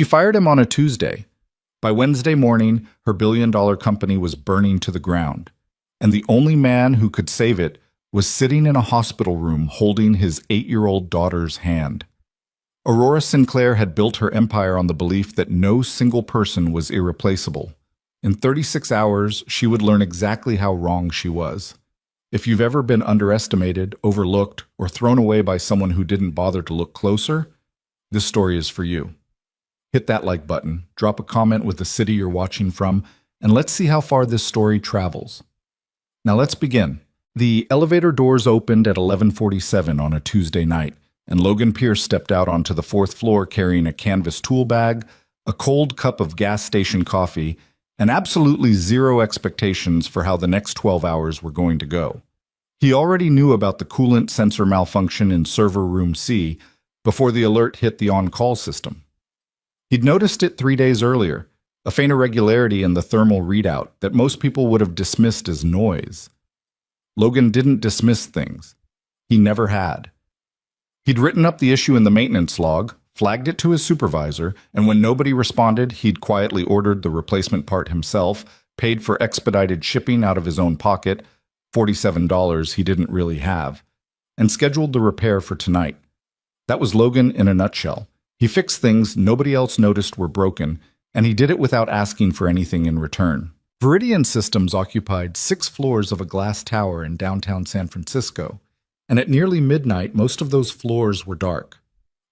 She fired him on a Tuesday. By Wednesday morning, her billion-dollar company was burning to the ground, and the only man who could save it was sitting in a hospital room holding his 8-year-old daughter's hand. Aurora Sinclair had built her empire on the belief that no single person was irreplaceable. In 36 hours, she would learn exactly how wrong she was. If you've ever been underestimated, overlooked, or thrown away by someone who didn't bother to look closer, this story is for you. Hit that like button, drop a comment with the city you're watching from, and let's see how far this story travels. Now let's begin. The elevator doors opened at 11:47 on a Tuesday night, and Logan Pierce stepped out onto the 4th floor carrying a canvas tool bag, a cold cup of gas station coffee, and absolutely zero expectations for how the next 12 hours were going to go. He already knew about the coolant sensor malfunction in server room C before the alert hit the on-call system. He'd noticed it 3 days earlier, a faint irregularity in the thermal readout that most people would have dismissed as noise. Logan didn't dismiss things. He never had. He'd written up the issue in the maintenance log, flagged it to his supervisor, and when nobody responded, he'd quietly ordered the replacement part himself, paid for expedited shipping out of his own pocket, $47 he didn't really have, and scheduled the repair for tonight. That was Logan in a nutshell. He fixed things nobody else noticed were broken, and he did it without asking for anything in return. Viridian Systems occupied 6 floors of a glass tower in downtown San Francisco, and at nearly midnight, most of those floors were dark.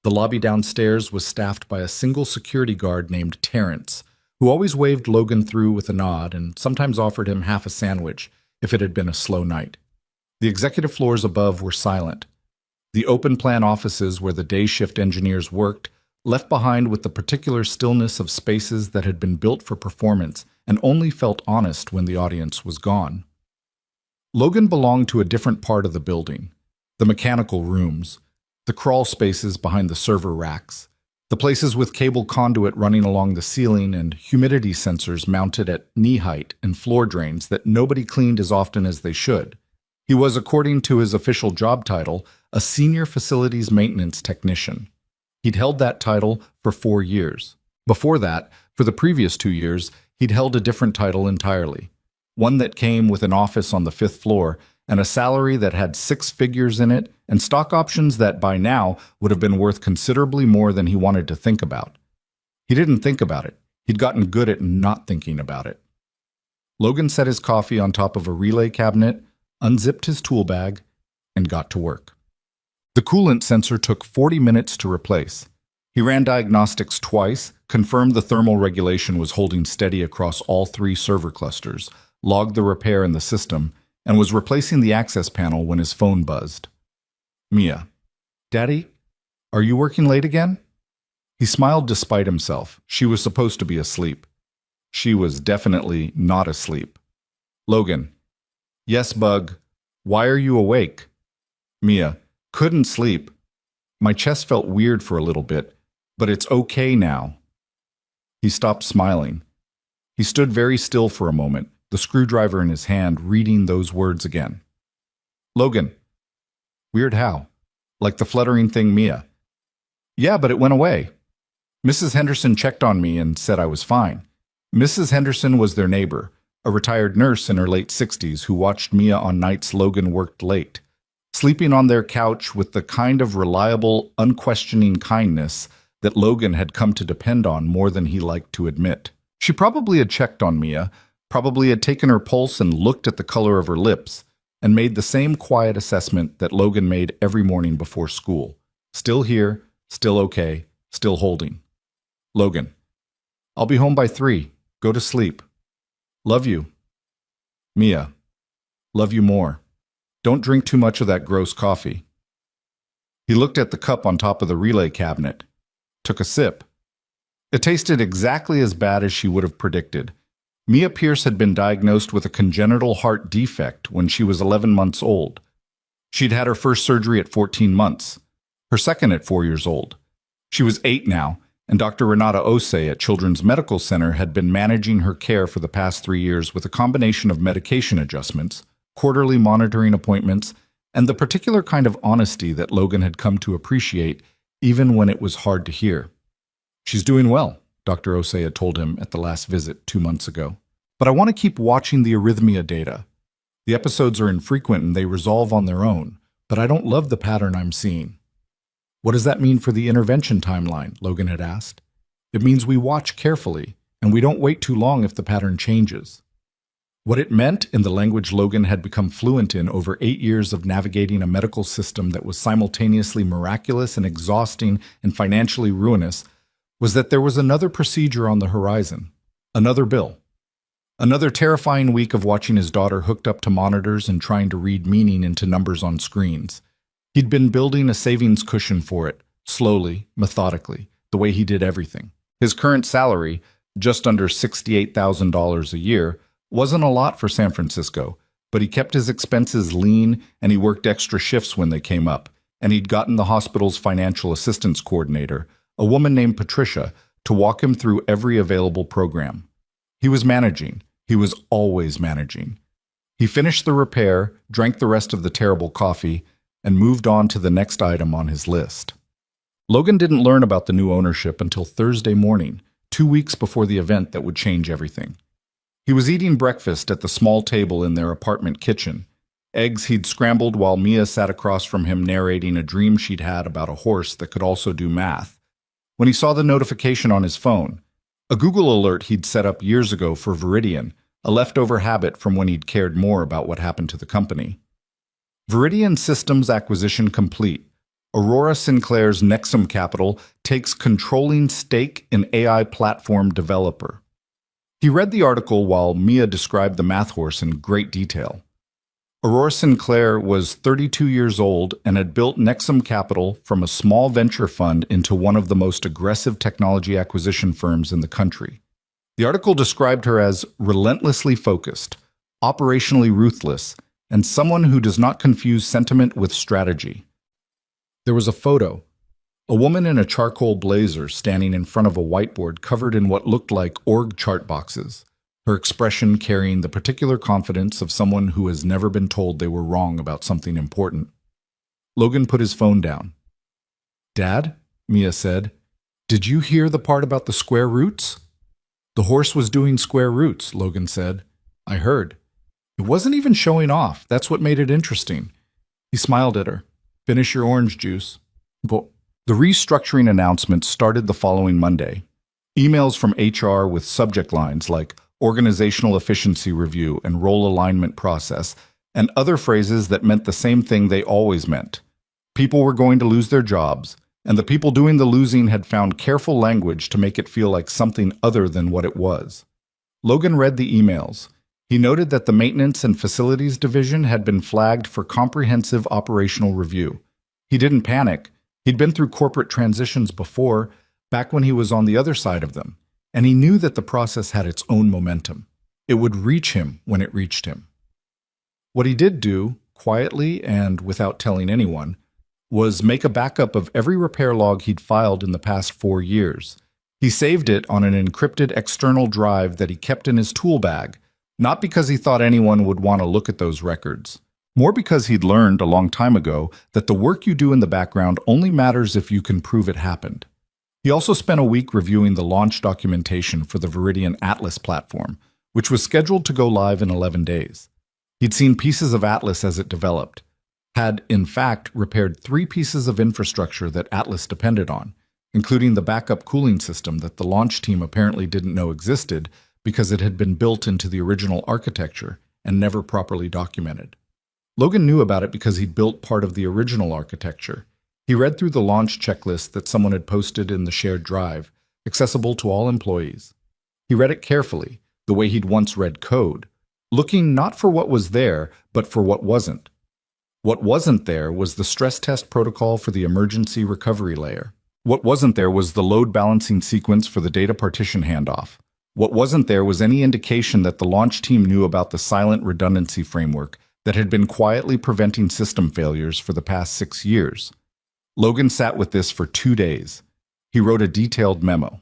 The lobby downstairs was staffed by a single security guard named Terrence, who always waved Logan through with a nod and sometimes offered him half a sandwich if it had been a slow night. The executive floors above were silent. The open-plan offices where the day shift engineers worked left behind with the particular stillness of spaces that had been built for performance and only felt honest when the audience was gone. Logan belonged to a different part of the building, the mechanical rooms, the crawl spaces behind the server racks, the places with cable conduit running along the ceiling and humidity sensors mounted at knee height and floor drains that nobody cleaned as often as they should. He was, according to his official job title, a senior facilities maintenance technician. He'd held that title for 4 years. Before that, for the previous 2 years, he'd held a different title entirely, one that came with an office on the 5th floor and a salary that had 6 figures in it and stock options that by now would have been worth considerably more than he wanted to think about. He didn't think about it. He'd gotten good at not thinking about it. Logan set his coffee on top of a relay cabinet, unzipped his tool bag, and got to work. The coolant sensor took 40 minutes to replace. He ran diagnostics twice, confirmed the thermal regulation was holding steady across all 3 server clusters, logged the repair in the system, and was replacing the access panel when his phone buzzed. Mia. Daddy, are you working late again? He smiled despite himself. She was supposed to be asleep. She was definitely not asleep. Logan. Yes, Bug. Why are you awake? Mia. Couldn't sleep. My chest felt weird for a little bit, but it's okay now. He stopped smiling. He stood very still for a moment, the screwdriver in his hand, reading those words again. Logan. Weird how? Like the fluttering thing, Mia. Yeah, but it went away. Mrs. Henderson checked on me and said I was fine. Mrs. Henderson was their neighbor, a retired nurse in her late 60s who watched Mia on nights Logan worked late, sleeping on their couch with the kind of reliable, unquestioning kindness that Logan had come to depend on more than he liked to admit. She probably had checked on Mia, probably had taken her pulse and looked at the color of her lips, and made the same quiet assessment that Logan made every morning before school. Still here, still okay, still holding. Logan. I'll be home by 3. Go to sleep. Love you. Mia. Love you more. Don't drink too much of that gross coffee. He looked at the cup on top of the relay cabinet, took a sip. It tasted exactly as bad as she would have predicted. Mia Pierce had been diagnosed with a congenital heart defect when she was 11 months old. She'd had her first surgery at 14 months, her second at 4 years old. She was 8 now, and Dr. Renata Osei at Children's Medical Center had been managing her care for the past 3 years with a combination of medication adjustments, quarterly monitoring appointments, and the particular kind of honesty that Logan had come to appreciate even when it was hard to hear. She's doing well, Dr. Osei had told him at the last visit 2 months ago. But I want to keep watching the arrhythmia data. The episodes are infrequent and they resolve on their own, but I don't love the pattern I'm seeing. What does that mean for the intervention timeline? Logan had asked. It means we watch carefully, and we don't wait too long if the pattern changes. What it meant, in the language Logan had become fluent in over 8 years of navigating a medical system that was simultaneously miraculous and exhausting and financially ruinous, was that there was another procedure on the horizon, another bill. Another terrifying week of watching his daughter hooked up to monitors and trying to read meaning into numbers on screens. He'd been building a savings cushion for it, slowly, methodically, the way he did everything. His current salary, just under $68,000 a year, wasn't a lot for San Francisco, but he kept his expenses lean and he worked extra shifts when they came up, and he'd gotten the hospital's financial assistance coordinator, a woman named Patricia, to walk him through every available program. He was managing. He was always managing. He finished the repair, drank the rest of the terrible coffee, and moved on to the next item on his list. Logan didn't learn about the new ownership until Thursday morning, 2 weeks before the event that would change everything. He was eating breakfast at the small table in their apartment kitchen. Eggs he'd scrambled while Mia sat across from him narrating a dream she'd had about a horse that could also do math, when he saw the notification on his phone, a Google alert he'd set up years ago for Viridian, a leftover habit from when he'd cared more about what happened to the company. Viridian Systems acquisition complete. Aurora Sinclair's Nexum Capital takes controlling stake in AI platform developer. He read the article while Mia described the math horse in great detail. Aurora Sinclair was 32 years old and had built Nexum Capital from a small venture fund into one of the most aggressive technology acquisition firms in the country. The article described her as relentlessly focused, operationally ruthless, and someone who does not confuse sentiment with strategy. There was a photo. A woman in a charcoal blazer standing in front of a whiteboard covered in what looked like org chart boxes, her expression carrying the particular confidence of someone who has never been told they were wrong about something important. Logan put his phone down. "Dad," Mia said, "did you hear the part about the square roots?" "The horse was doing square roots," Logan said. "I heard. It wasn't even showing off. That's what made it interesting." He smiled at her. "Finish your orange juice." But the restructuring announcement started the following Monday. Emails from HR with subject lines like organizational efficiency review and role alignment process, and other phrases that meant the same thing they always meant. People were going to lose their jobs, and the people doing the losing had found careful language to make it feel like something other than what it was. Logan read the emails. He noted that the Maintenance and Facilities Division had been flagged for comprehensive operational review. He didn't panic. He'd been through corporate transitions before, back when he was on the other side of them, and he knew that the process had its own momentum. It would reach him when it reached him. What he did do, quietly and without telling anyone, was make a backup of every repair log he'd filed in the past 4 years. He saved it on an encrypted external drive that he kept in his tool bag, not because he thought anyone would want to look at those records, more because he'd learned a long time ago that the work you do in the background only matters if you can prove it happened. He also spent a week reviewing the launch documentation for the Viridian Atlas platform, which was scheduled to go live in 11 days. He'd seen pieces of Atlas as it developed, had, in fact, repaired 3 pieces of infrastructure that Atlas depended on, including the backup cooling system that the launch team apparently didn't know existed because it had been built into the original architecture and never properly documented. Logan knew about it because he'd built part of the original architecture. He read through the launch checklist that someone had posted in the shared drive, accessible to all employees. He read it carefully, the way he'd once read code, looking not for what was there, but for what wasn't. What wasn't there was the stress test protocol for the emergency recovery layer. What wasn't there was the load balancing sequence for the data partition handoff. What wasn't there was any indication that the launch team knew about the silent redundancy framework that had been quietly preventing system failures for the past 6 years. Logan sat with this for 2 days. He wrote a detailed memo.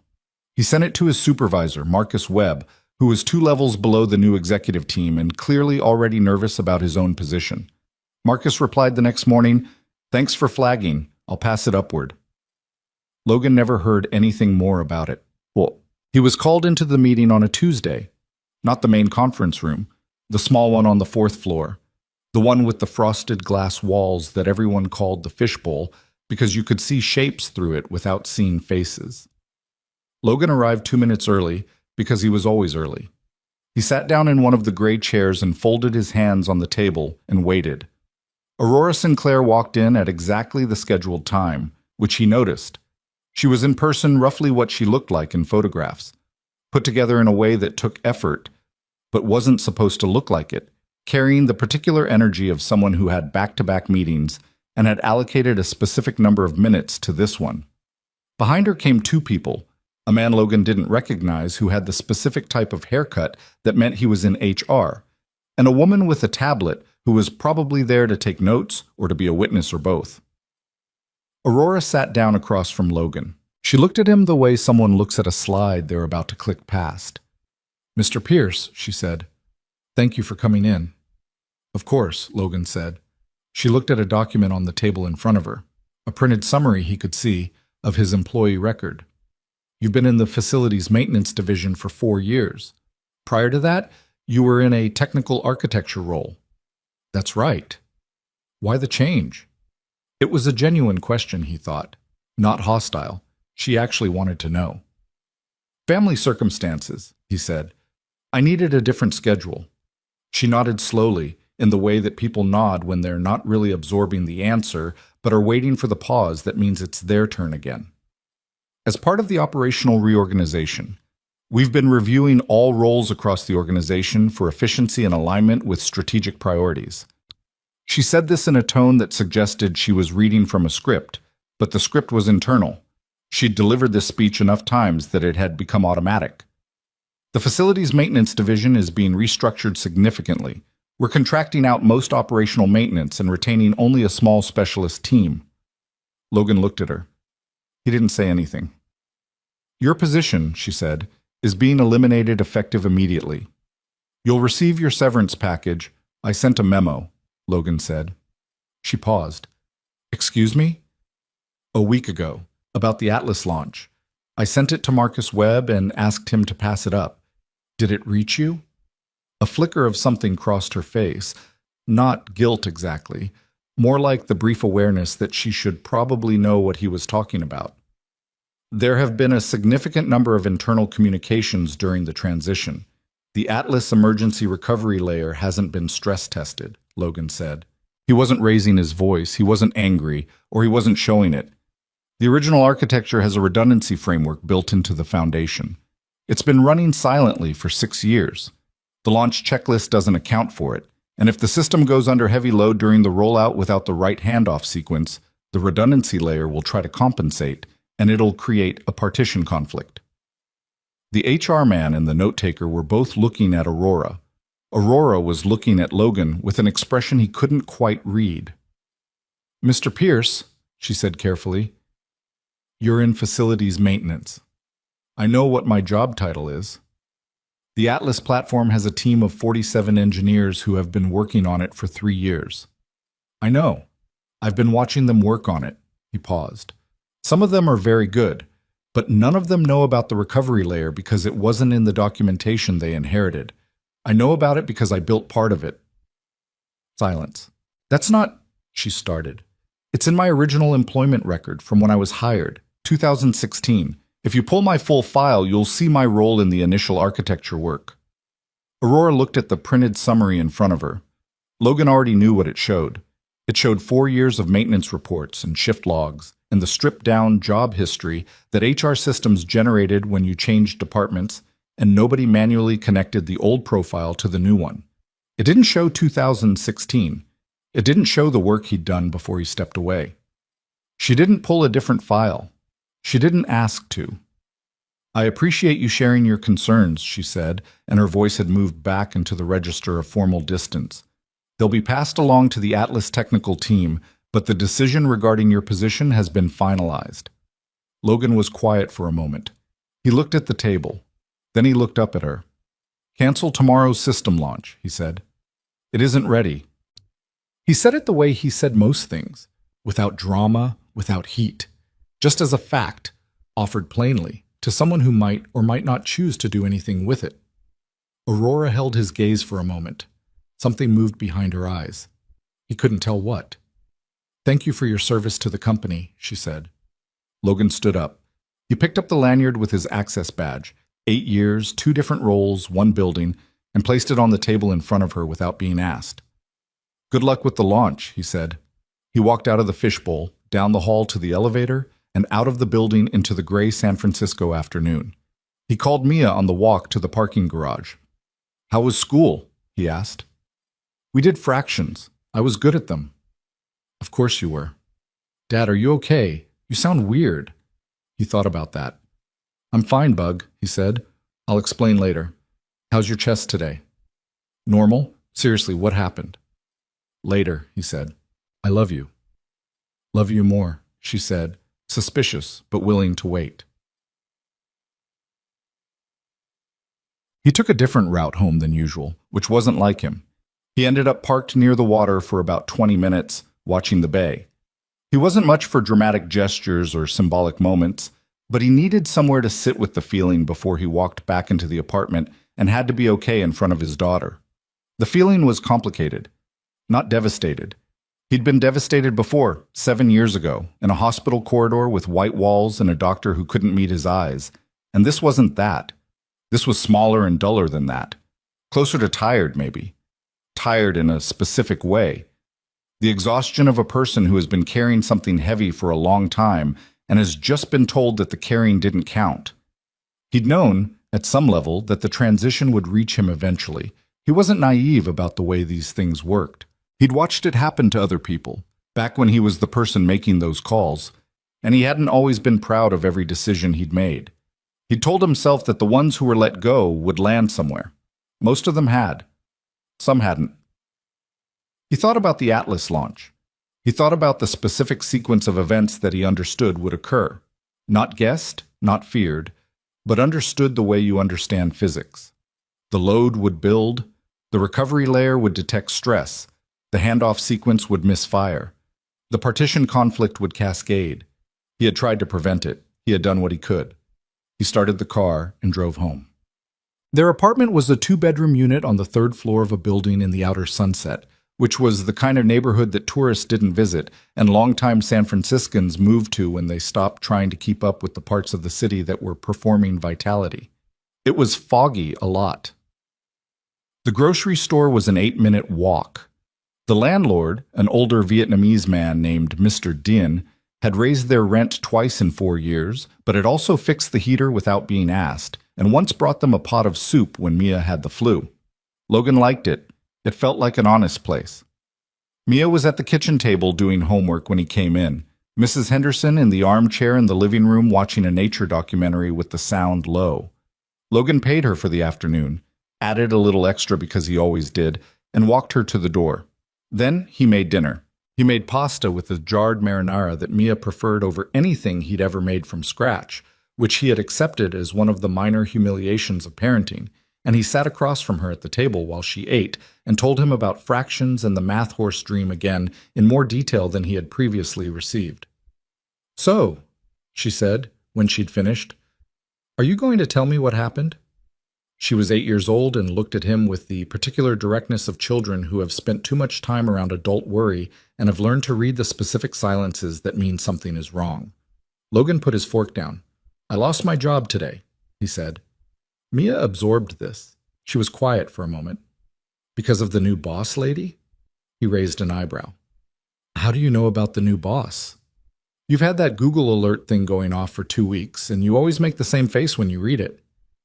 He sent it to his supervisor, Marcus Webb, who was 2 levels below the new executive team and clearly already nervous about his own position. Marcus replied the next morning, "Thanks for flagging. I'll pass it upward." Logan never heard anything more about it. Well, he was called into the meeting on a Tuesday, not the main conference room, the small one on the fourth floor, the one with the frosted glass walls that everyone called the fishbowl because you could see shapes through it without seeing faces. Logan arrived 2 minutes early because he was always early. He sat down in one of the gray chairs and folded his hands on the table and waited. Aurora Sinclair walked in at exactly the scheduled time, which he noticed. She was in person roughly what she looked like in photographs, put together in a way that took effort, but wasn't supposed to look like it, carrying the particular energy of someone who had back-to-back meetings and had allocated a specific number of minutes to this one. Behind her came two people, a man Logan didn't recognize who had the specific type of haircut that meant he was in HR, and a woman with a tablet who was probably there to take notes or to be a witness or both. Aurora sat down across from Logan. She looked at him the way someone looks at a slide they're about to click past. "Mr. Pierce," she said, "thank you for coming in." "Of course," Logan said. She looked at a document on the table in front of her, a printed summary he could see of his employee record. "You've been in the facilities maintenance division for 4 years. Prior to that, you were in a technical architecture role." "That's right." "Why the change?" It was a genuine question, he thought, not hostile. She actually wanted to know. "Family circumstances," he said. "I needed a different schedule." She nodded slowly, in the way that people nod when they're not really absorbing the answer, but are waiting for the pause that means it's their turn again. "As part of the operational reorganization, we've been reviewing all roles across the organization for efficiency and alignment with strategic priorities." She said this in a tone that suggested she was reading from a script, but the script was internal. She'd delivered this speech enough times that it had become automatic. "The facilities maintenance division is being restructured significantly. We're contracting out most operational maintenance and retaining only a small specialist team." Logan looked at her. He didn't say anything. "Your position," she said, "is being eliminated effective immediately. You'll receive your severance package. I sent a memo," Logan said. She paused. "Excuse me?" "A week ago, about the Atlas launch. I sent it to Marcus Webb and asked him to pass it up. Did it reach you?" A flicker of something crossed her face. Not guilt exactly, more like the brief awareness that she should probably know what he was talking about. "There have been a significant number of internal communications during the transition. The Atlas emergency recovery layer hasn't been stress tested," Logan said. He wasn't raising his voice, he wasn't angry, or he wasn't showing it. "The original architecture has a redundancy framework built into the foundation. It's been running silently for 6 years. The launch checklist doesn't account for it, and if the system goes under heavy load during the rollout without the right handoff sequence, the redundancy layer will try to compensate, and it'll create a partition conflict." The HR man and the note-taker were both looking at Aurora. Aurora was looking at Logan with an expression he couldn't quite read. "Mr. Pierce," she said carefully, "you're in facilities maintenance. I know what my job title is. The Atlas platform has a team of 47 engineers who have been working on it for 3 years. I know. I've been watching them work on it." He paused. "Some of them are very good, but none of them know about the recovery layer because it wasn't in the documentation they inherited. I know about it because I built part of it." Silence. "That's not," she started. "It's in my original employment record from when I was hired, 2016. If you pull my full file, you'll see my role in the initial architecture work." Aurora looked at the printed summary in front of her. Logan already knew what it showed. It showed 4 years of maintenance reports and shift logs, and the stripped-down job history that HR systems generated when you changed departments, and nobody manually connected the old profile to the new one. It didn't show 2016. It didn't show the work he'd done before he stepped away. She didn't pull a different file. She didn't ask to. "I appreciate you sharing your concerns," she said, and her voice had moved back into the register of formal distance. "They'll be passed along to the Atlas technical team, but the decision regarding your position has been finalized." Logan was quiet for a moment. He looked at the table. Then he looked up at her. "Cancel tomorrow's system launch," he said. "It isn't ready." He said it the way he said most things, without drama, without heat. Just as a fact, offered plainly, to someone who might or might not choose to do anything with it. Aurora held his gaze for a moment. Something moved behind her eyes. He couldn't tell what. "Thank you for your service to the company," she said. Logan stood up. He picked up the lanyard with his access badge, 8 years, 2 different roles, 1 building, and placed it on the table in front of her without being asked. "Good luck with the launch," he said. He walked out of the fishbowl, down the hall to the elevator, and out of the building into the gray San Francisco afternoon. He called Mia on the walk to the parking garage. "How was school?" he asked. "We did fractions. I was good at them." "Of course you were." "Dad, are you okay? You sound weird." He thought about that. "I'm fine, Bug," he said. "I'll explain later. How's your chest today?" "Normal. Seriously, what happened?" "Later," he said. "I love you." "Love you more," she said, suspicious but willing to wait. He took a different route home than usual, which wasn't like him. He ended up parked near the water for about 20 minutes, watching the bay. He wasn't much for dramatic gestures or symbolic moments, but he needed somewhere to sit with the feeling before he walked back into the apartment and had to be okay in front of his daughter. The feeling was complicated, not devastated. He'd been devastated before, 7 years ago, in a hospital corridor with white walls and a doctor who couldn't meet his eyes. And this wasn't that. This was smaller and duller than that. Closer to tired, maybe. Tired in a specific way. The exhaustion of a person who has been carrying something heavy for a long time and has just been told that the carrying didn't count. He'd known, at some level, that the transition would reach him eventually. He wasn't naive about the way these things worked. He'd watched it happen to other people, back when he was the person making those calls, and he hadn't always been proud of every decision he'd made. He'd told himself that the ones who were let go would land somewhere. Most of them had. Some hadn't. He thought about the Atlas launch. He thought about the specific sequence of events that he understood would occur. Not guessed, not feared, but understood the way you understand physics. The load would build, the recovery layer would detect stress, the handoff sequence would misfire, the partition conflict would cascade. He had tried to prevent it. He had done what he could. He started the car and drove home. Their apartment was a 2-bedroom unit on the 3rd floor of a building in the outer Sunset, which was the kind of neighborhood that tourists didn't visit and longtime San Franciscans moved to when they stopped trying to keep up with the parts of the city that were performing vitality. It was foggy a lot. The grocery store was an 8-minute walk. The landlord, an older Vietnamese man named Mr. Dinh, had raised their rent twice in 4 years, but had also fixed the heater without being asked, and once brought them a pot of soup when Mia had the flu. Logan liked it. It felt like an honest place. Mia was at the kitchen table doing homework when he came in, Mrs. Henderson in the armchair in the living room watching a nature documentary with the sound low. Logan paid her for the afternoon, added a little extra because he always did, and walked her to the door. Then he made dinner. He made pasta with a jarred marinara that Mia preferred over anything he'd ever made from scratch, which he had accepted as one of the minor humiliations of parenting, and he sat across from her at the table while she ate and told him about fractions and the math horse dream again in more detail than he had previously received. "So," she said, when she'd finished, "are you going to tell me what happened?" She was 8 years old and looked at him with the particular directness of children who have spent too much time around adult worry and have learned to read the specific silences that mean something is wrong. Logan put his fork down. "I lost my job today," he said. Mia absorbed this. She was quiet for a moment. "Because of the new boss lady?" He raised an eyebrow. "How do you know about the new boss?" "You've had that Google alert thing going off for 2 weeks, and you always make the same face when you read it."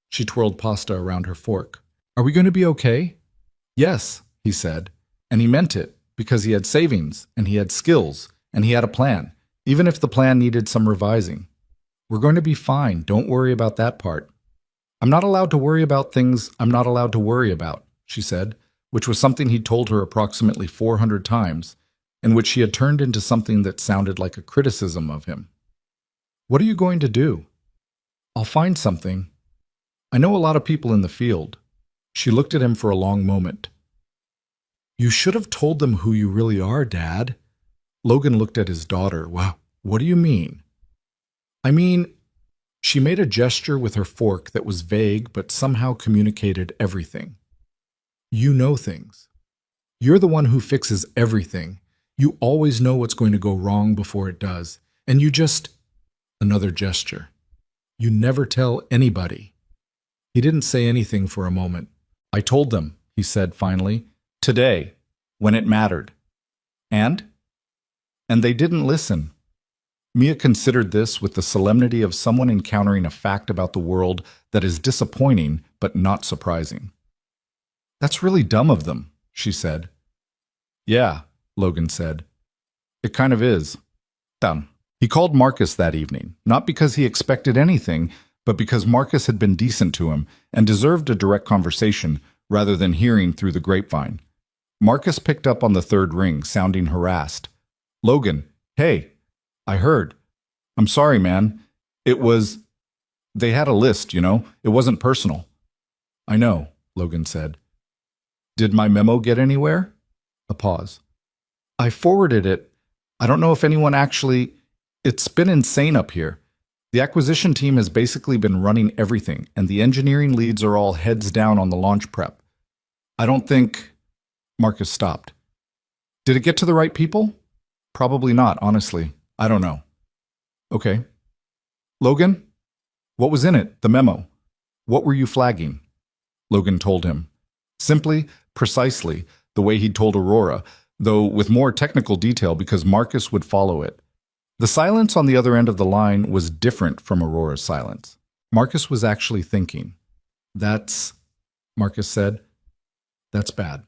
She twirled pasta around her fork. "Are we going to be okay?" "Yes," he said, and he meant it, because he had savings, and he had skills, and he had a plan, even if the plan needed some revising. "We're going to be fine. Don't worry about that part." "I'm not allowed to worry about things I'm not allowed to worry about," she said, which was something he'd told her approximately 400 times, and which she had turned into something that sounded like a criticism of him. "What are you going to do?" "I'll find something. I know a lot of people in the field." She looked at him for a long moment. "You should have told them who you really are, Dad." Logan looked at his daughter. "Wow, what do you mean?" "I mean, She made a gesture with her fork that was vague but somehow communicated everything. You know things. You're the one who fixes everything. You always know what's going to go wrong before it does. And you just... Another gesture. You never tell anybody. He didn't say anything for a moment. I told them, he said finally, today, when it mattered. And they didn't listen. Mia considered this with the solemnity of someone encountering a fact about the world that is disappointing but not surprising. That's really dumb of them, she said. Yeah, Logan said. It kind of is. Dumb. He called Marcus that evening, not because he expected anything, but because Marcus had been decent to him and deserved a direct conversation rather than hearing through the grapevine. Marcus picked up on the third ring, sounding harassed. Logan, hey, I heard. I'm sorry, man. They had a list, you know. It wasn't personal. I know, Logan said. Did my memo get anywhere? A pause. I forwarded it. I don't know if anyone actually... It's been insane up here. The acquisition team has basically been running everything, and the engineering leads are all heads down on the launch prep. I don't think... Marcus stopped. Did it get to the right people? Probably not, honestly. I don't know. Okay. Logan? What was in it, the memo? What were you flagging? Logan told him. Simply, precisely, the way he'd told Aurora, though with more technical detail because Marcus would follow it. The silence on the other end of the line was different from Aurora's silence. Marcus was actually thinking. That's... Marcus said. That's bad.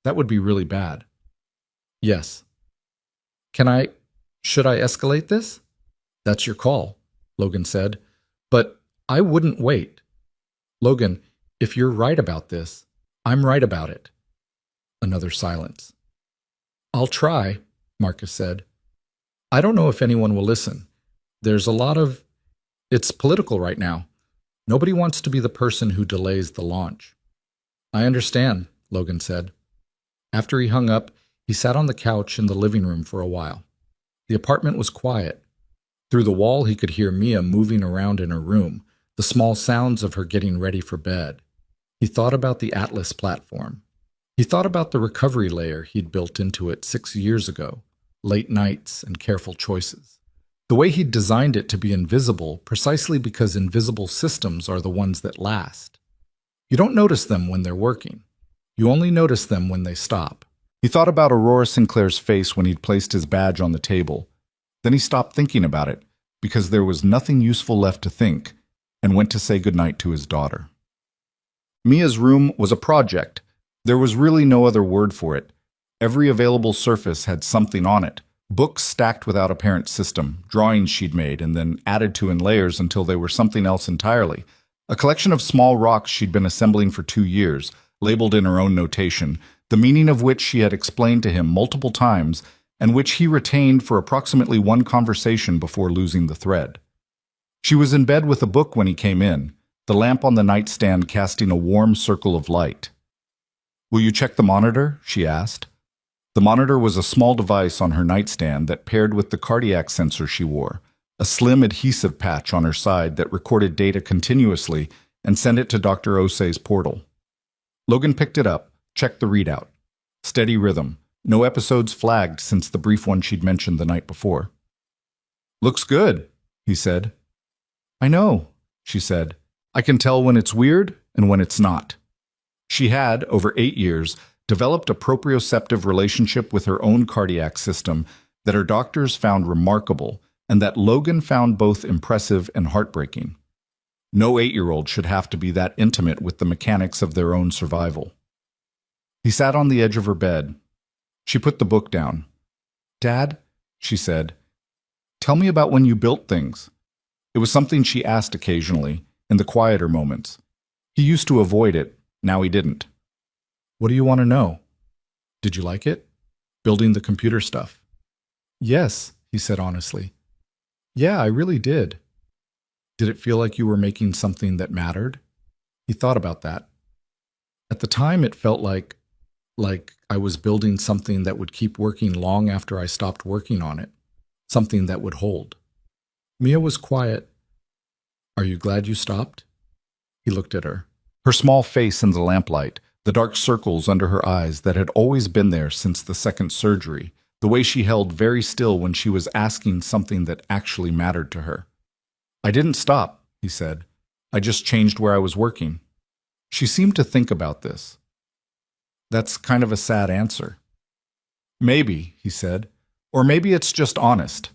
That would be really bad. Yes. Should I escalate this? That's your call, Logan said. But I wouldn't wait. Logan, if you're right about this, I'm right about it. Another silence. I'll try, Marcus said. I don't know if anyone will listen. There's a lot of... It's political right now. Nobody wants to be the person who delays the launch. I understand, Logan said. After he hung up, he sat on the couch in the living room for a while. The apartment was quiet. Through the wall, he could hear Mia moving around in her room, the small sounds of her getting ready for bed. He thought about the Atlas platform. He thought about the recovery layer he'd built into it 6 years ago, late nights and careful choices. The way he'd designed it to be invisible precisely because invisible systems are the ones that last. You don't notice them when they're working. You only notice them when they stop. He thought about Aurora Sinclair's face when he'd placed his badge on the table. Then he stopped thinking about it because there was nothing useful left to think and went to say goodnight to his daughter. Mia's room was a project. There was really no other word for it. Every available surface had something on it. Books stacked without apparent system, drawings she'd made and then added to in layers until they were something else entirely. A collection of small rocks she'd been assembling for 2 years, labeled in her own notation, the meaning of which she had explained to him multiple times and which he retained for approximately one conversation before losing the thread. She was in bed with a book when he came in, the lamp on the nightstand casting a warm circle of light. Will you check the monitor? She asked. The monitor was a small device on her nightstand that paired with the cardiac sensor she wore, a slim adhesive patch on her side that recorded data continuously and sent it to Dr. Osei's portal. Logan picked it up, checked the readout. Steady rhythm, no episodes flagged since the brief one she'd mentioned the night before. Looks good, he said. I know, she said. I can tell when it's weird and when it's not. She had, over 8 years, developed a proprioceptive relationship with her own cardiac system that her doctors found remarkable and that Logan found both impressive and heartbreaking. No 8-year-old should have to be that intimate with the mechanics of their own survival. He sat on the edge of her bed. She put the book down. Dad, she said, tell me about when you built things. It was something she asked occasionally, in the quieter moments. He used to avoid it, now he didn't. What do you want to know? Did you like it? Building the computer stuff. Yes, he said honestly. Yeah, I really did. Did it feel like you were making something that mattered? He thought about that. At the time, it felt like I was building something that would keep working long after I stopped working on it, something that would hold. Mia was quiet. Are you glad you stopped? He looked at her. Her small face in the lamplight, the dark circles under her eyes that had always been there since the second surgery, the way she held very still when she was asking something that actually mattered to her. I didn't stop, he said. I just changed where I was working. She seemed to think about this. That's kind of a sad answer. Maybe, he said, or maybe it's just honest.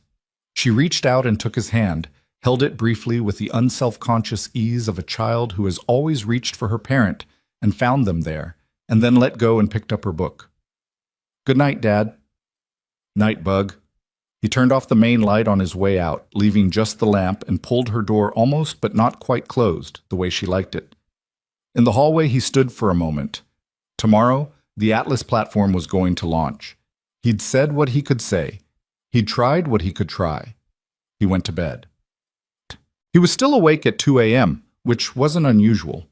She reached out and took his hand, held it briefly with the unself-conscious ease of a child who has always reached for her parent and found them there, and then let go and picked up her book. Good night, Dad. Night, Bug. He turned off the main light on his way out, leaving just the lamp, and pulled her door almost but not quite closed, the way she liked it. In the hallway he stood for a moment. Tomorrow, the Atlas platform was going to launch. He'd said what he could say. He'd tried what he could try. He went to bed. He was still awake at 2 a.m., which wasn't unusual.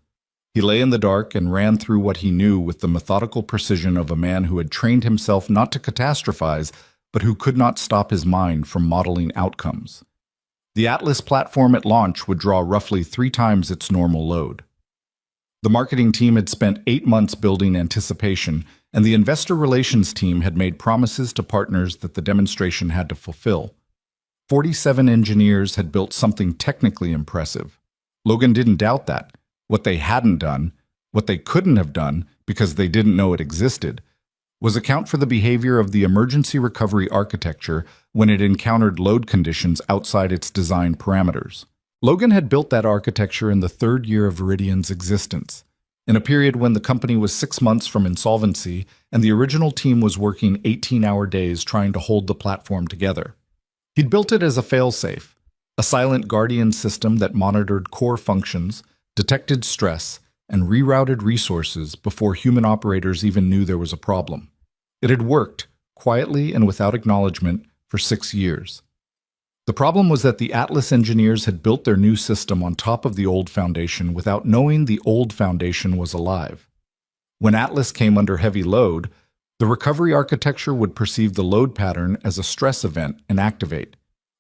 He lay in the dark and ran through what he knew with the methodical precision of a man who had trained himself not to catastrophize, but who could not stop his mind from modeling outcomes. The Atlas platform at launch would draw roughly 3 times its normal load. The marketing team had spent 8 months building anticipation, and the investor relations team had made promises to partners that the demonstration had to fulfill. 47 engineers had built something technically impressive. Logan didn't doubt that. What they hadn't done, what they couldn't have done because they didn't know it existed, was account for the behavior of the emergency recovery architecture when it encountered load conditions outside its design parameters. Logan had built that architecture in the 3rd year of Viridian's existence, in a period when the company was 6 months from insolvency and the original team was working 18-hour days trying to hold the platform together. He'd built it as a failsafe, a silent guardian system that monitored core functions, detected stress, and rerouted resources before human operators even knew there was a problem. It had worked, quietly and without acknowledgement, for 6 years. The problem was that the Atlas engineers had built their new system on top of the old foundation without knowing the old foundation was alive. When Atlas came under heavy load, the recovery architecture would perceive the load pattern as a stress event and activate.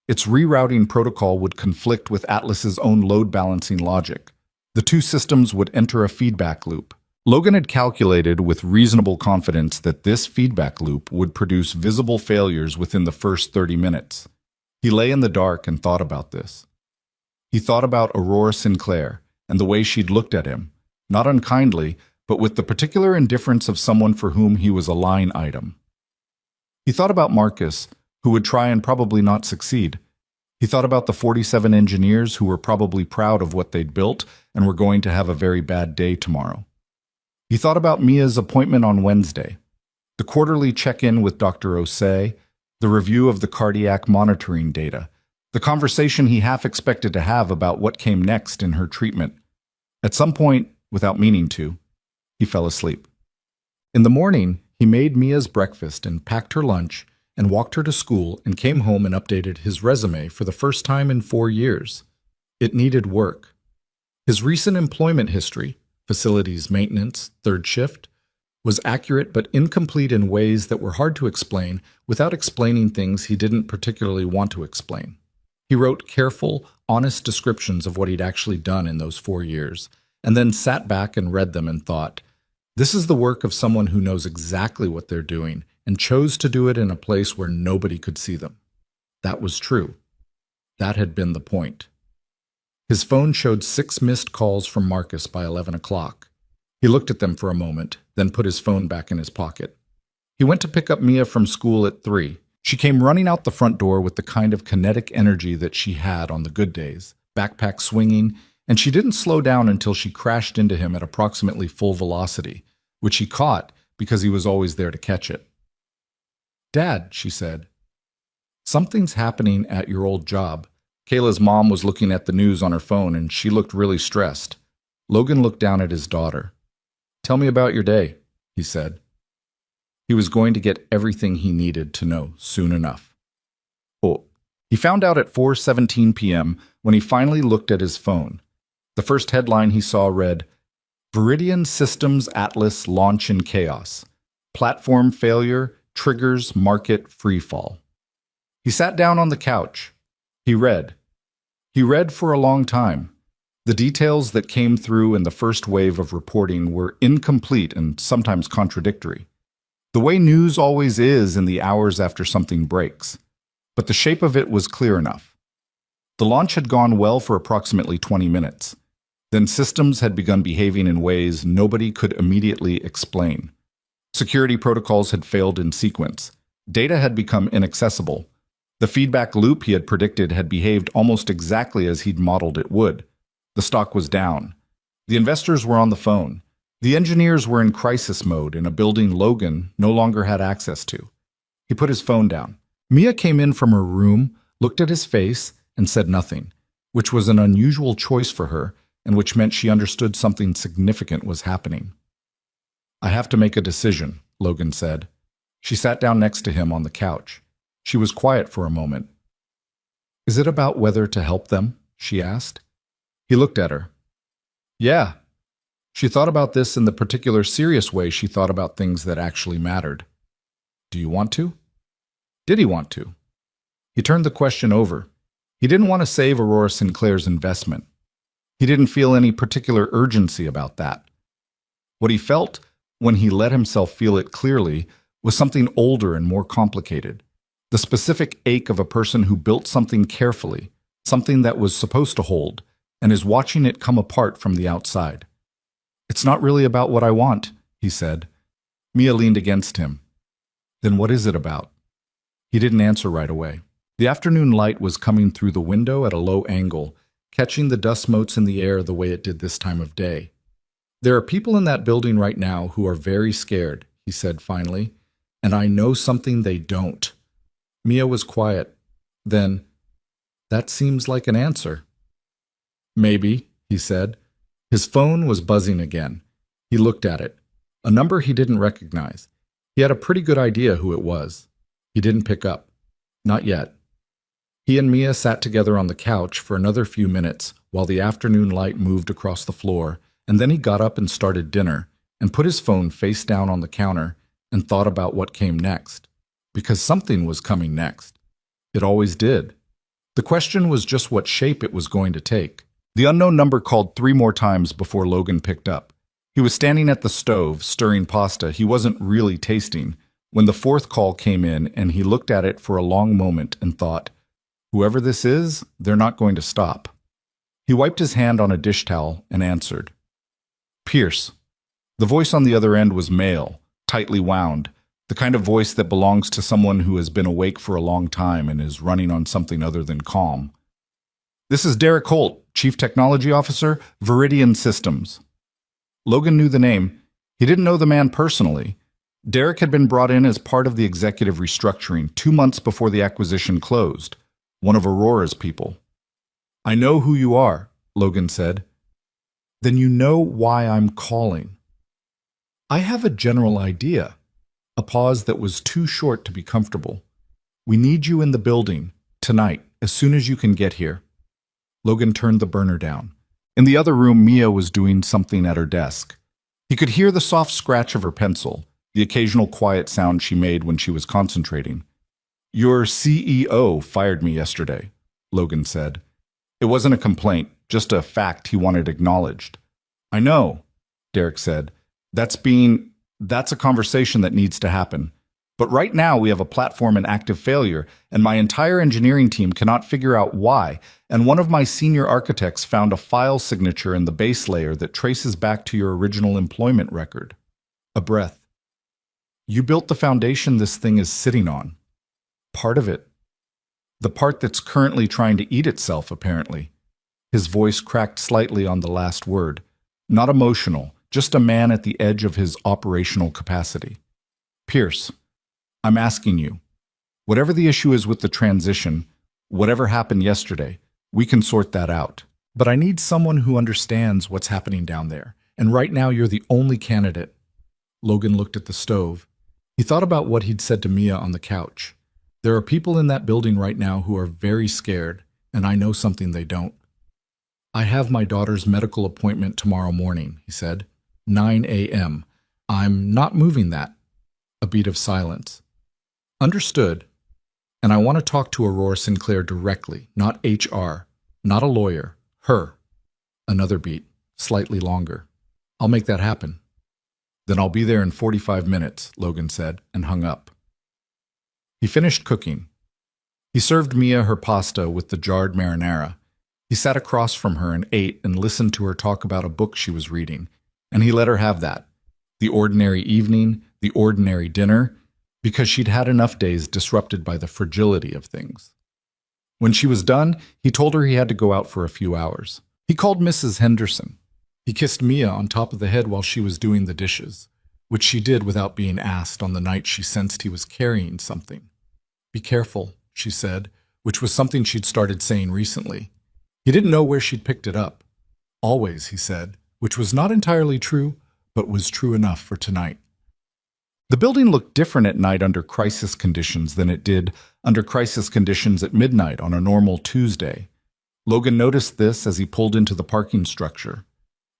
Its rerouting protocol would conflict with Atlas's own load balancing logic. The two systems would enter a feedback loop. Logan had calculated with reasonable confidence that this feedback loop would produce visible failures within the first 30 minutes. He lay in the dark and thought about this. He thought about Aurora Sinclair and the way she'd looked at him, not unkindly, but with the particular indifference of someone for whom he was a line item. He thought about Marcus, who would try and probably not succeed. He thought about the 47 engineers who were probably proud of what they'd built and were going to have a very bad day tomorrow. He thought about Mia's appointment on Wednesday, the quarterly check-in with Dr. Osei, the review of the cardiac monitoring data, the conversation he half expected to have about what came next in her treatment. At some point, without meaning to, he fell asleep. In the morning, he made Mia's breakfast and packed her lunch and walked her to school and came home and updated his resume for the first time in 4 years. It needed work. His recent employment history, facilities maintenance, 3rd shift, was accurate but incomplete in ways that were hard to explain without explaining things he didn't particularly want to explain. He wrote careful, honest descriptions of what he'd actually done in those 4 years, and then sat back and read them and thought, this is the work of someone who knows exactly what they're doing and chose to do it in a place where nobody could see them. That was true. That had been the point. His phone showed 6 missed calls from Marcus by 11 o'clock. He looked at them for a moment, then put his phone back in his pocket. He went to pick up Mia from school at 3. She came running out the front door with the kind of kinetic energy that she had on the good days, backpack swinging, and she didn't slow down until she crashed into him at approximately full velocity, which he caught because he was always there to catch it. Dad, she said, something's happening at your old job. Kayla's mom was looking at the news on her phone and she looked really stressed. Logan looked down at his daughter. Tell me about your day, he said. He was going to get everything he needed to know soon enough. Oh, he found out at 4:17 p.m. when he finally looked at his phone. The first headline he saw read, Viridian Systems Atlas Launch in Chaos. Platform Failure Triggers Market Freefall. He sat down on the couch. He read. He read for a long time, The details that came through in the first wave of reporting were incomplete and sometimes contradictory. The way news always is in the hours after something breaks. But the shape of it was clear enough. The launch had gone well for approximately 20 minutes. Then systems had begun behaving in ways nobody could immediately explain. Security protocols had failed in sequence. Data had become inaccessible. The feedback loop he had predicted had behaved almost exactly as he'd modeled it would. The stock was down. The investors were on the phone. The engineers were in crisis mode in a building Logan no longer had access to. He put his phone down. Mia came in from her room, looked at his face, and said nothing, which was an unusual choice for her, and which meant she understood something significant was happening. "I have to make a decision," Logan said. She sat down next to him on the couch. She was quiet for a moment. "Is it about whether to help them?" she asked. He looked at her. "Yeah." She thought about this in the particular serious way she thought about things that actually mattered. "Do you want to?" Did he want to? He turned the question over. He didn't want to save Aurora Sinclair's investment. He didn't feel any particular urgency about that. What he felt, when he let himself feel it clearly, was something older and more complicated. The specific ache of a person who built something carefully, something that was supposed to hold, and is watching it come apart from the outside. "It's not really about what I want," he said. Mia leaned against him. "Then what is it about?" He didn't answer right away. The afternoon light was coming through the window at a low angle, catching the dust motes in the air the way it did this time of day. "There are people in that building right now who are very scared," he said finally, "and I know something they don't." Mia was quiet. Then, "That seems like an answer." "Maybe," he said. His phone was buzzing again. He looked at it. A number he didn't recognize. He had a pretty good idea who it was. He didn't pick up. Not yet. He and Mia sat together on the couch for another few minutes while the afternoon light moved across the floor, and then he got up and started dinner, and put his phone face down on the counter and thought about what came next. Because something was coming next. It always did. The question was just what shape it was going to take. The unknown number called 3 more times before Logan picked up. He was standing at the stove, stirring pasta he wasn't really tasting, when the 4th call came in, and he looked at it for a long moment and thought, "Whoever this is, they're not going to stop." He wiped his hand on a dish towel and answered. "Pierce." The voice on the other end was male, tightly wound, the kind of voice that belongs to someone who has been awake for a long time and is running on something other than calm. "This is Derek Holt, Chief Technology Officer, Viridian Systems." Logan knew the name. He didn't know the man personally. Derek had been brought in as part of the executive restructuring 2 months before the acquisition closed, one of Aurora's people. "I know who you are," Logan said. "Then you know why I'm calling." "I have a general idea." A pause that was too short to be comfortable. "We need you in the building, tonight, as soon as you can get here." Logan turned the burner down. In the other room, Mia was doing something at her desk. He could hear the soft scratch of her pencil, the occasional quiet sound she made when she was concentrating. "Your CEO fired me yesterday," Logan said. It wasn't a complaint, just a fact he wanted acknowledged. "I know," Derek said. That's a conversation that needs to happen. But right now we have a platform in active failure, and my entire engineering team cannot figure out why, and one of my senior architects found a file signature in the base layer that traces back to your original employment record." A breath. "You built the foundation this thing is sitting on." "Part of it. The part that's currently trying to eat itself, apparently." His voice cracked slightly on the last word. Not emotional, just a man at the edge of his operational capacity. "Pierce, I'm asking you, whatever the issue is with the transition, whatever happened yesterday, we can sort that out. But I need someone who understands what's happening down there, and right now you're the only candidate." Logan looked at the stove. He thought about what he'd said to Mia on the couch. "There are people in that building right now who are very scared, and I know something they don't." "I have my daughter's medical appointment tomorrow morning," he said. 9 a.m. "I'm not moving that." A beat of silence. "Understood. And I want to talk to Aurora Sinclair directly, not HR, not a lawyer, her." Another beat, slightly longer. I'll make that happen. Then I'll be there in 45 minutes, Logan said, and hung up. He finished cooking. He served Mia her pasta with the jarred marinara. He sat across from her and ate and listened to her talk about a book she was reading, and he let her have that. The ordinary evening, the ordinary dinner, because she'd had enough days disrupted by the fragility of things. When she was done, he told her he had to go out for a few hours. He called Mrs. Henderson. He kissed Mia on top of the head while she was doing the dishes, which she did without being asked on the night she sensed he was carrying something. Be careful, she said, which was something she'd started saying recently. He didn't know where she'd picked it up. Always, he said, which was not entirely true, but was true enough for tonight. The building looked different at night under crisis conditions than it did under crisis conditions at midnight on a normal Tuesday. Logan noticed this as he pulled into the parking structure.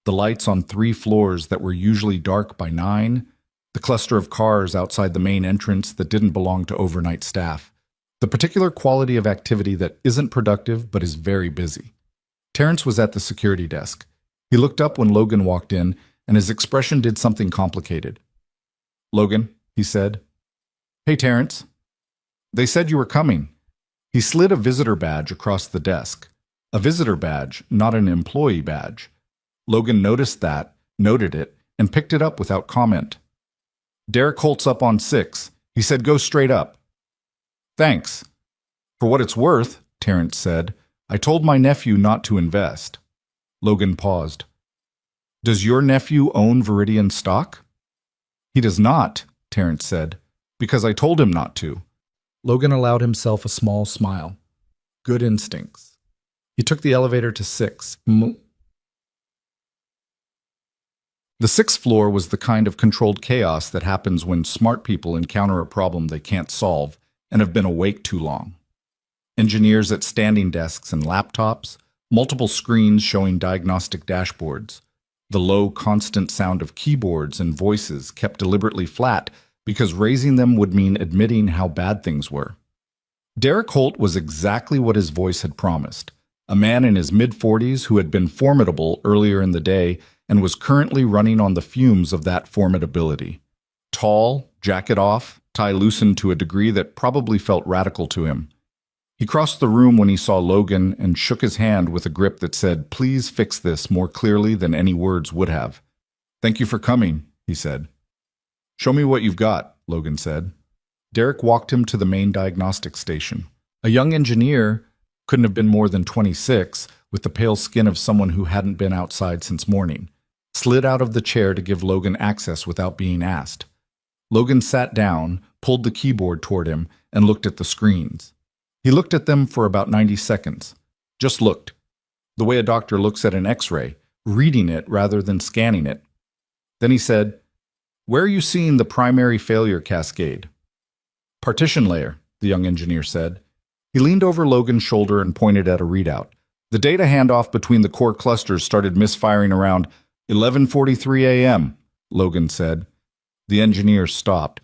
The lights on 3 floors that were usually dark by 9, the cluster of cars outside the main entrance that didn't belong to overnight staff, the particular quality of activity that isn't productive but is very busy. Terrence was at the security desk. He looked up when Logan walked in, and his expression did something complicated. Logan, he said. Hey, Terrence. They said you were coming. He slid a visitor badge across the desk. A visitor badge, not an employee badge. Logan noticed that, noted it, and picked it up without comment. Derek Holt's up on 6. He said go straight up. Thanks. For what it's worth, Terrence said, I told my nephew not to invest. Logan paused. Does your nephew own Viridian stock? He does not, Terrence said, because I told him not to. Logan allowed himself a small smile. Good instincts. He took the elevator to 6. The 6th floor was the kind of controlled chaos that happens when smart people encounter a problem they can't solve and have been awake too long. Engineers at standing desks and laptops, multiple screens showing diagnostic dashboards. The low, constant sound of keyboards and voices kept deliberately flat because raising them would mean admitting how bad things were. Derek Holt was exactly what his voice had promised, a man in his mid-40s who had been formidable earlier in the day and was currently running on the fumes of that formidability. Tall, jacket off, tie loosened to a degree that probably felt radical to him. He crossed the room when he saw Logan and shook his hand with a grip that said, "Please fix this," more clearly than any words would have. "Thank you for coming," he said. "Show me what you've got," Logan said. Derek walked him to the main diagnostic station. A young engineer, couldn't have been more than 26, with the pale skin of someone who hadn't been outside since morning, slid out of the chair to give Logan access without being asked. Logan sat down, pulled the keyboard toward him, and looked at the screens. He looked at them for about 90 seconds. Just looked. The way a doctor looks at an X-ray, reading it rather than scanning it. Then he said, "Where are you seeing the primary failure cascade?" "Partition layer," the young engineer said. He leaned over Logan's shoulder and pointed at a readout. The data handoff between the core clusters started misfiring around 11:43 a.m., Logan said. The engineer stopped.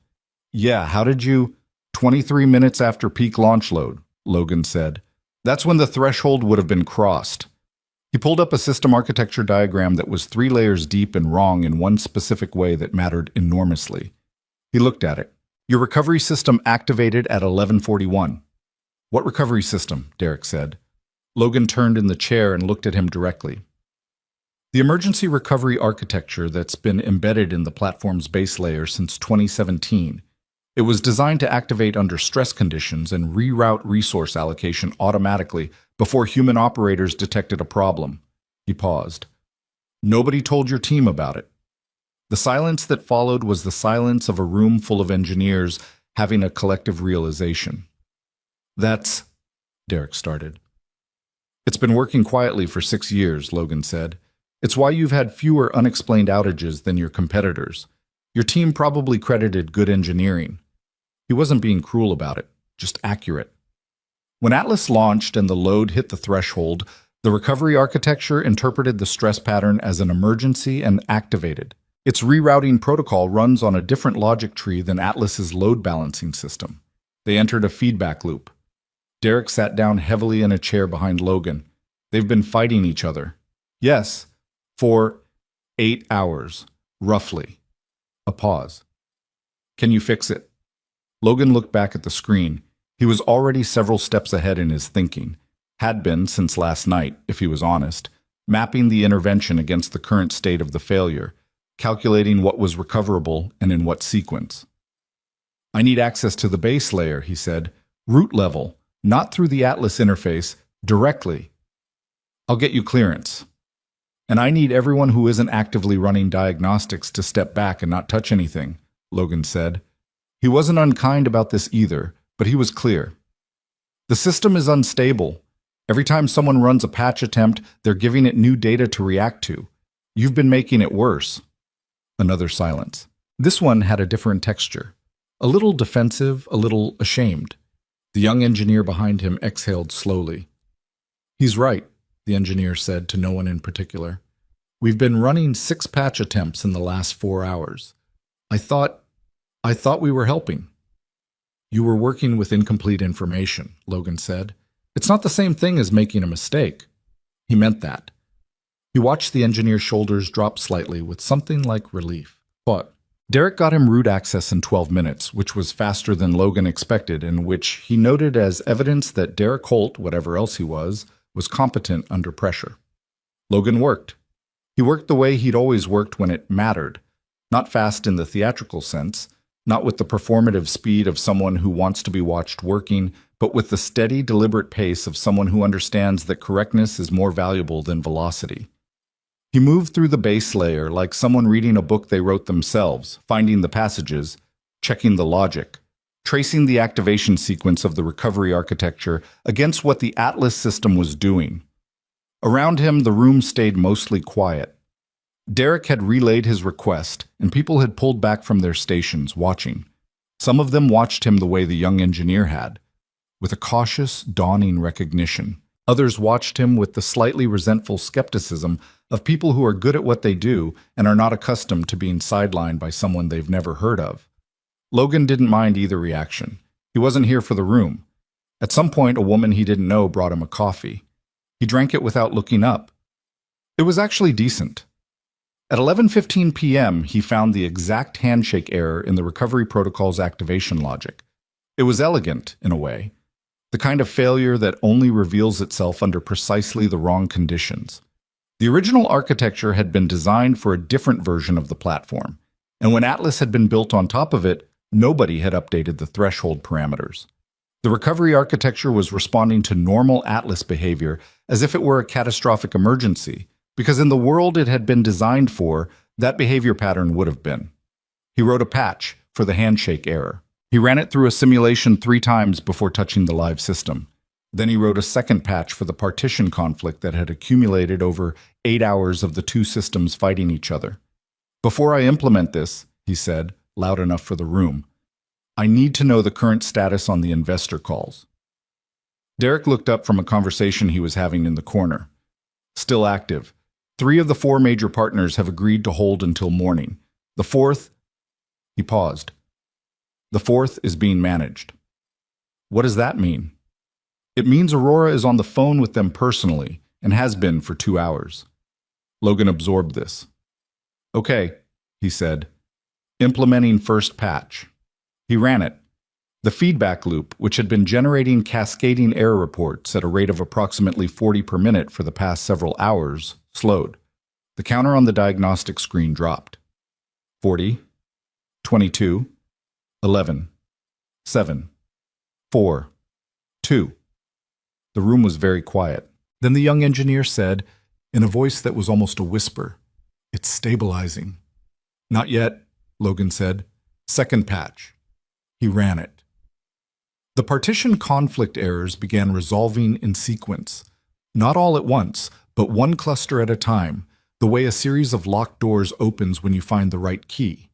"Yeah, how did you—" 23 minutes after peak launch load, Logan said. That's when the threshold would have been crossed. He pulled up a system architecture diagram that was 3 layers deep and wrong in one specific way that mattered enormously. He looked at it. Your recovery system activated at 11:41. What recovery system? Derek said. Logan turned in the chair and looked at him directly. The emergency recovery architecture that's been embedded in the platform's base layer since 2017. It was designed to activate under stress conditions and reroute resource allocation automatically before human operators detected a problem. He paused. Nobody told your team about it. The silence that followed was the silence of a room full of engineers having a collective realization. That's... Derek started. It's been working quietly for 6 years, Logan said. It's why you've had fewer unexplained outages than your competitors. Your team probably credited good engineering. He wasn't being cruel about it, just accurate. When Atlas launched and the load hit the threshold, the recovery architecture interpreted the stress pattern as an emergency and activated. Its rerouting protocol runs on a different logic tree than Atlas's load balancing system. They entered a feedback loop. Derek sat down heavily in a chair behind Logan. They've been fighting each other. Yes, for 8 hours, roughly. A pause. Can you fix it? Logan looked back at the screen. He was already several steps ahead in his thinking. Had been since last night, if he was honest, mapping the intervention against the current state of the failure, calculating what was recoverable and in what sequence. I need access to the base layer, he said. Root level, not through the Atlas interface, directly. I'll get you clearance. And I need everyone who isn't actively running diagnostics to step back and not touch anything, Logan said. He wasn't unkind about this either, but he was clear. The system is unstable. Every time someone runs a patch attempt, they're giving it new data to react to. You've been making it worse. Another silence. This one had a different texture. A little defensive, a little ashamed. The young engineer behind him exhaled slowly. He's right, the engineer said to no one in particular. We've been running 6 patch attempts in the last 4 hours. I thought we were helping. You were working with incomplete information, Logan said. It's not the same thing as making a mistake. He meant that. He watched the engineer's shoulders drop slightly with something like relief. But Derek got him root access in 12 minutes, which was faster than Logan expected, and which he noted as evidence that Derek Holt, whatever else he was competent under pressure. Logan worked. He worked the way he'd always worked when it mattered. Not fast in the theatrical sense, not with the performative speed of someone who wants to be watched working, but with the steady, deliberate pace of someone who understands that correctness is more valuable than velocity. He moved through the base layer like someone reading a book they wrote themselves, finding the passages, checking the logic, tracing the activation sequence of the recovery architecture against what the Atlas system was doing. Around him, the room stayed mostly quiet. Derek had relayed his request, and people had pulled back from their stations, watching. Some of them watched him the way the young engineer had, with a cautious, dawning recognition. Others watched him with the slightly resentful skepticism of people who are good at what they do and are not accustomed to being sidelined by someone they've never heard of. Logan didn't mind either reaction. He wasn't here for the room. At some point, a woman he didn't know brought him a coffee. He drank it without looking up. It was actually decent. At 11:15 p.m., he found the exact handshake error in the recovery protocol's activation logic. It was elegant, in a way, the kind of failure that only reveals itself under precisely the wrong conditions. The original architecture had been designed for a different version of the platform, and when Atlas had been built on top of it, nobody had updated the threshold parameters. The recovery architecture was responding to normal Atlas behavior as if it were a catastrophic emergency, because in the world it had been designed for, that behavior pattern would have been. He wrote a patch for the handshake error. He ran it through a simulation 3 times before touching the live system. Then he wrote a second patch for the partition conflict that had accumulated over 8 hours of the 2 systems fighting each other. Before I implement this, he said, loud enough for the room, I need to know the current status on the investor calls. Derek looked up from a conversation he was having in the corner. Still active. 3 of the 4 major partners have agreed to hold until morning. The 4th... He paused. The 4th is being managed. What does that mean? It means Aurora is on the phone with them personally, and has been for 2 hours. Logan absorbed this. Okay, he said. Implementing first patch. He ran it. The feedback loop, which had been generating cascading error reports at a rate of approximately 40 per minute for the past several hours, slowed. The counter on the diagnostic screen dropped. 40, 22, 11, 7, 4, 2. The room was very quiet. Then the young engineer said, in a voice that was almost a whisper, It's stabilizing. Not yet, Logan said. Second patch. He ran it. The partition conflict errors began resolving in sequence. Not all at once, but one cluster at a time, the way a series of locked doors opens when you find the right key.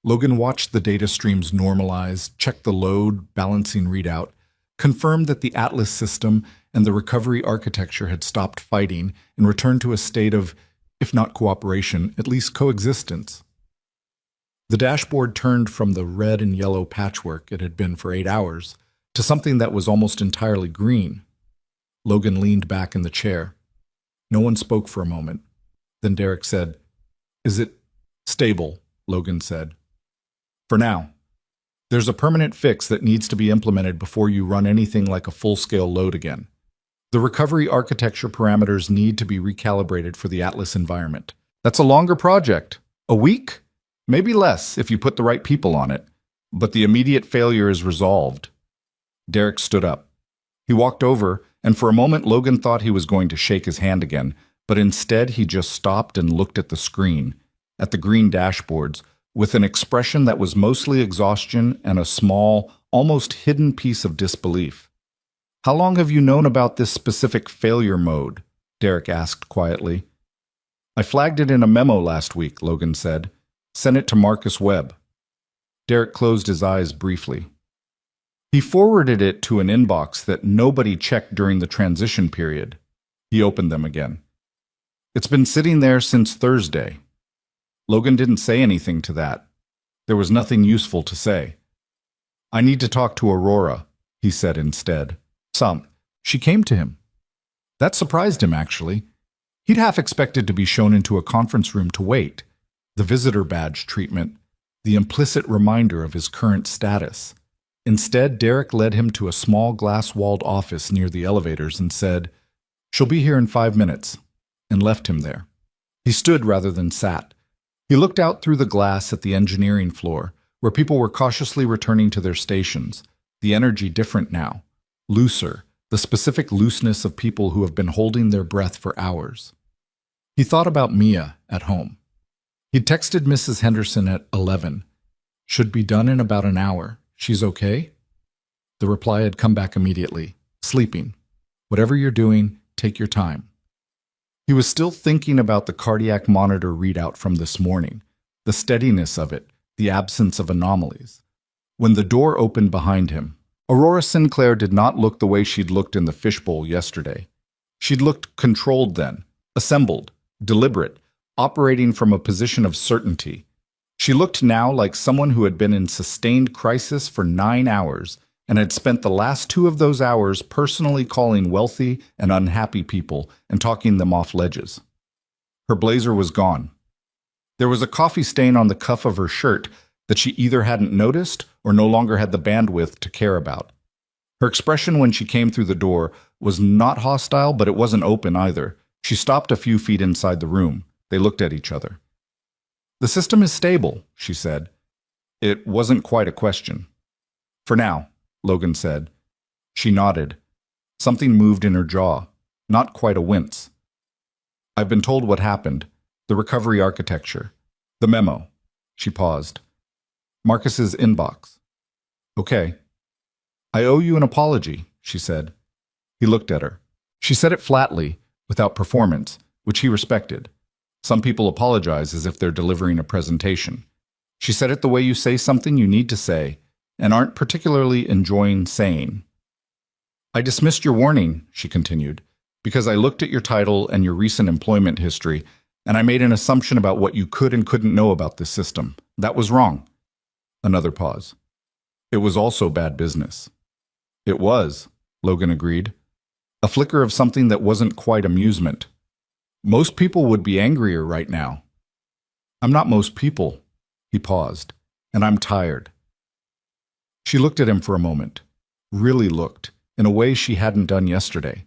Logan watched the data streams normalize, checked the load, balancing readout, confirmed that the Atlas system and the recovery architecture had stopped fighting and returned to a state of, if not cooperation, at least coexistence. The dashboard turned from the red and yellow patchwork it had been for 8 hours to something that was almost entirely green. Logan leaned back in the chair. No one spoke for a moment. Then Derek said, "Is it stable?" Logan said. "For now. There's a permanent fix that needs to be implemented before you run anything like a full-scale load again. The recovery architecture parameters need to be recalibrated for the Atlas environment. That's a longer project. A week? Maybe less if you put the right people on it. But the immediate failure is resolved." Derek stood up. He walked over, and for a moment Logan thought he was going to shake his hand again, but instead he just stopped and looked at the screen, at the green dashboards, with an expression that was mostly exhaustion and a small, almost hidden piece of disbelief. "How long have you known about this specific failure mode?" Derek asked quietly. "I flagged it in a memo last week," Logan said. "Sent it to Marcus Webb." Derek closed his eyes briefly. He forwarded it to an inbox that nobody checked during the transition period. He opened them again. "It's been sitting there since Thursday." Logan didn't say anything to that. There was nothing useful to say. "I need to talk to Aurora," he said instead. She came to him. That surprised him, actually. He'd half expected to be shown into a conference room to wait. The visitor badge treatment, the implicit reminder of his current status. Instead, Derek led him to a small glass-walled office near the elevators and said, "She'll be here in 5 minutes," and left him there. He stood rather than sat. He looked out through the glass at the engineering floor, where people were cautiously returning to their stations, the energy different now, looser, the specific looseness of people who have been holding their breath for hours. He thought about Mia at home. He'd texted Mrs. Henderson at 11. "Should be done in about an hour. She's okay?" The reply had come back immediately. "Sleeping. Whatever you're doing, take your time." He was still thinking about the cardiac monitor readout from this morning, the steadiness of it, the absence of anomalies. When the door opened behind him, Aurora Sinclair did not look the way she'd looked in the fishbowl yesterday. She'd looked controlled then, assembled, deliberate, operating from a position of certainty. She looked now like someone who had been in sustained crisis for 9 hours and had spent the last 2 of those hours personally calling wealthy and unhappy people and talking them off ledges. Her blazer was gone. There was a coffee stain on the cuff of her shirt that she either hadn't noticed or no longer had the bandwidth to care about. Her expression when she came through the door was not hostile, but it wasn't open either. She stopped a few feet inside the room. They looked at each other. "The system is stable," she said. It wasn't quite a question. "For now," Logan said. She nodded. Something moved in her jaw, not quite a wince. "I've been told what happened, the recovery architecture, the memo." She paused. "Marcus's inbox." "Okay." "I owe you an apology," she said. He looked at her. She said it flatly, without performance, which he respected. Some people apologize as if they're delivering a presentation. She said it the way you say something you need to say, and aren't particularly enjoying saying. "I dismissed your warning," she continued, "because I looked at your title and your recent employment history, and I made an assumption about what you could and couldn't know about this system. That was wrong." Another pause. "It was also bad business." "It was," Logan agreed. A flicker of something that wasn't quite amusement. "Most people would be angrier right now." "I'm not most people." He paused. "And I'm tired." She looked at him for a moment. Really looked, in a way she hadn't done yesterday.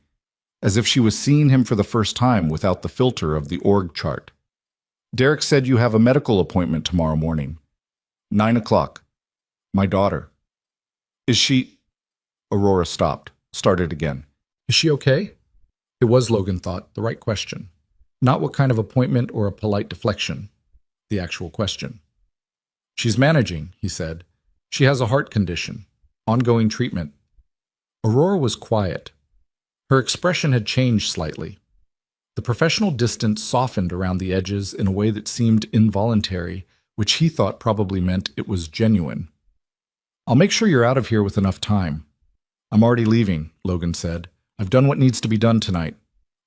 As if she was seeing him for the first time without the filter of the org chart. "Derek said you have a medical appointment tomorrow morning. 9 o'clock. My daughter." "Is she—" Aurora stopped, started again. "Is she okay?" It was, Logan thought, the right question. Not what kind of appointment or a polite deflection. The actual question. "She's managing," he said. "She has a heart condition. Ongoing treatment." Aurora was quiet. Her expression had changed slightly. The professional distance softened around the edges in a way that seemed involuntary, which he thought probably meant it was genuine. "I'll make sure you're out of here with enough time." "I'm already leaving," Logan said. "I've done what needs to be done tonight.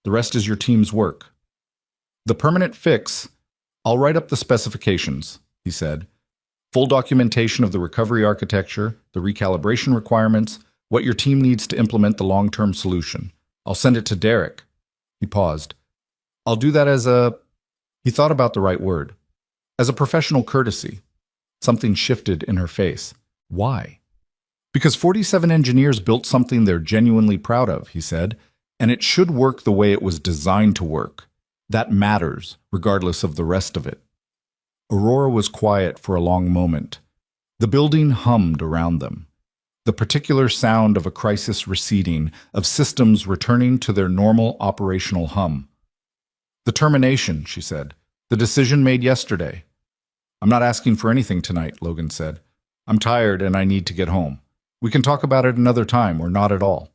The rest is your team's work." "The permanent fix, I'll write up the specifications," he said. "Full documentation of the recovery architecture, the recalibration requirements, what your team needs to implement the long-term solution. I'll send it to Derek." He paused. I'll do that as a... He thought about the right word. As a professional courtesy. Something shifted in her face. Why? Because 47 engineers built something they're genuinely proud of, he said, and it should work the way it was designed to work. That matters, regardless of the rest of it. Aurora was quiet for a long moment. The building hummed around them. The particular sound of a crisis receding, of systems returning to their normal operational hum. The termination, she said. The decision made yesterday. I'm not asking for anything tonight, Logan said. I'm tired and I need to get home. We can talk about it another time or not at all.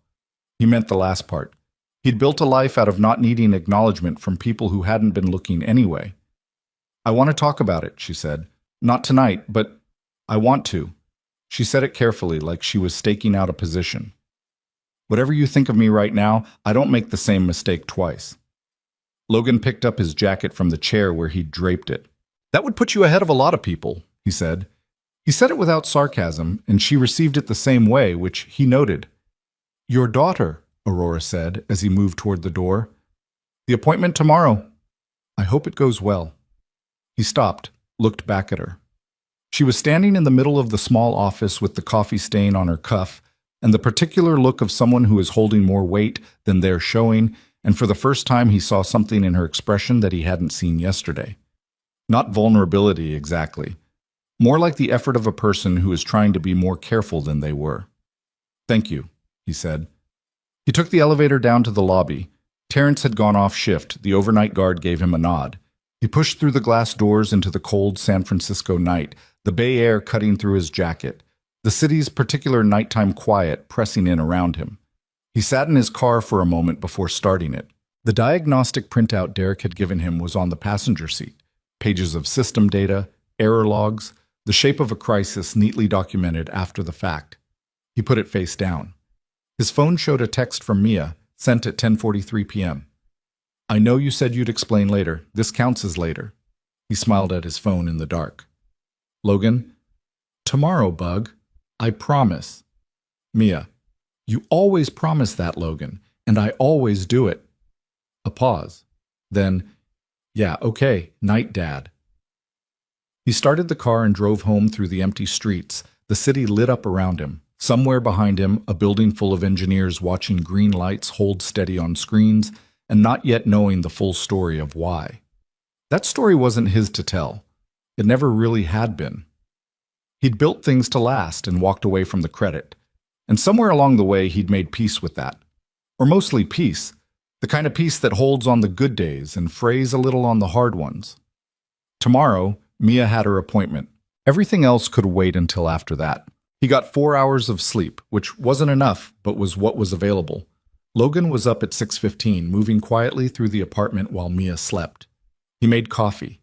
He meant the last part. He'd built a life out of not needing acknowledgement from people who hadn't been looking anyway. I want to talk about it, she said. Not tonight, but I want to. She said it carefully, like she was staking out a position. Whatever you think of me right now, I don't make the same mistake twice. Logan picked up his jacket from the chair where he'd draped it. That would put you ahead of a lot of people, he said. He said it without sarcasm, and she received it the same way, which he noted. Your daughter, Aurora said as he moved toward the door. The appointment tomorrow. I hope it goes well. He stopped, looked back at her. She was standing in the middle of the small office with the coffee stain on her cuff and the particular look of someone who is holding more weight than they're showing, and for the first time he saw something in her expression that he hadn't seen yesterday. Not vulnerability exactly. More like the effort of a person who is trying to be more careful than they were. Thank you, he said. He took the elevator down to the lobby. Terrence had gone off shift. The overnight guard gave him a nod. He pushed through the glass doors into the cold San Francisco night, the Bay Air cutting through his jacket, the city's particular nighttime quiet pressing in around him. He sat in his car for a moment before starting it. The diagnostic printout Derek had given him was on the passenger seat. Pages of system data, error logs, the shape of a crisis neatly documented after the fact. He put it face down. His phone showed a text from Mia, sent at 10:43 p.m. I know you said you'd explain later. This counts as later. He smiled at his phone in the dark. Logan, tomorrow, Bug. I promise. Mia, you always promise that, Logan, and I always do it. A pause. Then, yeah, okay, night, Dad. He started the car and drove home through the empty streets, the city lit up around him. Somewhere behind him, a building full of engineers watching green lights hold steady on screens and not yet knowing the full story of why. That story wasn't his to tell. It never really had been. He'd built things to last and walked away from the credit. And somewhere along the way, he'd made peace with that. Or mostly peace, the kind of peace that holds on the good days and frays a little on the hard ones. Tomorrow, Mia had her appointment. Everything else could wait until after that. He got 4 hours of sleep, which wasn't enough, but was what was available. Logan was up at 6:15, moving quietly through the apartment while Mia slept. He made coffee.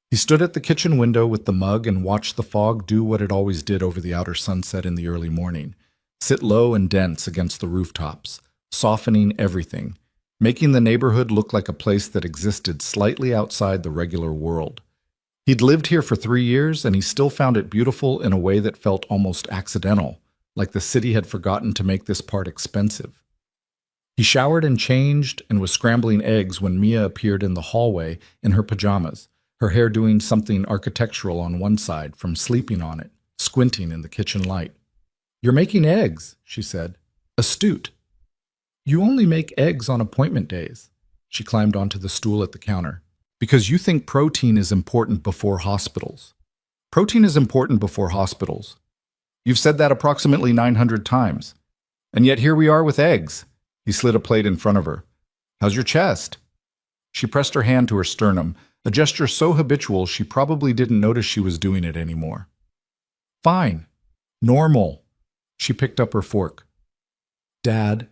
He stood at the kitchen window with the mug and watched the fog do what it always did over the outer sunset in the early morning, sit low and dense against the rooftops, softening everything, making the neighborhood look like a place that existed slightly outside the regular world. He'd lived here for 3 years, and he still found it beautiful in a way that felt almost accidental, like the city had forgotten to make this part expensive. He showered and changed and was scrambling eggs when Mia appeared in the hallway in her pajamas, her hair doing something architectural on one side from sleeping on it, squinting in the kitchen light. You're making eggs, she said. Astute. You only make eggs on appointment days. She climbed onto the stool at the counter. Because you think protein is important before hospitals. Protein is important before hospitals. You've said that approximately 900 times. And yet here we are with eggs. He slid a plate in front of her. How's your chest? She pressed her hand to her sternum, a gesture so habitual she probably didn't notice she was doing it anymore. Fine. Normal. She picked up her fork. Dad,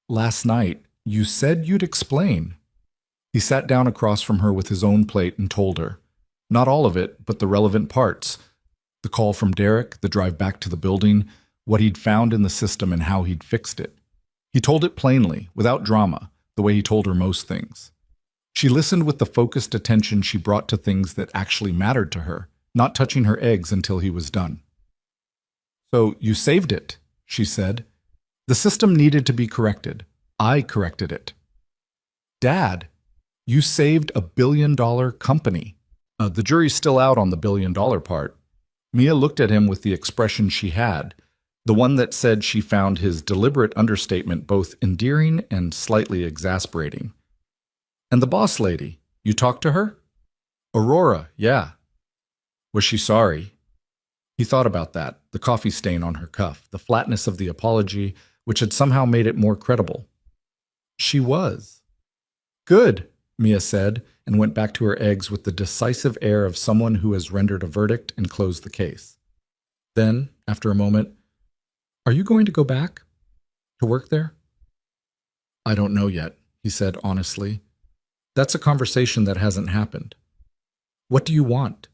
last night you said you'd explain. He sat down across from her with his own plate and told her. Not all of it, but the relevant parts. The call from Derek, the drive back to the building, what he'd found in the system and how he'd fixed it. He told it plainly, without drama, the way he told her most things. She listened with the focused attention she brought to things that actually mattered to her, not touching her eggs until he was done. So you saved it, she said. The system needed to be corrected. I corrected it. Dad, You saved $1 billion company. The jury's still out on the $1 billion part. Mia looked at him with the expression she had, the one that said she found his deliberate understatement both endearing and slightly exasperating. And the boss lady, you talked to her? Aurora, yeah. Was she sorry? He thought about that, the coffee stain on her cuff, the flatness of the apology, which had somehow made it more credible. She was. Good, Mia said, and went back to her eggs with the decisive air of someone who has rendered a verdict and closed the case. Then, after a moment, are you going to go back? To work there? I don't know yet, he said honestly. That's a conversation that hasn't happened. What do you want?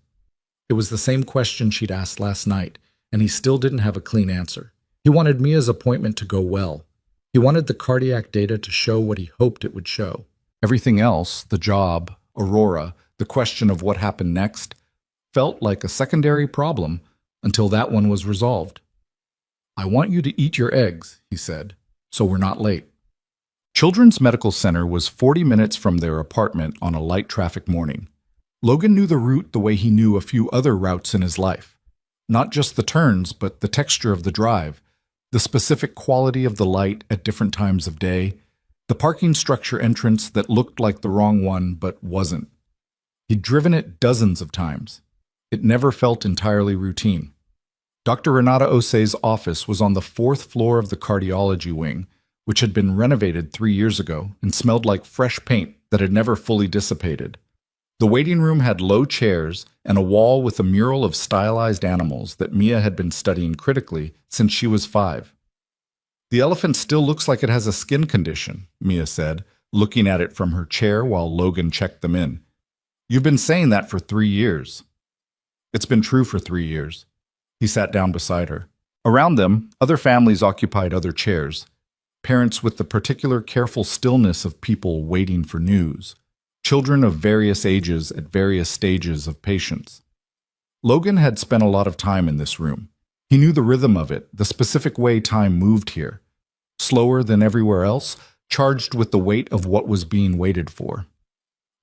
It was the same question she'd asked last night, and he still didn't have a clean answer. He wanted Mia's appointment to go well. He wanted the cardiac data to show what he hoped it would show. Everything else, the job, Aurora, the question of what happened next, felt like a secondary problem until that one was resolved. I want you to eat your eggs, he said, so we're not late. Children's Medical Center was 40 minutes from their apartment on a light traffic morning. Logan knew the route the way he knew a few other routes in his life. Not just the turns, but the texture of the drive, the specific quality of the light at different times of day, the parking structure entrance that looked like the wrong one but wasn't. He'd driven it dozens of times. It never felt entirely routine. Dr. Renata Osei's office was on the 4th floor of the cardiology wing, which had been renovated 3 years ago and smelled like fresh paint that had never fully dissipated. The waiting room had low chairs and a wall with a mural of stylized animals that Mia had been studying critically since she was 5. The elephant still looks like it has a skin condition, Mia said, looking at it from her chair while Logan checked them in. You've been saying that for 3 years. It's been true for 3 years. He sat down beside her. Around them, other families occupied other chairs. Parents with the particular careful stillness of people waiting for news. Children of various ages at various stages of patience. Logan had spent a lot of time in this room. He knew the rhythm of it, the specific way time moved here. Slower than everywhere else, charged with the weight of what was being waited for.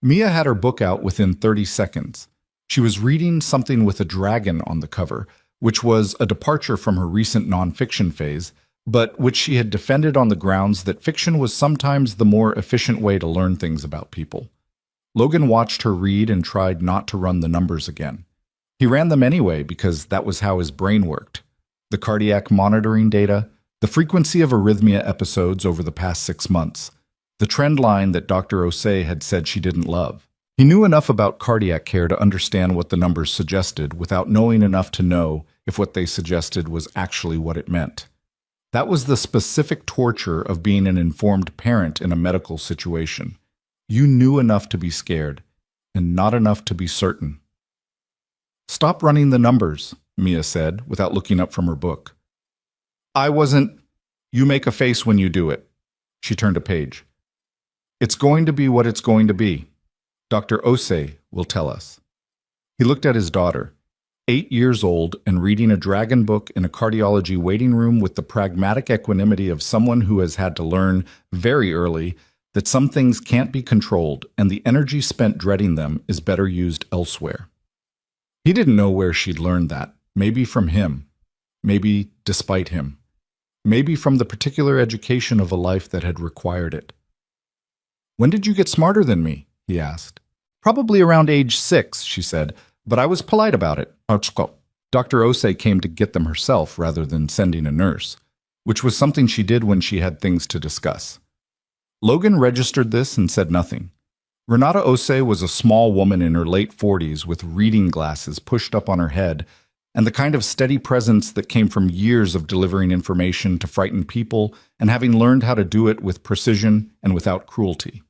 Mia had her book out within 30 seconds. She was reading something with a dragon on the cover, which was a departure from her recent nonfiction phase, but which she had defended on the grounds that fiction was sometimes the more efficient way to learn things about people. Logan watched her read and tried not to run the numbers again. He ran them anyway because that was how his brain worked. The cardiac monitoring data, the frequency of arrhythmia episodes over the past 6 months, the trend line that Dr. Osei had said she didn't love. He knew enough about cardiac care to understand what the numbers suggested without knowing enough to know if what they suggested was actually what it meant. That was the specific torture of being an informed parent in a medical situation. You knew enough to be scared, and not enough to be certain. Stop running the numbers, Mia said, without looking up from her book. I wasn't. You make a face when you do it. She turned a page. It's going to be what it's going to be. Dr. Osei will tell us. He looked at his daughter, 8 years old and reading a dragon book in a cardiology waiting room with the pragmatic equanimity of someone who has had to learn very early that some things can't be controlled and the energy spent dreading them is better used elsewhere. He didn't know where she'd learned that, maybe from him, maybe despite him, maybe from the particular education of a life that had required it. When did you get smarter than me? He asked. Probably around age 6, she said, but I was polite about it. Dr. Osei came to get them herself rather than sending a nurse, which was something she did when she had things to discuss. Logan registered this and said nothing. Renata Osei was a small woman in her late 40s with reading glasses pushed up on her head and the kind of steady presence that came from years of delivering information to frighten people and having learned how to do it with precision and without cruelty.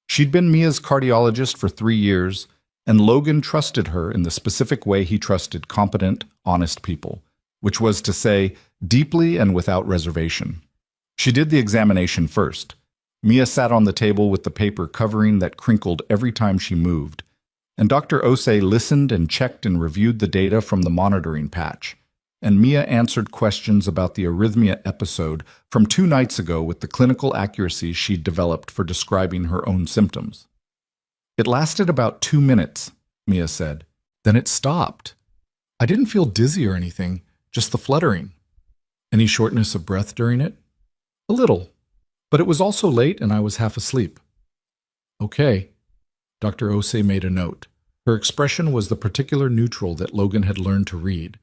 She'd been Mia's cardiologist for 3 years, and Logan trusted her in the specific way he trusted competent, honest people, which was to say, deeply and without reservation. She did the examination first. Mia sat on the table with the paper covering that crinkled every time she moved, and Dr. Osei listened and checked and reviewed the data from the monitoring patch, and Mia answered questions about the arrhythmia episode from 2 nights ago with the clinical accuracy she'd developed for describing her own symptoms. It lasted about 2 minutes, Mia said. Then it stopped. I didn't feel dizzy or anything, just the fluttering. Any shortness of breath during it? A little. But it was also late and I was half asleep. Okay. Dr. Osei made a note. Her expression was the particular neutral that Logan had learned to read.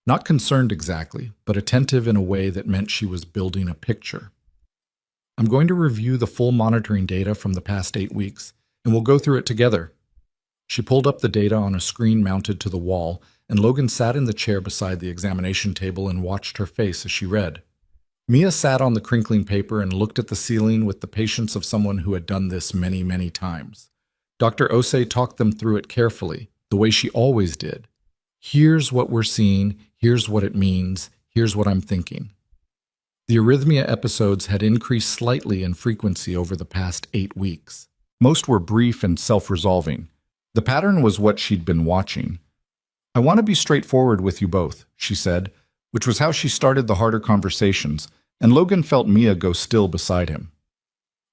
Not concerned exactly, but attentive in a way that meant she was building a picture. I'm going to review the full monitoring data from the past 8 weeks, and we'll go through it together. She pulled up the data on a screen mounted to the wall, and Logan sat in the chair beside the examination table and watched her face as she read. Mia sat on the crinkling paper and looked at the ceiling with the patience of someone who had done this many, many times. Dr. Osei talked them through it carefully, the way she always did. Here's what we're seeing, here's what it means, here's what I'm thinking. The arrhythmia episodes had increased slightly in frequency over the past 8 weeks. Most were brief and self-resolving. The pattern was what she'd been watching. I want to be straightforward with you both, she said, which was how she started the harder conversations, and Logan felt Mia go still beside him.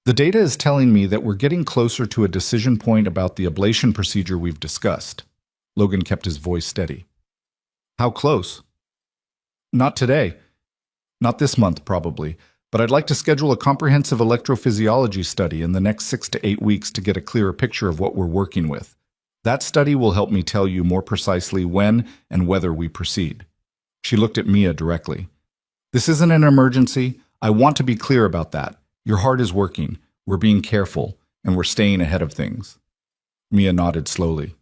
The data is telling me that we're getting closer to a decision point about the ablation procedure we've discussed. Logan kept his voice steady. How close? Not today. Not this month, probably, but I'd like to schedule a comprehensive electrophysiology study in the next 6 to 8 weeks to get a clearer picture of what we're working with. That study will help me tell you more precisely when and whether we proceed. She looked at Mia directly. This isn't an emergency. I want to be clear about that. Your heart is working, we're being careful, and we're staying ahead of things. Mia nodded slowly.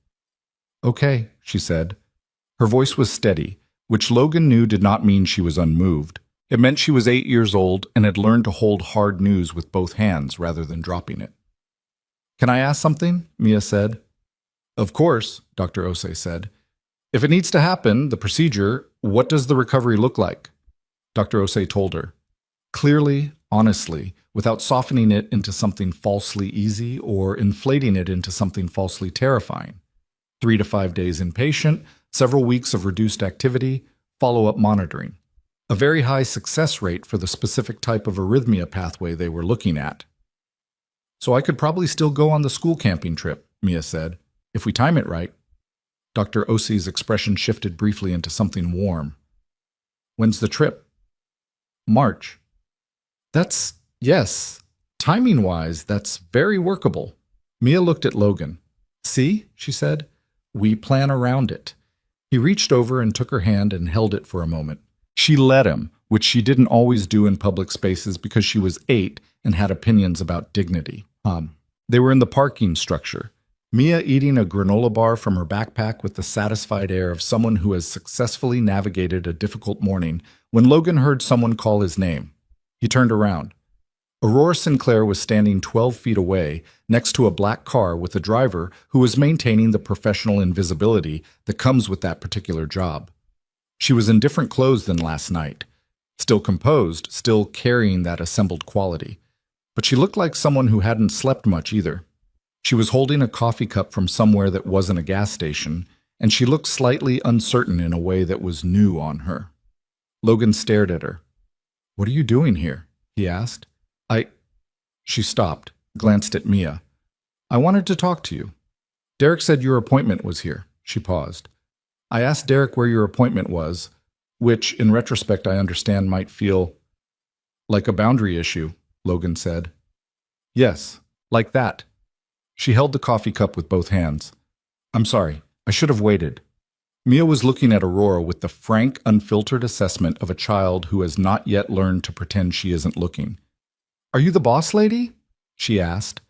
Okay, she said. Her voice was steady, which Logan knew did not mean she was unmoved. It meant she was 8 years old and had learned to hold hard news with both hands rather than dropping it. Can I ask something? Mia said. Of course, Dr. Osei said. If it needs to happen, the procedure, what does the recovery look like? Dr. Osei told her. Clearly, honestly, without softening it into something falsely easy or inflating it into something falsely terrifying. 3 to 5 days inpatient, several weeks of reduced activity, follow-up monitoring. A very high success rate for the specific type of arrhythmia pathway they were looking at. So I could probably still go on the school camping trip, Mia said, if we time it right. Dr. Osei's expression shifted briefly into something warm. When's the trip? March. Yes, timing-wise, that's very workable. Mia looked at Logan. See, she said, we plan around it. He reached over and took her hand and held it for a moment. She let him, which she didn't always do in public spaces because she was 8 and had opinions about dignity. They were in the parking structure. Mia eating a granola bar from her backpack with the satisfied air of someone who has successfully navigated a difficult morning when Logan heard someone call his name. He turned around. Aurora Sinclair was standing 12 feet away next to a black car with a driver who was maintaining the professional invisibility that comes with that particular job. She was in different clothes than last night, still composed, still carrying that assembled quality. But she looked like someone who hadn't slept much either. She was holding a coffee cup from somewhere that wasn't a gas station, and she looked slightly uncertain in a way that was new on her. Logan stared at her. What are you doing here? He asked. She stopped, glanced at Mia. I wanted to talk to you. Derek said your appointment was here. She paused. I asked Derek where your appointment was, which, in retrospect, I understand might feel like a boundary issue, Logan said. Yes, like that. She held the coffee cup with both hands. I'm sorry, I should have waited. Mia was looking at Aurora with the frank, unfiltered assessment of a child who has not yet learned to pretend she isn't looking. Are you the boss lady? She asked.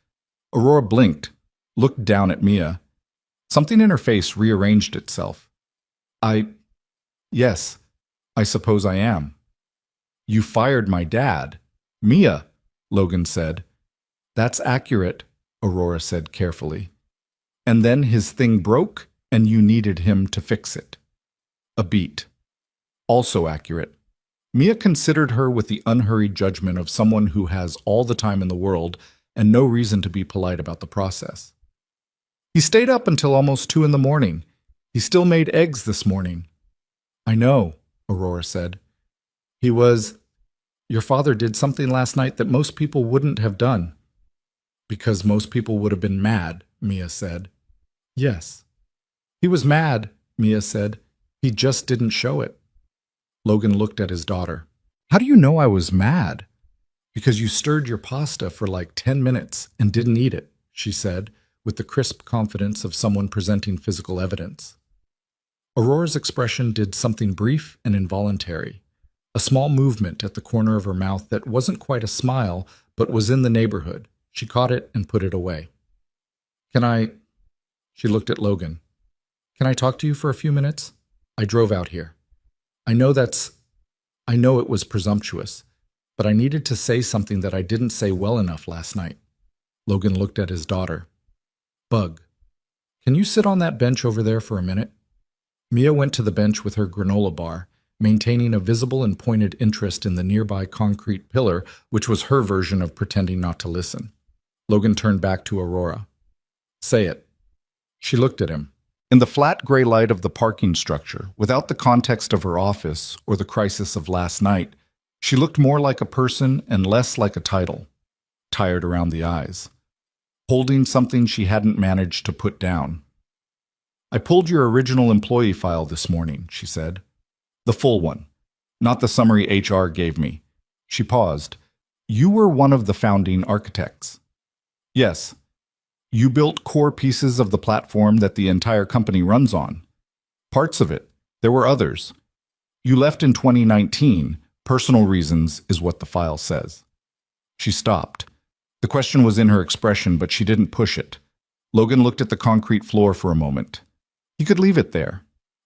Aurora blinked, looked down at Mia. Something in her face rearranged itself. Yes, I suppose I am. You fired my dad. Mia, Logan said. That's accurate, Aurora said carefully. And then his thing broke, and you needed him to fix it. A beat. Also accurate. Mia considered her with the unhurried judgment of someone who has all the time in the world and no reason to be polite about the process. He stayed up until almost 2 in the morning. He still made eggs this morning. I know, Aurora said. Your father did something last night that most people wouldn't have done. Because most people would have been mad, Mia said. Yes. He was mad, Mia said. He just didn't show it. Logan looked at his daughter. How do you know I was mad? Because you stirred your pasta for like 10 minutes and didn't eat it, she said, with the crisp confidence of someone presenting physical evidence. Aurora's expression did something brief and involuntary, a small movement at the corner of her mouth that wasn't quite a smile, but was in the neighborhood. She caught it and put it away. Can I? She looked at Logan. Can I talk to you for a few minutes? I drove out here. I know it was presumptuous, but I needed to say something that I didn't say well enough last night. Logan looked at his daughter. Bug, can you sit on that bench over there for a minute? Mia went to the bench with her granola bar, maintaining a visible and pointed interest in the nearby concrete pillar, which was her version of pretending not to listen. Logan turned back to Aurora. Say it. She looked at him. In the flat gray light of the parking structure, without the context of her office or the crisis of last night, she looked more like a person and less like a title, tired around the eyes, holding something she hadn't managed to put down. I pulled your original employee file this morning, she said. The full one, not the summary HR gave me. She paused. You were one of the founding architects. Yes. You built core pieces of the platform that the entire company runs on. Parts of it. There were others. You left in 2019. Personal reasons is what the file says. She stopped. The question was in her expression, but she didn't push it. Logan looked at the concrete floor for a moment. He could leave it there.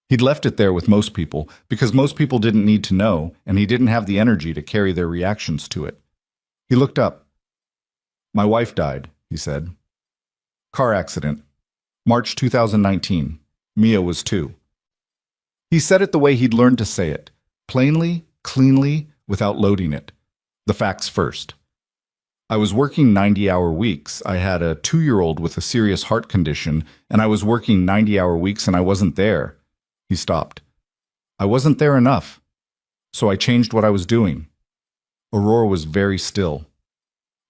He'd left it there with most people, because most people didn't need to know, and he didn't have the energy to carry their reactions to it. He looked up. My wife died, he said. Car accident. March 2019. Mia was 2. He said it the way he'd learned to say it, plainly, cleanly, without loading it. The facts first. I was working 90-hour weeks. I had a 2-year-old with a serious heart condition, and I was working 90-hour weeks and I wasn't there. He stopped. I wasn't there enough. So I changed what I was doing. Aurora was very still.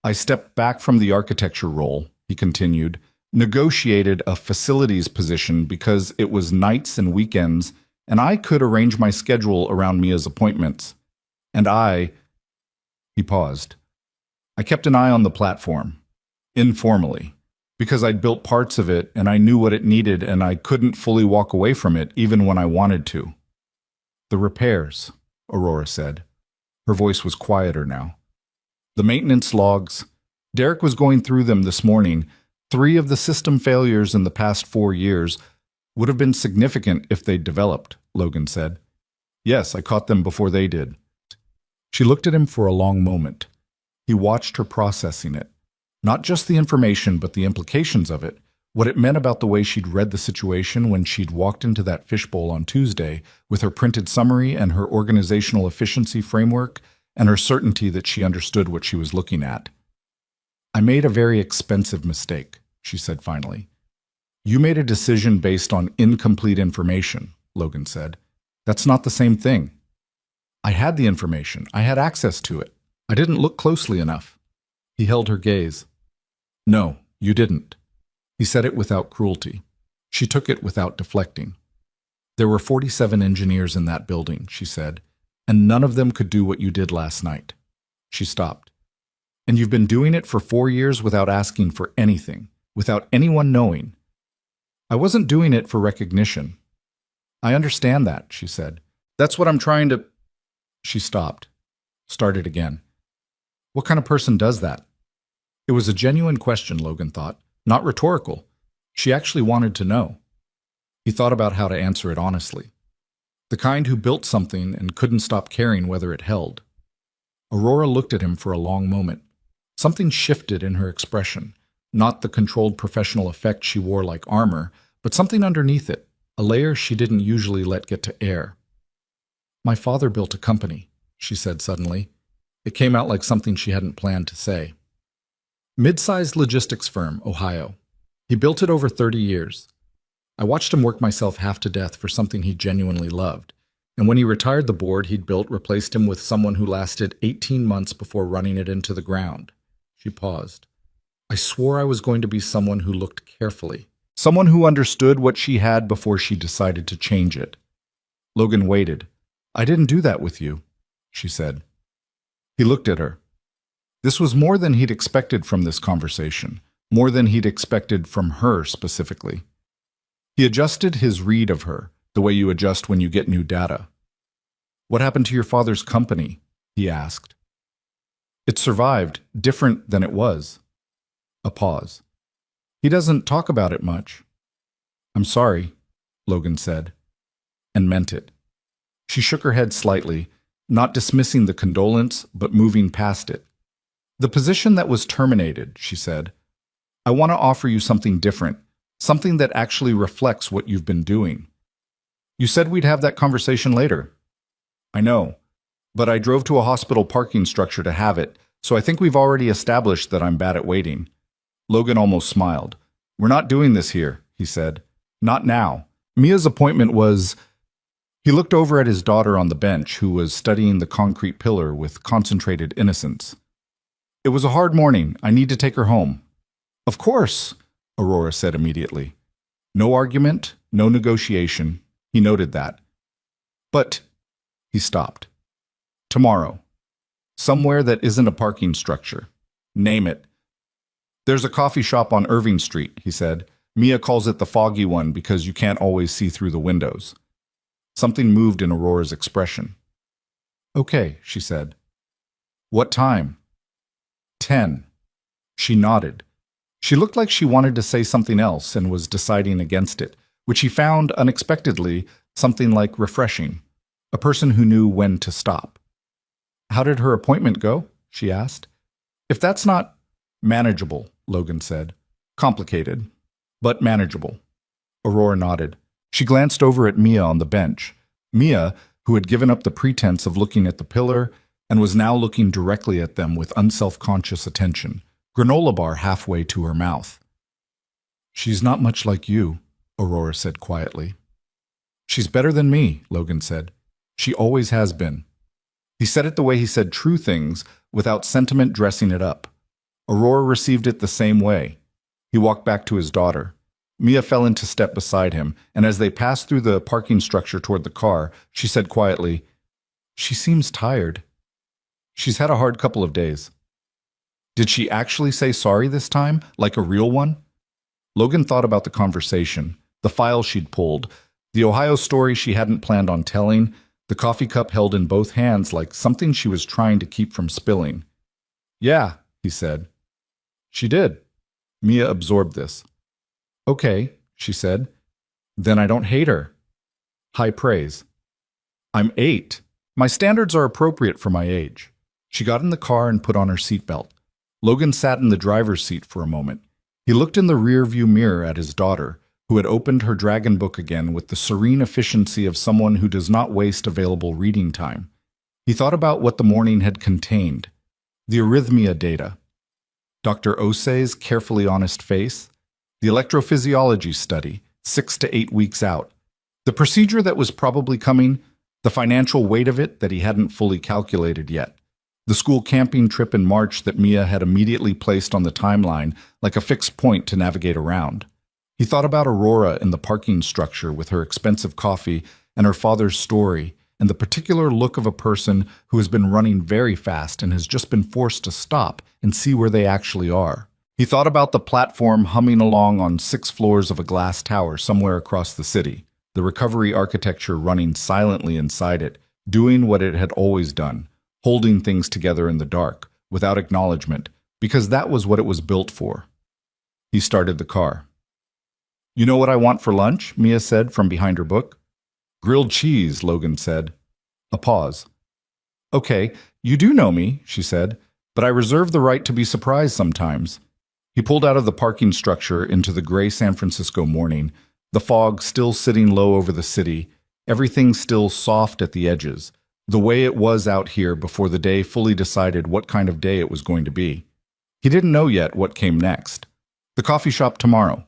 I stepped back from the architecture role, he continued, negotiated a facilities position because it was nights and weekends, and I could arrange my schedule around Mia's appointments. And he paused. I kept an eye on the platform, informally, because I'd built parts of it and I knew what it needed and I couldn't fully walk away from it even when I wanted to. The repairs, Aurora said. Her voice was quieter now. The maintenance logs. Derek was going through them this morning. 3 of the system failures in the past 4 years would have been significant if they'd developed, Logan said. Yes, I caught them before they did. She looked at him for a long moment. He watched her processing it. Not just the information, but the implications of it, what it meant about the way she'd read the situation when she'd walked into that fishbowl on Tuesday with her printed summary and her organizational efficiency framework and her certainty that she understood what she was looking at. I made a very expensive mistake, she said finally. You made a decision based on incomplete information, Logan said. That's not the same thing. I had the information. I had access to it. I didn't look closely enough. He held her gaze. No, you didn't. He said it without cruelty. She took it without deflecting. There were 47 engineers in that building, she said, and none of them could do what you did last night. She stopped. And you've been doing it for 4 years without asking for anything, without anyone knowing. I wasn't doing it for recognition. I understand that, she said. That's what I'm trying to... She stopped. Started again. What kind of person does that? It was a genuine question, Logan thought, not rhetorical. She actually wanted to know. He thought about how to answer it honestly. The kind who built something and couldn't stop caring whether it held. Aurora looked at him for a long moment. Something shifted in her expression, not the controlled professional effect she wore like armor, but something underneath it, a layer she didn't usually let get to air. My father built a company, she said suddenly. It came out like something she hadn't planned to say. Mid-sized logistics firm, Ohio. He built it over 30 years. I watched him work myself half to death for something he genuinely loved, and when he retired, the board he'd built replaced him with someone who lasted 18 months before running it into the ground. She paused. I swore I was going to be someone who looked carefully, someone who understood what she had before she decided to change it. Logan waited. I didn't do that with you, she said. He looked at her. This was more than he'd expected from this conversation, more than he'd expected from her specifically. He adjusted his read of her, the way you adjust when you get new data. What happened to your father's company? He asked. It survived, different than it was. A pause. He doesn't talk about it much. I'm sorry, Logan said, and meant it. She shook her head slightly, not dismissing the condolence, but moving past it. The position that was terminated, she said. I want to offer you something different, something that actually reflects what you've been doing. You said we'd have that conversation later. I know, but I drove to a hospital parking structure to have it, so I think we've already established that I'm bad at waiting. Logan almost smiled. We're not doing this here, he said. Not now. Mia's appointment was... He looked over at his daughter on the bench, who was studying the concrete pillar with concentrated innocence. It was a hard morning. I need to take her home. Of course, Aurora said immediately. No argument, no negotiation. He noted that. But... He stopped. Tomorrow. Somewhere that isn't a parking structure. Name it. There's a coffee shop on Irving Street, he said. Mia calls it the foggy one because you can't always see through the windows. Something moved in Aurora's expression. Okay, she said. What time? 10. She nodded. She looked like she wanted to say something else and was deciding against it, which he found unexpectedly something like refreshing. A person who knew when to stop. How did her appointment go? She asked. If that's not manageable, Logan said. Complicated, but manageable. Aurora nodded. She glanced over at Mia on the bench. Mia, who had given up the pretense of looking at the pillar and was now looking directly at them with unself-conscious attention, granola bar halfway to her mouth. She's not much like you, Aurora said quietly. She's better than me, Logan said. She always has been. He said it the way he said true things, without sentiment dressing it up. Aurora received it the same way. He walked back to his daughter. Mia fell into step beside him, and as they passed through the parking structure toward the car, she said quietly, She seems tired. She's had a hard couple of days. Did she actually say sorry this time, like a real one? Logan thought about the conversation, the file she'd pulled, the Ohio story she hadn't planned on telling, the coffee cup held in both hands like something she was trying to keep from spilling. Yeah, he said. She did. Mia absorbed this. Okay, she said. Then I don't hate her. High praise. I'm 8. My standards are appropriate for my age. She got in the car and put on her seatbelt. Logan sat in the driver's seat for a moment. He looked in the rearview mirror at his daughter, who had opened her dragon book again with the serene efficiency of someone who does not waste available reading time. He thought about what the morning had contained. The arrhythmia data. Dr. Osei's carefully honest face. The electrophysiology study, 6 to 8 weeks out. The procedure that was probably coming, the financial weight of it that he hadn't fully calculated yet. The school camping trip in March that Mia had immediately placed on the timeline like a fixed point to navigate around. He thought about Aurora in the parking structure with her expensive coffee and her father's story and the particular look of a person who has been running very fast and has just been forced to stop and see where they actually are. He thought about the platform humming along on 6 floors of a glass tower somewhere across the city, the recovery architecture running silently inside it, doing what it had always done, holding things together in the dark, without acknowledgement, because that was what it was built for. He started the car. You know what I want for lunch? Mia said from behind her book. Grilled cheese, Logan said. A pause. Okay, you do know me, she said, but I reserve the right to be surprised sometimes. He pulled out of the parking structure into the gray San Francisco morning, the fog still sitting low over the city, everything still soft at the edges, the way it was out here before the day fully decided what kind of day it was going to be. He didn't know yet what came next. The coffee shop tomorrow.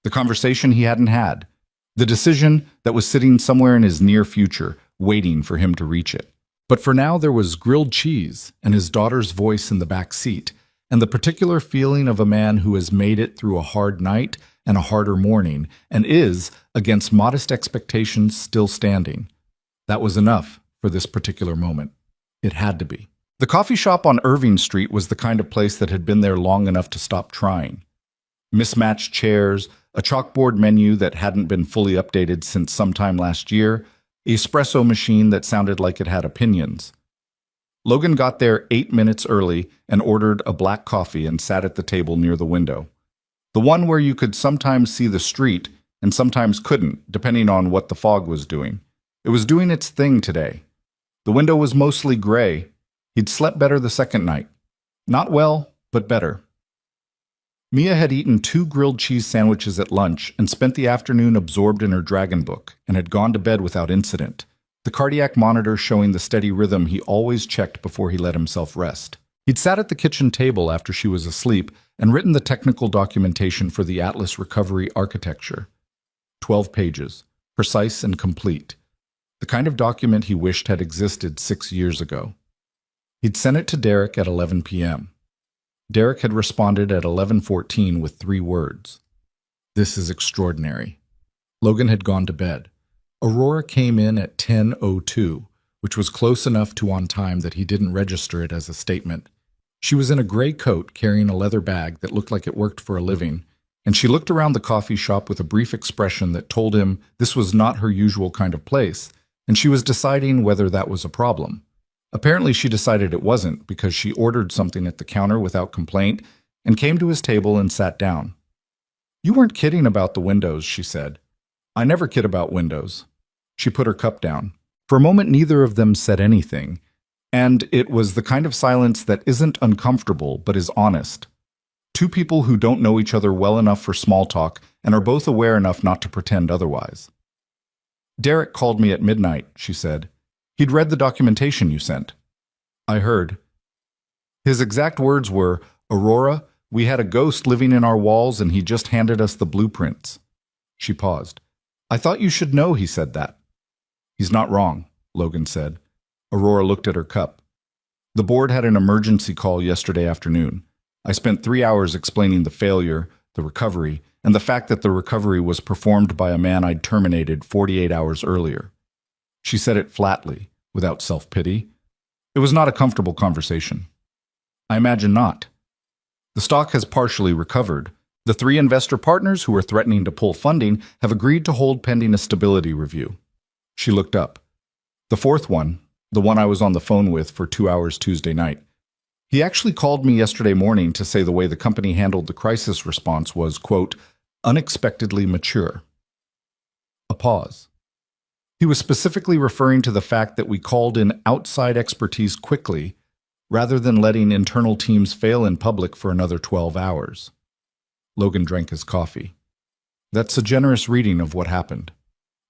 The conversation he hadn't had. The decision that was sitting somewhere in his near future, waiting for him to reach it. But for now there was grilled cheese and his daughter's voice in the back seat, and the particular feeling of a man who has made it through a hard night and a harder morning, and is, against modest expectations, still standing. That was enough for this particular moment. It had to be. The coffee shop on Irving Street was the kind of place that had been there long enough to stop trying. Mismatched chairs, a chalkboard menu that hadn't been fully updated since sometime last year, an espresso machine that sounded like it had opinions. Logan got there 8 minutes early and ordered a black coffee and sat at the table near the window. The one where you could sometimes see the street and sometimes couldn't, depending on what the fog was doing. It was doing its thing today. The window was mostly gray. He'd slept better the second night. Not well, but better. Mia had eaten 2 grilled cheese sandwiches at lunch and spent the afternoon absorbed in her dragon book and had gone to bed without incident, the cardiac monitor showing the steady rhythm he always checked before he let himself rest. He'd sat at the kitchen table after she was asleep and written the technical documentation for the Atlas recovery architecture. 12 pages, precise and complete. The kind of document he wished had existed 6 years ago. He'd sent it to Derek at 11 p.m. Derek had responded at 11:14 with 3 words. This is extraordinary. Logan had gone to bed. Aurora came in at 10:02, which was close enough to on time that he didn't register it as a statement. She was in a gray coat carrying a leather bag that looked like it worked for a living, and she looked around the coffee shop with a brief expression that told him this was not her usual kind of place, and she was deciding whether that was a problem. Apparently she decided it wasn't because she ordered something at the counter without complaint and came to his table and sat down. You weren't kidding about the windows, she said. I never kid about windows. She put her cup down. For a moment neither of them said anything, and it was the kind of silence that isn't uncomfortable but is honest. 2 people who don't know each other well enough for small talk and are both aware enough not to pretend otherwise. Derek called me at midnight, she said. He'd read the documentation you sent. I heard. His exact words were, Aurora, we had a ghost living in our walls and he just handed us the blueprints. She paused. I thought you should know he said that. He's not wrong, Logan said. Aurora looked at her cup. The board had an emergency call yesterday afternoon. I spent 3 hours explaining the failure, the recovery, and the fact that the recovery was performed by a man I'd terminated 48 hours earlier. She said it flatly, without self-pity. It was not a comfortable conversation. I imagine not. The stock has partially recovered. The 3 investor partners who were threatening to pull funding have agreed to hold pending a stability review. She looked up. The 4th one, the one I was on the phone with for 2 hours Tuesday night. He actually called me yesterday morning to say the way the company handled the crisis response was, quote, unexpectedly mature. A pause. He was specifically referring to the fact that we called in outside expertise quickly, rather than letting internal teams fail in public for another 12 hours. Logan drank his coffee. That's a generous reading of what happened.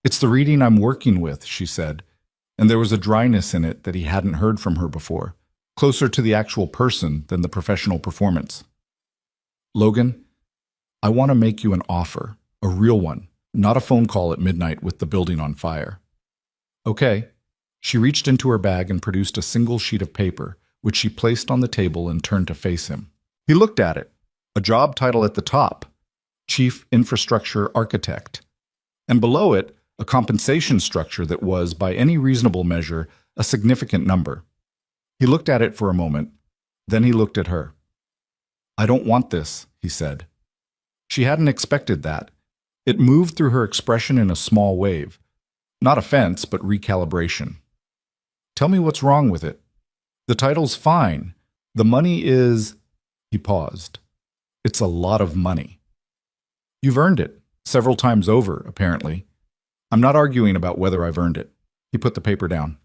It's the reading I'm working with, she said, and there was a dryness in it that he hadn't heard from her before, closer to the actual person than the professional performance. Logan, I want to make you an offer, a real one, not a phone call at midnight with the building on fire. Okay. She reached into her bag and produced a single sheet of paper, which she placed on the table and turned to face him. He looked at it, a job title at the top, Chief Infrastructure Architect, and below it, a compensation structure that was, by any reasonable measure, a significant number. He looked at it for a moment, then he looked at her. I don't want this, he said. She hadn't expected that. It moved through her expression in a small wave. Not offense, but recalibration. Tell me what's wrong with it. The title's fine. The money is... He paused. It's a lot of money. You've earned it, several times over, apparently. I'm not arguing about whether I've earned it. He put the paper down.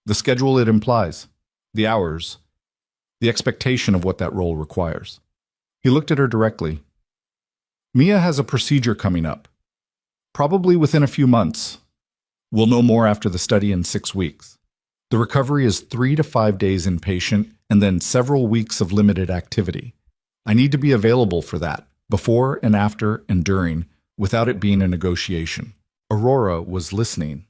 The schedule it implies, the hours, the expectation of what that role requires. He looked at her directly. Mia has a procedure coming up. Probably within a few months. We'll know more after the study in 6 weeks. The recovery is 3 to 5 days inpatient and then several weeks of limited activity. I need to be available for that, before and after and during, without it being a negotiation. Aurora was listening.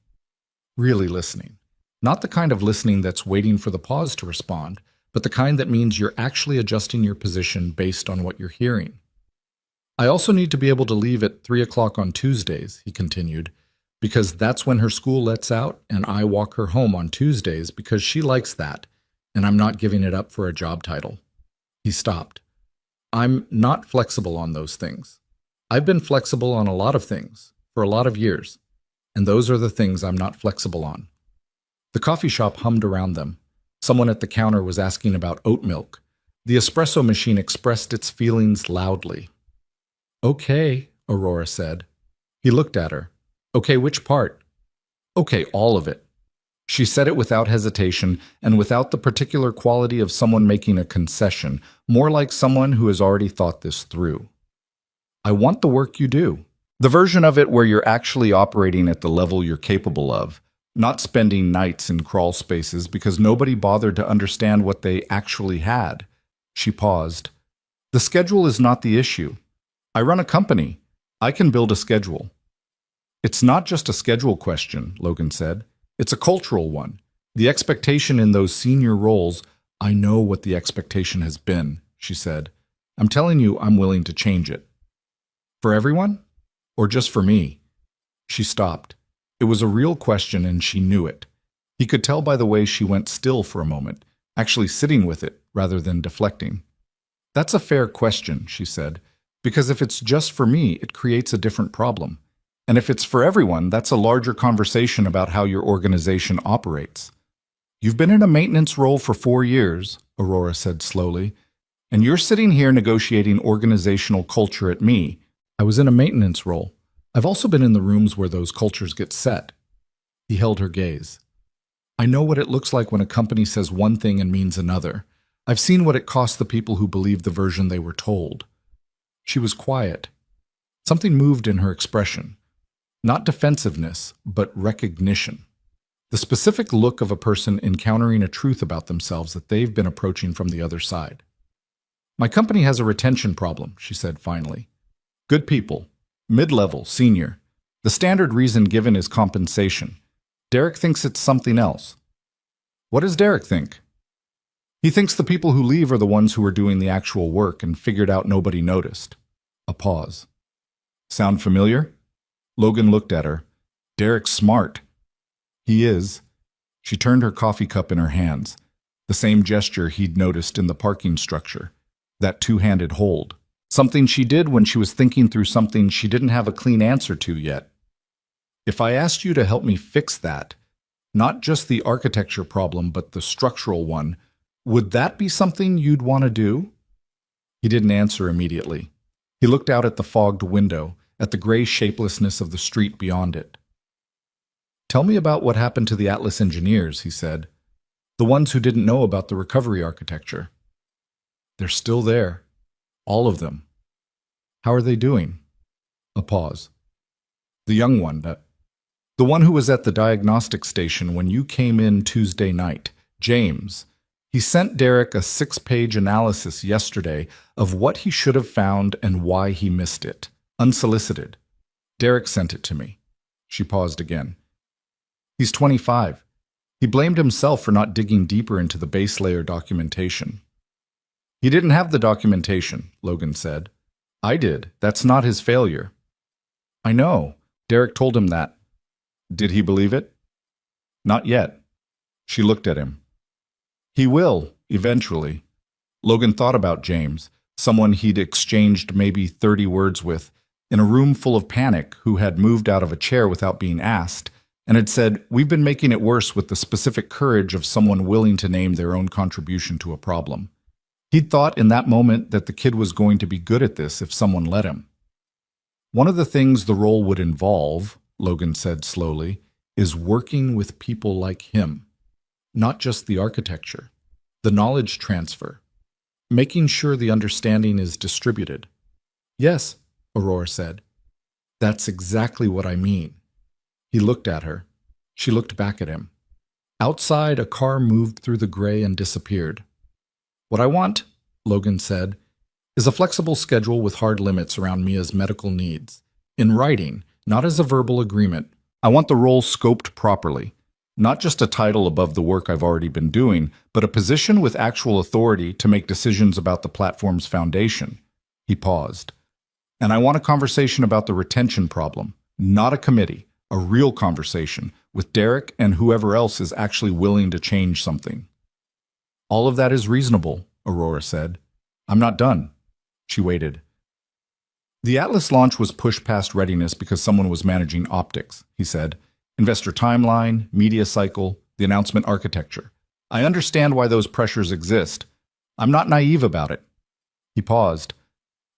Really listening. Not the kind of listening that's waiting for the pause to respond, but the kind that means you're actually adjusting your position based on what you're hearing. I also need to be able to leave at 3 o'clock on Tuesdays, he continued, because that's when her school lets out, and I walk her home on Tuesdays because she likes that, and I'm not giving it up for a job title. He stopped. I'm not flexible on those things. I've been flexible on a lot of things for a lot of years, and those are the things I'm not flexible on. The coffee shop hummed around them. Someone at the counter was asking about oat milk. The espresso machine expressed its feelings loudly. Okay, Aurora said. He looked at her. Okay, which part? Okay, all of it. She said it without hesitation and without the particular quality of someone making a concession, more like someone who has already thought this through. I want the work you do. The version of it where you're actually operating at the level you're capable of, not spending nights in crawl spaces because nobody bothered to understand what they actually had. She paused. The schedule is not the issue. I run a company. I can build a schedule. It's not just a schedule question, Logan said. It's a cultural one. The expectation in those senior roles, I know what the expectation has been, she said. I'm telling you, I'm willing to change it. For everyone? Or just for me? She stopped. It was a real question and she knew it. He could tell by the way she went still for a moment, actually sitting with it rather than deflecting. That's a fair question, she said, because if it's just for me, it creates a different problem. And if it's for everyone, that's a larger conversation about how your organization operates. You've been in a maintenance role for 4 years, Aurora said slowly, and you're sitting here negotiating organizational culture at me. I was in a maintenance role. I've also been in the rooms where those cultures get set. He held her gaze. I know what it looks like when a company says one thing and means another. I've seen what it costs the people who believe the version they were told. She was quiet. Something moved in her expression. Not defensiveness, but recognition. The specific look of a person encountering a truth about themselves that they've been approaching from the other side. My company has a retention problem, she said finally. Good people, mid-level, senior. The standard reason given is compensation. Derek thinks it's something else. What does Derek think? He thinks the people who leave are the ones who are doing the actual work and figured out nobody noticed. A pause. Sound familiar? Logan looked at her. Derek's smart. He is. She turned her coffee cup in her hands, the same gesture he'd noticed in the parking structure, that two-handed hold, something she did when she was thinking through something she didn't have a clean answer to yet. If I asked you to help me fix that, not just the architecture problem but the structural one, would that be something you'd want to do? He didn't answer immediately. He looked out at the fogged window, at the gray shapelessness of the street beyond it. Tell me about what happened to the Atlas engineers, he said. The ones who didn't know about the recovery architecture. They're still there. All of them. How are they doing? A pause. The young one, the one who was at the diagnostic station when you came in Tuesday night, James. He sent Derek a 6-page analysis yesterday of what he should have found and why he missed it. Unsolicited. Derek sent it to me. She paused again. He's 25. He blamed himself for not digging deeper into the base layer documentation. He didn't have the documentation, Logan said. I did. That's not his failure. I know. Derek told him that. Did he believe it? Not yet. She looked at him. He will, eventually. Logan thought about James, someone he'd exchanged maybe 30 words with, in a room full of panic, who had moved out of a chair without being asked, and had said, "We've been making it worse," with the specific courage of someone willing to name their own contribution to a problem. He'd thought in that moment that the kid was going to be good at this if someone let him. One of the things the role would involve, Logan said slowly, is working with people like him. Not just the architecture, the knowledge transfer, making sure the understanding is distributed. Yes, Aurora said. That's exactly what I mean. He looked at her. She looked back at him. Outside, a car moved through the gray and disappeared. What I want, Logan said, is a flexible schedule with hard limits around Mia's medical needs. In writing, not as a verbal agreement. I want the role scoped properly. Not just a title above the work I've already been doing, but a position with actual authority to make decisions about the platform's foundation. He paused. And I want a conversation about the retention problem, not a committee, a real conversation with Derek and whoever else is actually willing to change something. All of that is reasonable, Aurora said. I'm not done. She waited. The Atlas launch was pushed past readiness because someone was managing optics, he said. Investor timeline, media cycle, the announcement architecture. I understand why those pressures exist. I'm not naive about it. He paused.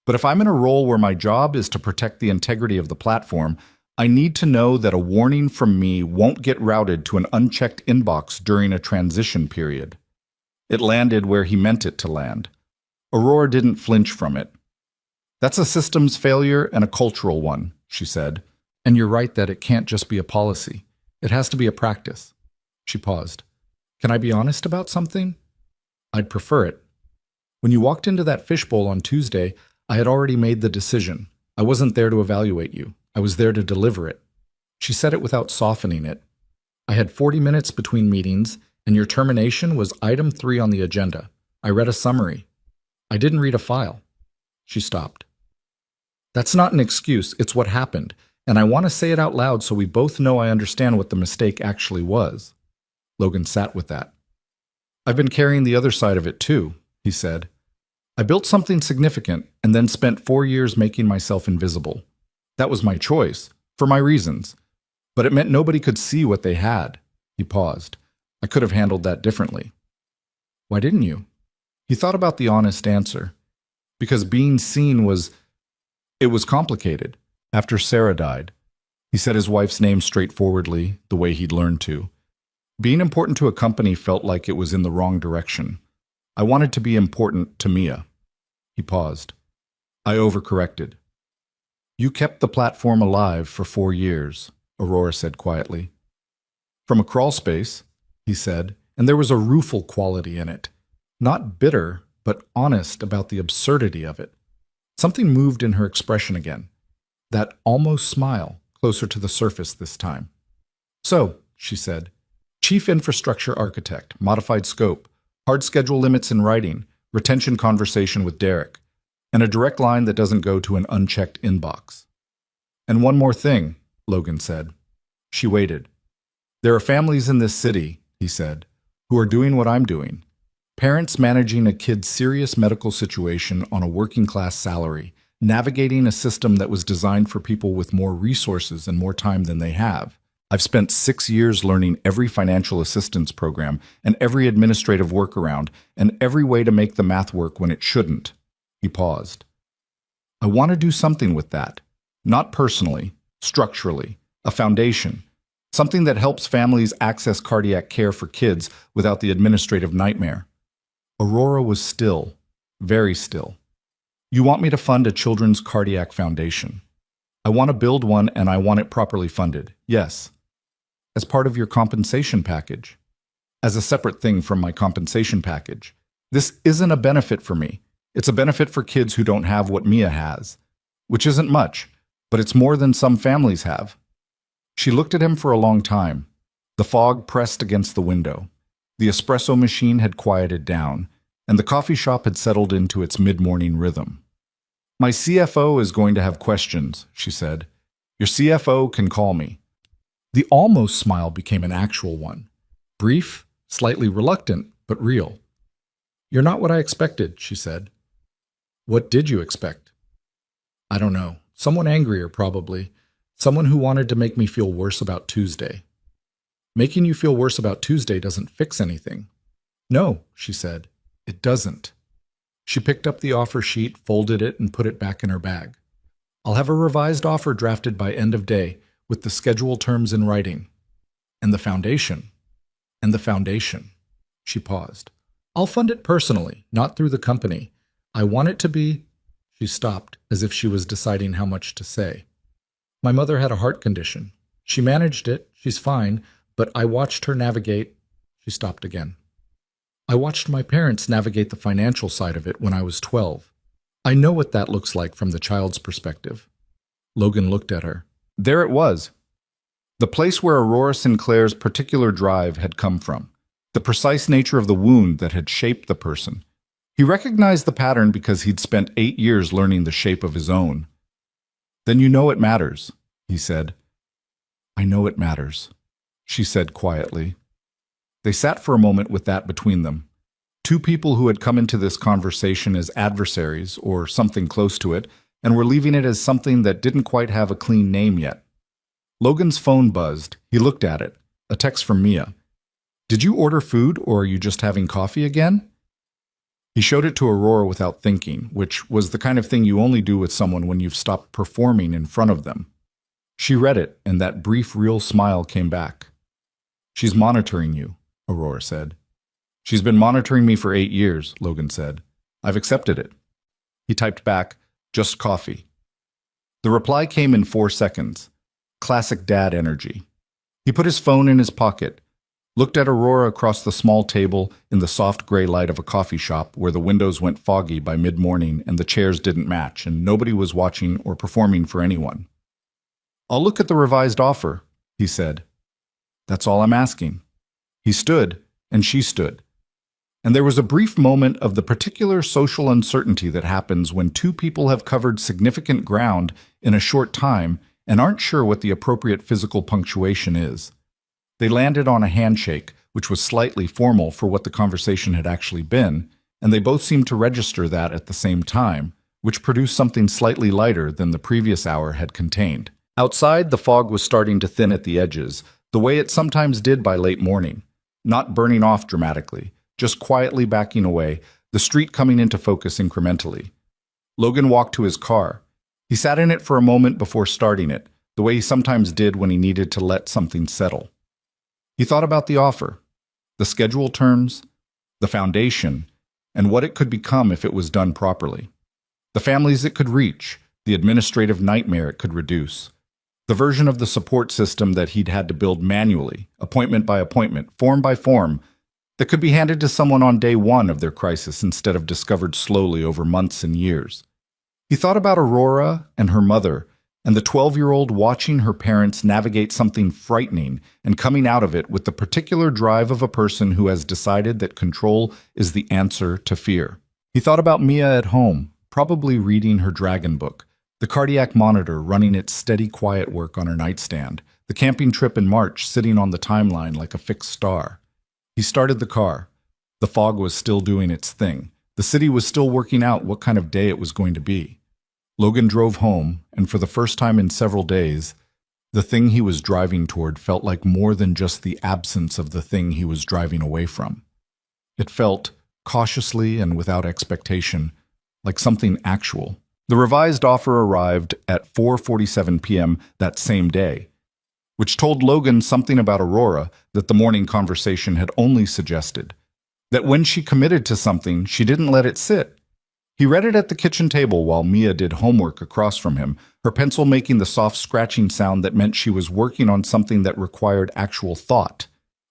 But if I'm in a role where my job is to protect the integrity of the platform, I need to know that a warning from me won't get routed to an unchecked inbox during a transition period. It landed where he meant it to land. Aurora didn't flinch from it. That's a systems failure and a cultural one, she said. And you're right that it can't just be a policy. It has to be a practice. She paused. Can I be honest about something? I'd prefer it. When you walked into that fishbowl on Tuesday, I had already made the decision. I wasn't there to evaluate you. I was there to deliver it. She said it without softening it. I had 40 minutes between meetings, and your termination was item 3 on the agenda. I read a summary. I didn't read a file. She stopped. That's not an excuse. It's what happened. And I want to say it out loud so we both know I understand what the mistake actually was. Logan sat with that. I've been carrying the other side of it too, he said. I built something significant and then spent 4 years making myself invisible. That was my choice, for my reasons. But it meant nobody could see what they had. He paused. I could have handled that differently. Why didn't you? He thought about the honest answer. Because being seen was complicated. After Sarah died, he said his wife's name straightforwardly, the way he'd learned to. Being important to a company felt like it was in the wrong direction. I wanted to be important to Mia. He paused. I overcorrected. You kept the platform alive for 4 years, Aurora said quietly. From a crawl space, he said, and there was a rueful quality in it. Not bitter, but honest about the absurdity of it. Something moved in her expression again. That almost smile, closer to the surface this time. So, she said, Chief Infrastructure Architect, modified scope, hard schedule limits in writing, retention conversation with Derek, and a direct line that doesn't go to an unchecked inbox. And one more thing, Logan said. She waited. There are families in this city, he said, who are doing what I'm doing. Parents managing a kid's serious medical situation on a working-class salary, navigating a system that was designed for people with more resources and more time than they have. I've spent 6 years learning every financial assistance program and every administrative workaround and every way to make the math work when it shouldn't. He paused. I want to do something with that. Not personally, structurally, a foundation. Something that helps families access cardiac care for kids without the administrative nightmare. Aurora was still, very still. You want me to fund a children's cardiac foundation. I want to build one and I want it properly funded, yes. As part of your compensation package. As a separate thing from my compensation package. This isn't a benefit for me. It's a benefit for kids who don't have what Mia has. Which isn't much, but it's more than some families have. She looked at him for a long time. The fog pressed against the window. The espresso machine had quieted down, and the coffee shop had settled into its mid-morning rhythm. My CFO is going to have questions, she said. Your CFO can call me. The almost smile became an actual one. Brief, slightly reluctant, but real. You're not what I expected, she said. What did you expect? I don't know. Someone angrier, probably. Someone who wanted to make me feel worse about Tuesday. Making you feel worse about Tuesday doesn't fix anything. No, she said. It doesn't. She picked up the offer sheet, folded it, and put it back in her bag. I'll have a revised offer drafted by end of day, with the schedule terms in writing. And the foundation. And the foundation. She paused. I'll fund it personally, not through the company. I want it to be... She stopped, as if she was deciding how much to say. My mother had a heart condition. She managed it, she's fine, but I watched her navigate... She stopped again. I watched my parents navigate the financial side of it when I was 12. I know what that looks like from the child's perspective. Logan looked at her. There it was. The place where Aurora Sinclair's particular drive had come from, the precise nature of the wound that had shaped the person. He recognized the pattern because he'd spent 8 years learning the shape of his own. "Then you know it matters," he said. "I know it matters," she said quietly. They sat for a moment with that between them. Two people who had come into this conversation as adversaries, or something close to it, and were leaving it as something that didn't quite have a clean name yet. Logan's phone buzzed. He looked at it. A text from Mia. "Did you order food, or are you just having coffee again?" He showed it to Aurora without thinking, which was the kind of thing you only do with someone when you've stopped performing in front of them. She read it, and that brief, real smile came back. "She's monitoring you," Aurora said. "She's been monitoring me for 8 years, Logan said. "I've accepted it." He typed back, "Just coffee." The reply came in 4 seconds. Classic dad energy. He put his phone in his pocket, looked at Aurora across the small table in the soft gray light of a coffee shop where the windows went foggy by mid-morning and the chairs didn't match and nobody was watching or performing for anyone. "I'll look at the revised offer," he said. "That's all I'm asking." He stood, and she stood. And there was a brief moment of the particular social uncertainty that happens when two people have covered significant ground in a short time and aren't sure what the appropriate physical punctuation is. They landed on a handshake, which was slightly formal for what the conversation had actually been, and they both seemed to register that at the same time, which produced something slightly lighter than the previous hour had contained. Outside, the fog was starting to thin at the edges, the way it sometimes did by late morning, not burning off dramatically, just quietly backing away, the street coming into focus incrementally. Logan walked to his car. He sat in it for a moment before starting it, the way he sometimes did when he needed to let something settle. He thought about the offer, the schedule terms, the foundation, and what it could become if it was done properly. The families it could reach, the administrative nightmare it could reduce. The version of the support system that he'd had to build manually, appointment by appointment, form by form, that could be handed to someone on day one of their crisis instead of discovered slowly over months and years. He thought about Aurora and her mother, and the 12-year-old watching her parents navigate something frightening and coming out of it with the particular drive of a person who has decided that control is the answer to fear. He thought about Mia at home, probably reading her dragon book, the cardiac monitor running its steady quiet work on her nightstand, the camping trip in March sitting on the timeline like a fixed star. He started the car. The fog was still doing its thing. The city was still working out what kind of day it was going to be. Logan drove home, and for the first time in several days, the thing he was driving toward felt like more than just the absence of the thing he was driving away from. It felt, cautiously and without expectation, like something actual. The revised offer arrived at 4:47 p.m. that same day, which told Logan something about Aurora that the morning conversation had only suggested. That when she committed to something, she didn't let it sit. He read it at the kitchen table while Mia did homework across from him, her pencil making the soft scratching sound that meant she was working on something that required actual thought.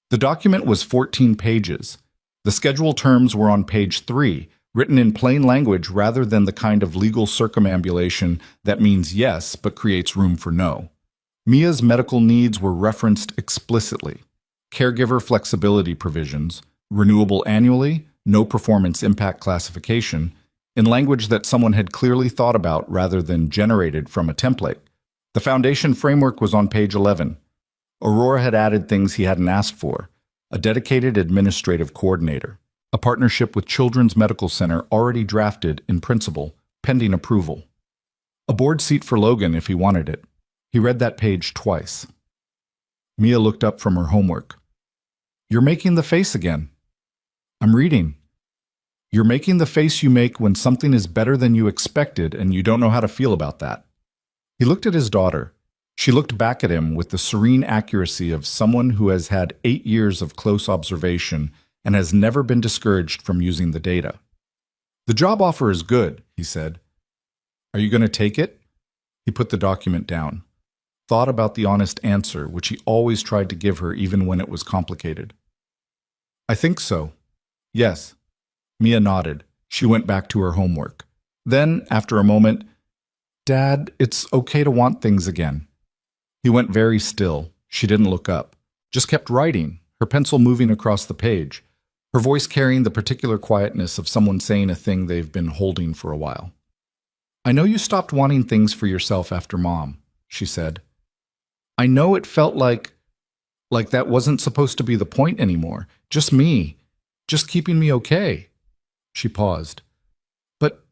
The document was 14 pages. The schedule terms were on page 3, written in plain language rather than the kind of legal circumambulation that means yes but creates room for no. Mia's medical needs were referenced explicitly. Caregiver flexibility provisions, renewable annually, no performance impact classification, in language that someone had clearly thought about rather than generated from a template. The foundation framework was on page 11. Aurora had added things he hadn't asked for: a dedicated administrative coordinator, a partnership with Children's Medical Center already drafted in principle, pending approval, a board seat for Logan if he wanted it. He read that page twice. Mia looked up from her homework. "You're making the face again." "I'm reading." "You're making the face you make when something is better than you expected and you don't know how to feel about that." He looked at his daughter. She looked back at him with the serene accuracy of someone who has had 8 years of close observation and has never been discouraged from using the data. "The job offer is good," he said. "Are you going to take it?" He put the document down, thought about the honest answer, which he always tried to give her even when it was complicated. "I think so. Yes." Mia nodded. She went back to her homework. Then, after a moment, "Dad, it's okay to want things again." He went very still, She didn't look up, just kept writing, her pencil moving across the page, her voice carrying the particular quietness of someone saying a thing they've been holding for a while. "I know you stopped wanting things for yourself after Mom," she said. "I know it felt like that wasn't supposed to be the point anymore. Just me. Just keeping me okay." She paused. "But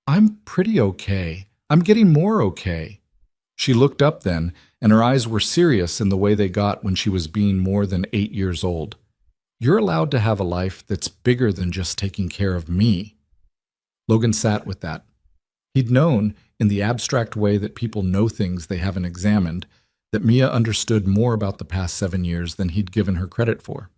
I'm pretty okay. I'm getting more okay." She looked up then, and her eyes were serious in the way they got when she was being more than 8 years old. "You're allowed to have a life that's bigger than just taking care of me." Logan sat with that. He'd known, in the abstract way that people know things they haven't examined, that Mia understood more about the past 7 years than he'd given her credit for.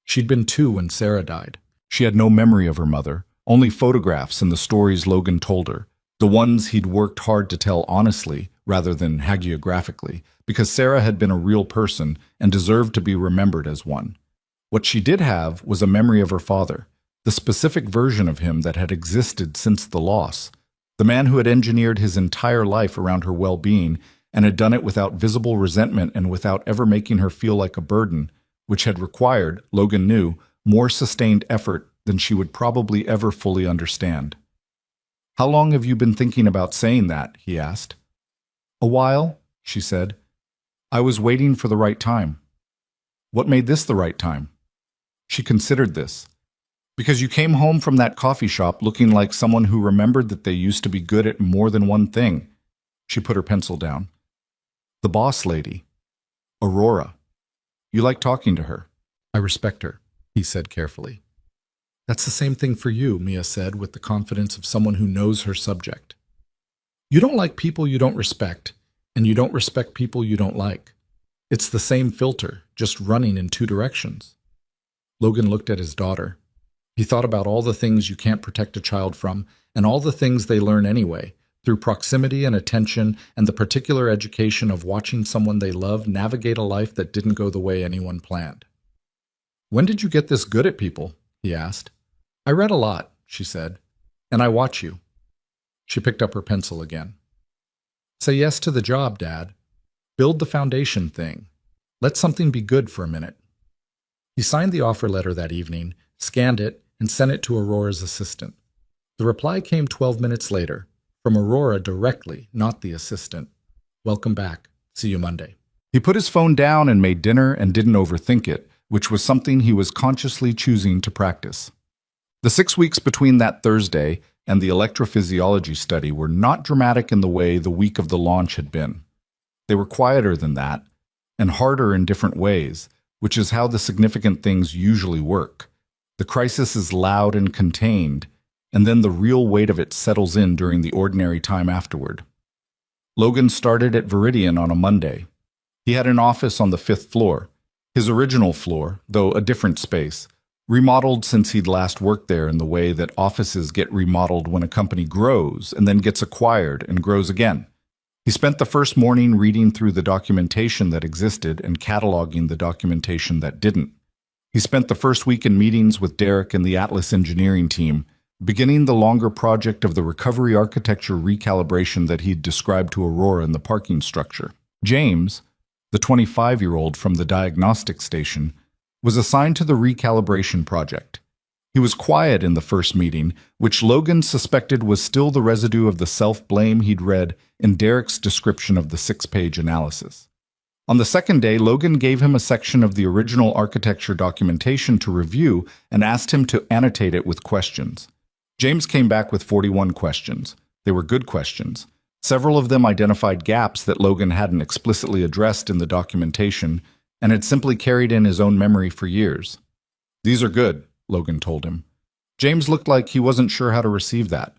She'd been 2 when Sarah died. She had no memory of her mother, only photographs and the stories Logan told her, the ones he'd worked hard to tell honestly rather than hagiographically, because Sarah had been a real person and deserved to be remembered as one. What she did have was a memory of her father, the specific version of him that had existed since the loss, the man who had engineered his entire life around her well-being and had done it without visible resentment and without ever making her feel like a burden, which had required, Logan knew, more sustained effort than she would probably ever fully understand. "How long have you been thinking about saying that?" he asked. "A while," she said. "I was waiting for the right time." "What made this the right time?" She considered this. "Because you came home from that coffee shop looking like someone who remembered that they used to be good at more than one thing." She put her pencil down. "The boss lady. Aurora. You like talking to her." "I respect her," he said carefully. "That's the same thing for you," Mia said with the confidence of someone who knows her subject. "You don't like people you don't respect, and you don't respect people you don't like. It's the same filter, just running in 2 directions." Logan looked at his daughter. He thought about all the things you can't protect a child from, and all the things they learn anyway, through proximity and attention and the particular education of watching someone they love navigate a life that didn't go the way anyone planned. "When did you get this good at people?" he asked. "I read a lot," she said, "and I watch you." She picked up her pencil again. "Say yes to the job, Dad. Build the foundation thing. Let something be good for a minute." He signed the offer letter that evening, scanned it, and sent it to Aurora's assistant. The reply came 12 minutes later, from Aurora directly, not the assistant. "Welcome back. See you Monday." He put his phone down and made dinner and didn't overthink it, which was something he was consciously choosing to practice. The 6 weeks between that Thursday and the electrophysiology study were not dramatic in the way the week of the launch had been. They were quieter than that, and harder in different ways, which is how the significant things usually work. The crisis is loud and contained, and then the real weight of it settles in during the ordinary time afterward. Logan started at Viridian on a Monday. He had an office on the 5th floor, his original floor, though a different space, remodeled since he'd last worked there in the way that offices get remodeled when a company grows and then gets acquired and grows again. He spent the first morning reading through the documentation that existed and cataloging the documentation that didn't. He spent the first week in meetings with Derek and the Atlas engineering team, beginning the longer project of the recovery architecture recalibration that he'd described to Aurora in the parking structure. James, the 25-year-old from the diagnostic station, was assigned to the recalibration project. He was quiet in the first meeting, which Logan suspected was still the residue of the self-blame he'd read in Derek's description of the 6-page analysis. On the second day, Logan gave him a section of the original architecture documentation to review and asked him to annotate it with questions. James came back with 41 questions. They were good questions. Several of them identified gaps that Logan hadn't explicitly addressed in the documentation and had simply carried in his own memory for years. "These are good," Logan told him. James looked like he wasn't sure how to receive that.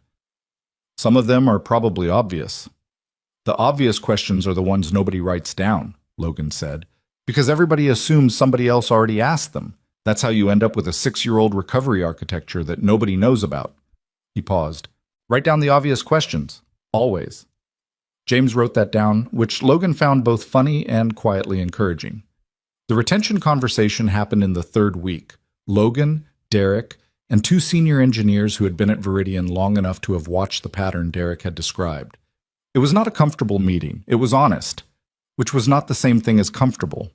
"Some of them are probably obvious." "The obvious questions are the ones nobody writes down," Logan said, "because everybody assumes somebody else already asked them. That's how you end up with a 6-year-old recovery architecture that nobody knows about." He paused. "Write down the obvious questions. Always." James wrote that down, which Logan found both funny and quietly encouraging. The retention conversation happened in the 3rd week. Logan, Derek, and 2 senior engineers who had been at Viridian long enough to have watched the pattern Derek had described. It was not a comfortable meeting. It was honest, which was not the same thing as comfortable.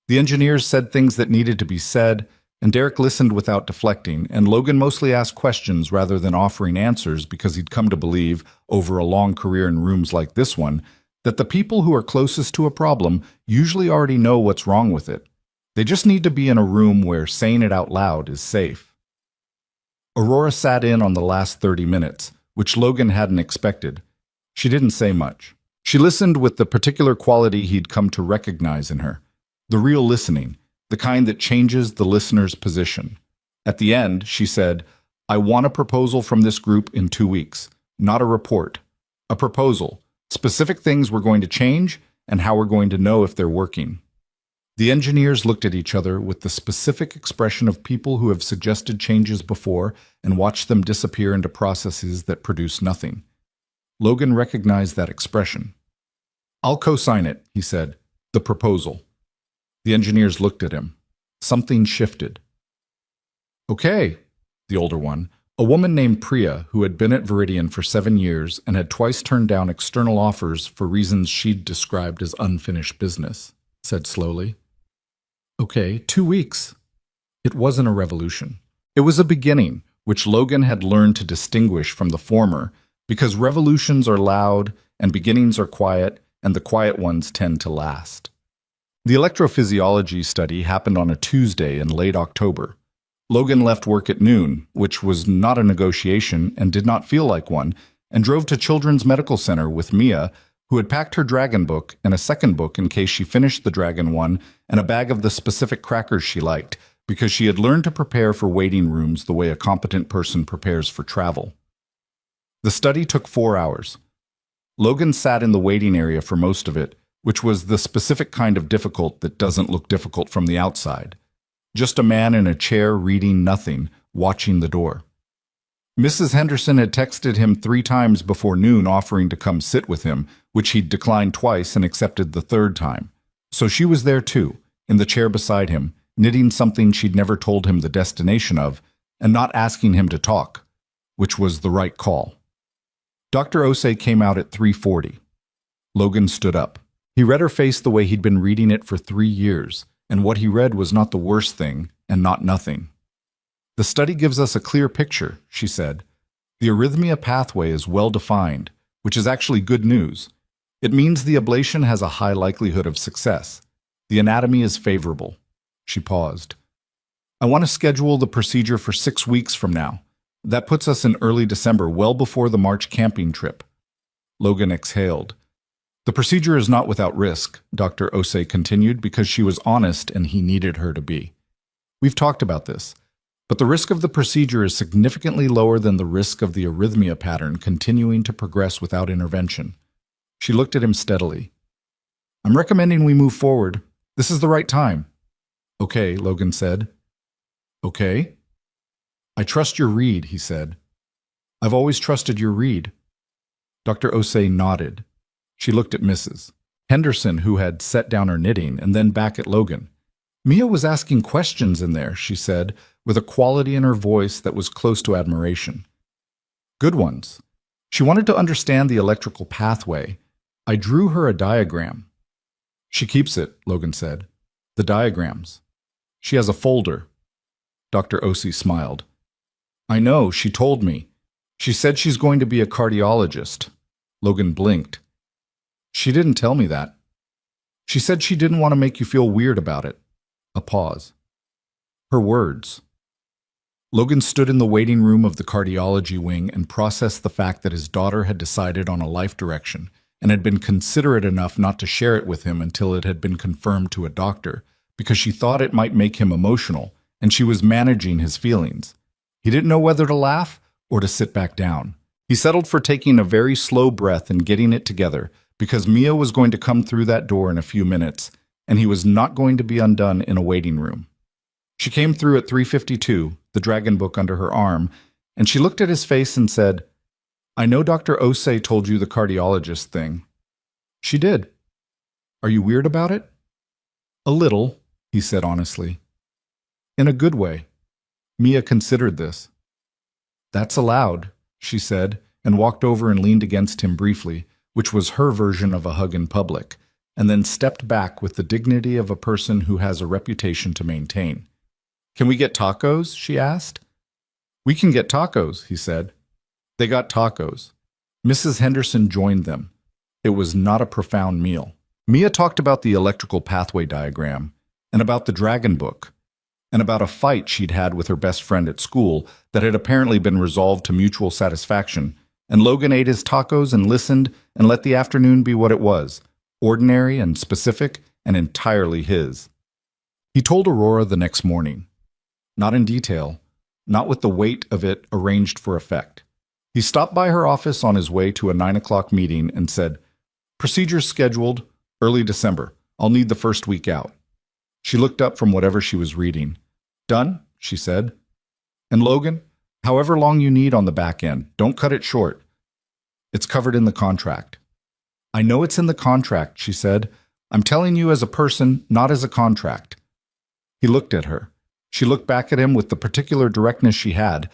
The engineers said things that needed to be said, and Derek listened without deflecting, and Logan mostly asked questions rather than offering answers because he'd come to believe, over a long career in rooms like this one, that the people who are closest to a problem usually already know what's wrong with it. They just need to be in a room where saying it out loud is safe. Aurora sat in on the last 30 minutes, which Logan hadn't expected. She didn't say much. She listened with the particular quality he'd come to recognize in her, the real listening, the kind that changes the listener's position. At the end, she said, "I want a proposal from this group in 2 weeks, not a report. A proposal, specific things we're going to change, and how we're going to know if they're working." The engineers looked at each other with the specific expression of people who have suggested changes before and watched them disappear into processes that produce nothing. Logan recognized that expression. "I'll co-sign it," he said, "the proposal." The engineers looked at him. Something shifted. "Okay," the older one, a woman named Priya who had been at Viridian for 7 years and had twice turned down external offers for reasons she'd described as unfinished business, said slowly. "Okay, 2 weeks." It wasn't a revolution. It was a beginning, which Logan had learned to distinguish from the former, because revolutions are loud and beginnings are quiet, and the quiet ones tend to last. The electrophysiology study happened on a Tuesday in late October. Logan left work at noon, which was not a negotiation and did not feel like one, and drove to Children's Medical Center with Mia, who had packed her dragon book and a second book in case she finished the dragon one, and a bag of the specific crackers she liked, because she had learned to prepare for waiting rooms the way a competent person prepares for travel. The study took 4 hours. Logan sat in the waiting area for most of it, which was the specific kind of difficult that doesn't look difficult from the outside. Just a man in a chair reading nothing, watching the door. Mrs. Henderson had texted him 3 times before noon offering to come sit with him, which he'd declined twice and accepted the 3rd time. So she was there too, in the chair beside him, knitting something she'd never told him the destination of, and not asking him to talk, which was the right call. Dr. Osei came out at 3:40. Logan stood up. He read her face the way he'd been reading it for 3 years, and what he read was not the worst thing and not nothing. "The study gives us a clear picture," she said. "The arrhythmia pathway is well defined, which is actually good news. It means the ablation has a high likelihood of success. The anatomy is favorable." She paused. "I want to schedule the procedure for 6 weeks from now. That puts us in early December, well before the March camping trip." Logan exhaled. "The procedure is not without risk," Dr. Osei continued, because she was honest and he needed her to be. "We've talked about this, but the risk of the procedure is significantly lower than the risk of the arrhythmia pattern continuing to progress without intervention." She looked at him steadily. "I'm recommending we move forward. This is the right time." "Okay," Logan said. "Okay?" "I trust your read," he said. "I've always trusted your read." Dr. Osei nodded. She looked at Mrs. Henderson, who had set down her knitting, and then back at Logan. "Mia was asking questions in there," she said, with a quality in her voice that was close to admiration. "Good ones. She wanted to understand the electrical pathway. I drew her a diagram." "She keeps it," Logan said. "The diagrams. She has a folder." Dr. Osei smiled. "I know, she told me. She said she's going to be a cardiologist." Logan blinked. "She didn't tell me that. She said she didn't want to make you feel weird about it." A pause. Her words. Logan stood in the waiting room of the cardiology wing and processed the fact that his daughter had decided on a life direction and had been considerate enough not to share it with him until it had been confirmed to a doctor, because she thought it might make him emotional, and she was managing his feelings. He didn't know whether to laugh or to sit back down. He settled for taking a very slow breath and getting it together, because Mia was going to come through that door in a few minutes, and he was not going to be undone in a waiting room. She came through at 3:52, the dragon book under her arm, and she looked at his face and said, "I know Dr. Osei told you the cardiologist thing." "She did." "Are you weird about it?" "A little," he said honestly. "In a good way." Mia considered this. "That's allowed," she said, and walked over and leaned against him briefly, which was her version of a hug in public, and then stepped back with the dignity of a person who has a reputation to maintain. "Can we get tacos?" she asked. "We can get tacos," he said. They got tacos. Mrs. Henderson joined them. It was not a profound meal. Mia talked about the electrical pathway diagram, and about the dragon book, and about a fight she'd had with her best friend at school that had apparently been resolved to mutual satisfaction, and Logan ate his tacos and listened and let the afternoon be what it was, ordinary and specific and entirely his. He told Aurora the next morning. Not in detail, not with the weight of it arranged for effect. He stopped by her office on his way to a 9 o'clock meeting and said, "Procedures scheduled, early December. I'll need the first week out." She looked up from whatever she was reading. "Done?" she said. "And Logan, however long you need on the back end, don't cut it short. It's covered in the contract." "I know it's in the contract," she said. "I'm telling you as a person, not as a contract." He looked at her. She looked back at him with the particular directness she had,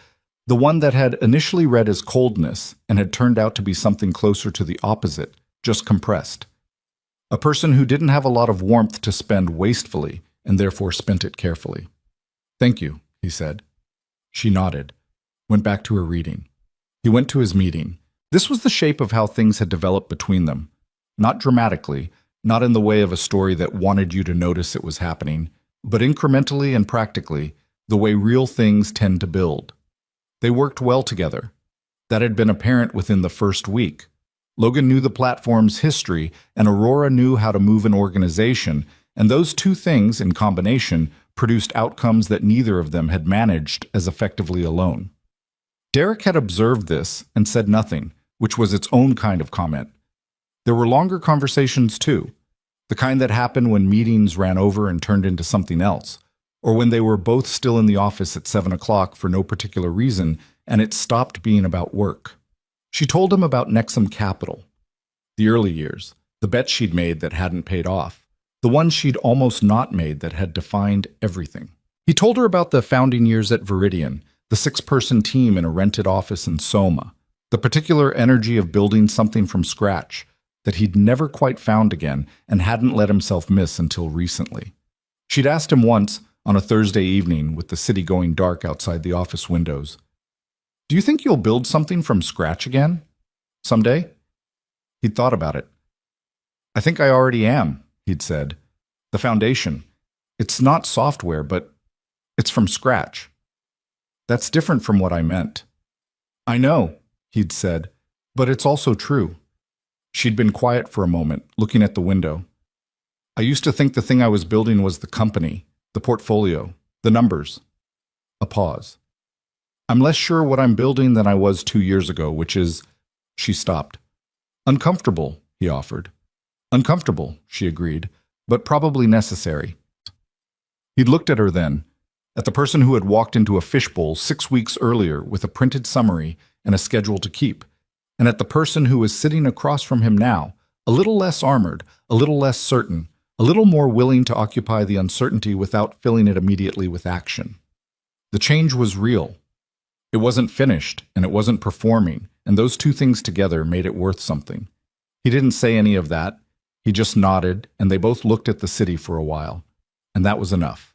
the one that had initially read as coldness and had turned out to be something closer to the opposite, just compressed. A person who didn't have a lot of warmth to spend wastefully and therefore spent it carefully. "Thank you," he said. She nodded, went back to her reading. He went to his meeting. This was the shape of how things had developed between them. Not dramatically, not in the way of a story that wanted you to notice it was happening, but incrementally and practically, the way real things tend to build. They worked well together. That had been apparent within the first week. Logan knew the platform's history, and Aurora knew how to move an organization, and those two things, in combination, produced outcomes that neither of them had managed as effectively alone. Derek had observed this and said nothing, which was its own kind of comment. There were longer conversations, too, the kind that happened when meetings ran over and turned into something else, or when they were both still in the office at 7 o'clock for no particular reason, and it stopped being about work. She told him about Nexum Capital, the early years, the bets she'd made that hadn't paid off, the ones she'd almost not made that had defined everything. He told her about the founding years at Viridian, the 6-person team in a rented office in Soma, the particular energy of building something from scratch that he'd never quite found again and hadn't let himself miss until recently. She'd asked him once, on a Thursday evening with the city going dark outside the office windows, "Do you think you'll build something from scratch again? Someday?" He'd thought about it. "I think I already am," he'd said. "The foundation. It's not software, but it's from scratch." "That's different from what I meant." "I know," he'd said, "but it's also true." She'd been quiet for a moment, looking at the window. "I used to think the thing I was building was the company, the portfolio, the numbers." A pause. "I'm less sure what I'm building than I was 2 years ago, which is—" She stopped. "Uncomfortable," he offered. "Uncomfortable," she agreed, "but probably necessary." He'd looked at her then, at the person who had walked into a fishbowl 6 weeks earlier with a printed summary and a schedule to keep, and at the person who was sitting across from him now, a little less armored, a little less certain, a little more willing to occupy the uncertainty without filling it immediately with action. The change was real. It wasn't finished, and it wasn't performing, and those two things together made it worth something. He didn't say any of that. He just nodded, and they both looked at the city for a while, and that was enough.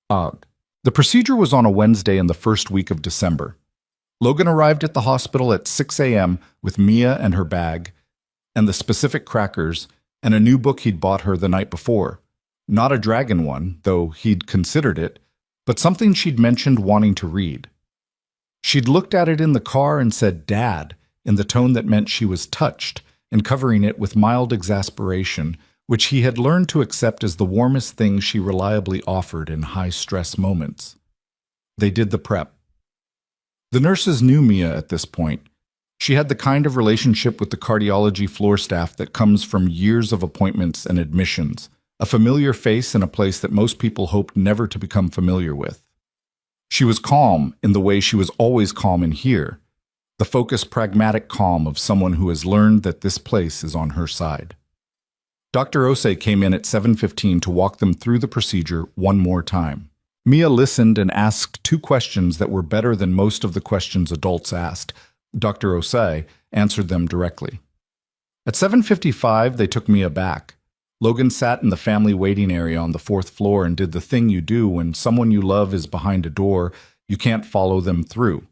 Odd. The procedure was on a Wednesday in the first week of December. Logan arrived at the hospital at 6 a.m. with Mia and her bag, and the specific crackers, and a new book he'd bought her the night before. Not a dragon one, though he'd considered it, but something she'd mentioned wanting to read. She'd looked at it in the car and said "Dad" in the tone that meant she was touched, and covering it with mild exasperation, which he had learned to accept as the warmest thing she reliably offered in high-stress moments. They did the prep. The nurses knew Mia at this point. She had the kind of relationship with the cardiology floor staff that comes from years of appointments and admissions, a familiar face in a place that most people hoped never to become familiar with. She was calm in the way she was always calm in here, the focused, pragmatic calm of someone who has learned that this place is on her side. Dr. Osei came in at 7:15 to walk them through the procedure one more time. Mia listened and asked 2 questions that were better than most of the questions adults asked. Dr. Osei answered them directly. At 7:55, they took Mia back. Logan sat in the family waiting area on the fourth floor and did the thing you do when someone you love is behind a door you can't follow them through.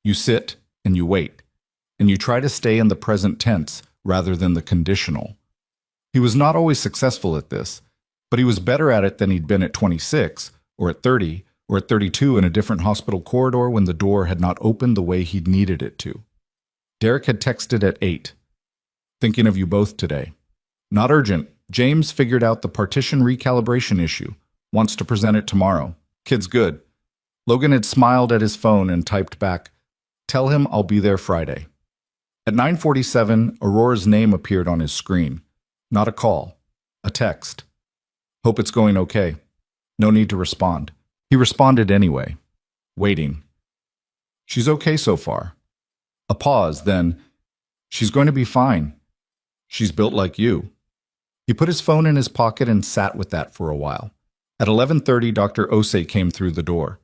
You sit and you wait, and you try to stay in the present tense rather than the conditional. He was not always successful at this, but he was better at it than he'd been at 26, or at 30, or at 32 in a different hospital corridor when the door had not opened the way he'd needed it to. Derek had texted at 8. Thinking of you both today. Not urgent. James figured out the partition recalibration issue. Wants to present it tomorrow. Kid's good. Logan had smiled at his phone and typed back, "Tell him I'll be there Friday." At 9:47, Aurora's name appeared on his screen. Not a call. A text. "Hope it's going okay." No need to respond. He responded anyway. Waiting. "She's okay so far." A pause, then, "She's going to be fine. She's built like you." He put his phone in his pocket and sat with that for a while. At 11:30, Dr. Osei came through the door.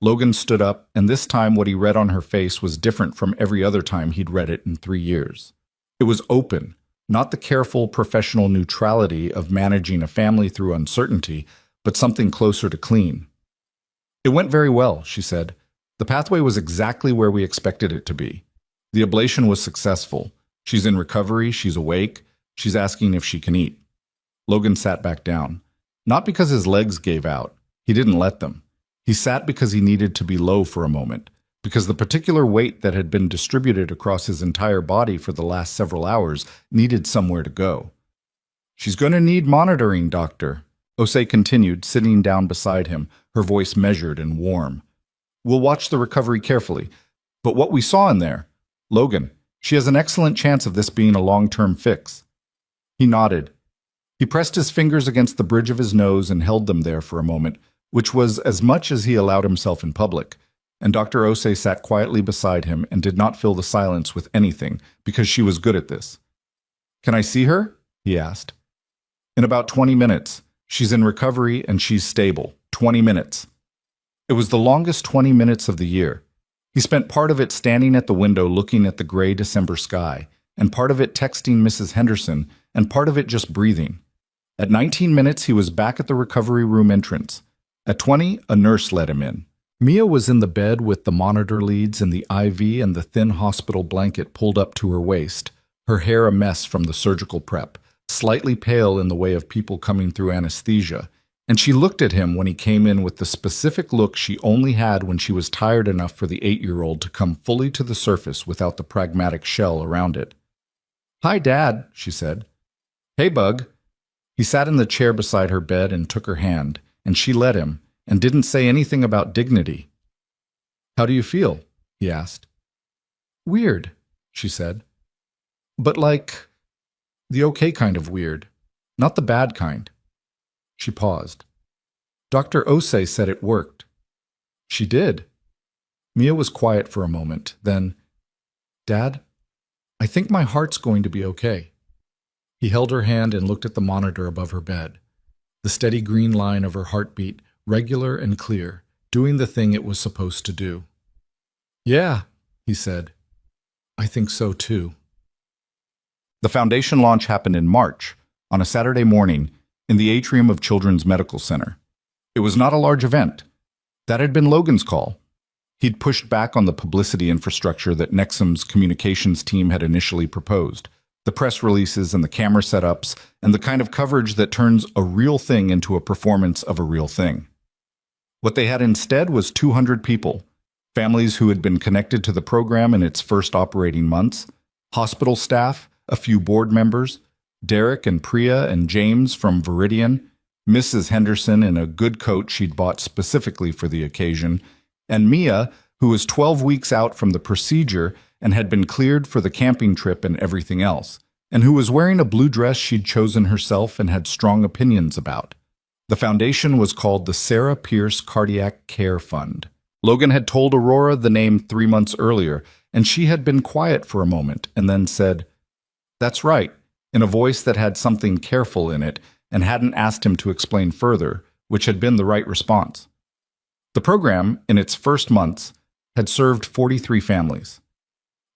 Logan stood up, and this time what he read on her face was different from every other time he'd read it in 3 years. It was open, not the careful professional neutrality of managing a family through uncertainty, but something closer to clean. "It went very well," she said. "The pathway was exactly where we expected it to be. The ablation was successful. She's in recovery, she's awake, she's asking if she can eat." Logan sat back down. Not because his legs gave out. He didn't let them. He sat because he needed to be low for a moment, because the particular weight that had been distributed across his entire body for the last several hours needed somewhere to go. "She's going to need monitoring, doctor," Osei continued, sitting down beside him, her voice measured and warm. "We'll watch the recovery carefully. But what we saw in there, Logan, she has an excellent chance of this being a long-term fix." He nodded. He pressed his fingers against the bridge of his nose and held them there for a moment, which was as much as he allowed himself in public, and Dr. Osei sat quietly beside him and did not fill the silence with anything, because she was good at this. "Can I see her?" he asked. "In about 20 minutes. She's in recovery and she's stable. 20 minutes. It was the longest 20 minutes of the year. He spent part of it standing at the window looking at the gray December sky, and part of it texting Mrs. Henderson, and part of it just breathing. At 19 minutes, he was back at the recovery room entrance. At 20, a nurse let him in. Mia was in the bed with the monitor leads and the IV and the thin hospital blanket pulled up to her waist, her hair a mess from the surgical prep, slightly pale in the way of people coming through anesthesia, and she looked at him when he came in with the specific look she only had when she was tired enough for the 8-year-old to come fully to the surface without the pragmatic shell around it. "Hi, Dad," she said. "Hey, Bug." He sat in the chair beside her bed and took her hand, and she let him, and didn't say anything about dignity. "How do you feel?" he asked. "Weird," she said. "But like, the okay kind of weird, not the bad kind." She paused. "Dr. Osei said it worked." "She did." Mia was quiet for a moment, then, "Dad, I think my heart's going to be okay." He held her hand and looked at the monitor above her bed. The steady green line of her heartbeat, regular and clear, doing the thing it was supposed to do. "Yeah," he said. "I think so too." The foundation launch happened in March, on a Saturday morning, in the atrium of Children's Medical Center. It was not a large event. That had been Logan's call. He'd pushed back on the publicity infrastructure that Nexum's communications team had initially proposed. The press releases and the camera setups, and the kind of coverage that turns a real thing into a performance of a real thing. What they had instead was 200 people, families who had been connected to the program in its first operating months, hospital staff, a few board members, Derek and Priya and James from Viridian, Mrs. Henderson in a good coat she'd bought specifically for the occasion, and Mia, who was 12 weeks out from the procedure and had been cleared for the camping trip and everything else, and who was wearing a blue dress she'd chosen herself and had strong opinions about. The foundation was called the Sarah Pierce Cardiac Care Fund. Logan had told Aurora the name 3 months earlier, and she had been quiet for a moment and then said, "That's right," in a voice that had something careful in it and hadn't asked him to explain further, which had been the right response. The program, in its first months, had served 43 families.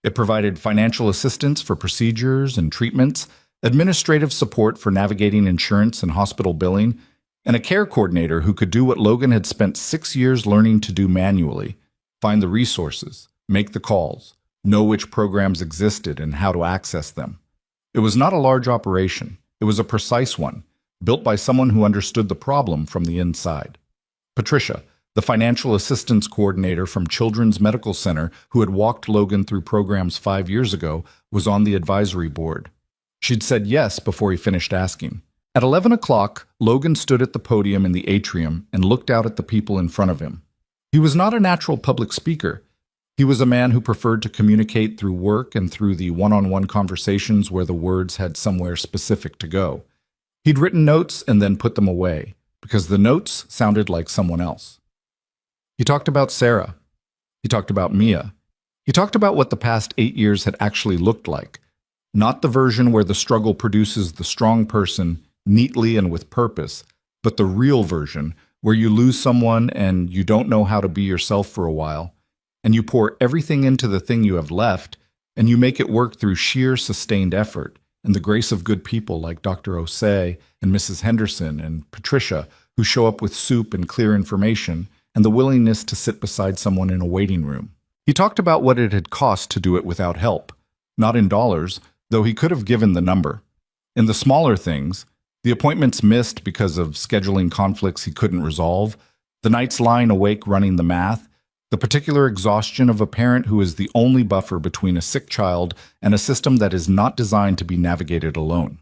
It provided financial assistance for procedures and treatments, administrative support for navigating insurance and hospital billing, and a care coordinator who could do what Logan had spent 6 years learning to do manually: find the resources, make the calls, know which programs existed and how to access them. It was not a large operation. It was a precise one, built by someone who understood the problem from the inside. Patricia, the financial assistance coordinator from Children's Medical Center who had walked Logan through programs 5 years ago, was on the advisory board. She'd said yes before he finished asking. At 11 o'clock, Logan stood at the podium in the atrium and looked out at the people in front of him. He was not a natural public speaker. He was a man who preferred to communicate through work and through the one-on-one conversations where the words had somewhere specific to go. He'd written notes and then put them away, because the notes sounded like someone else. He talked about Sarah. He talked about Mia. He talked about what the past 8 years had actually looked like. Not the version where the struggle produces the strong person neatly and with purpose, but the real version where you lose someone and you don't know how to be yourself for a while, and you pour everything into the thing you have left, and you make it work through sheer sustained effort and the grace of good people like Dr. Osei and Mrs. Henderson and Patricia, who show up with soup and clear information and the willingness to sit beside someone in a waiting room. He talked about what it had cost to do it without help, not in dollars, though he could have given the number. In the smaller things, the appointments missed because of scheduling conflicts he couldn't resolve, the nights lying awake running the math, the particular exhaustion of a parent who is the only buffer between a sick child and a system that is not designed to be navigated alone.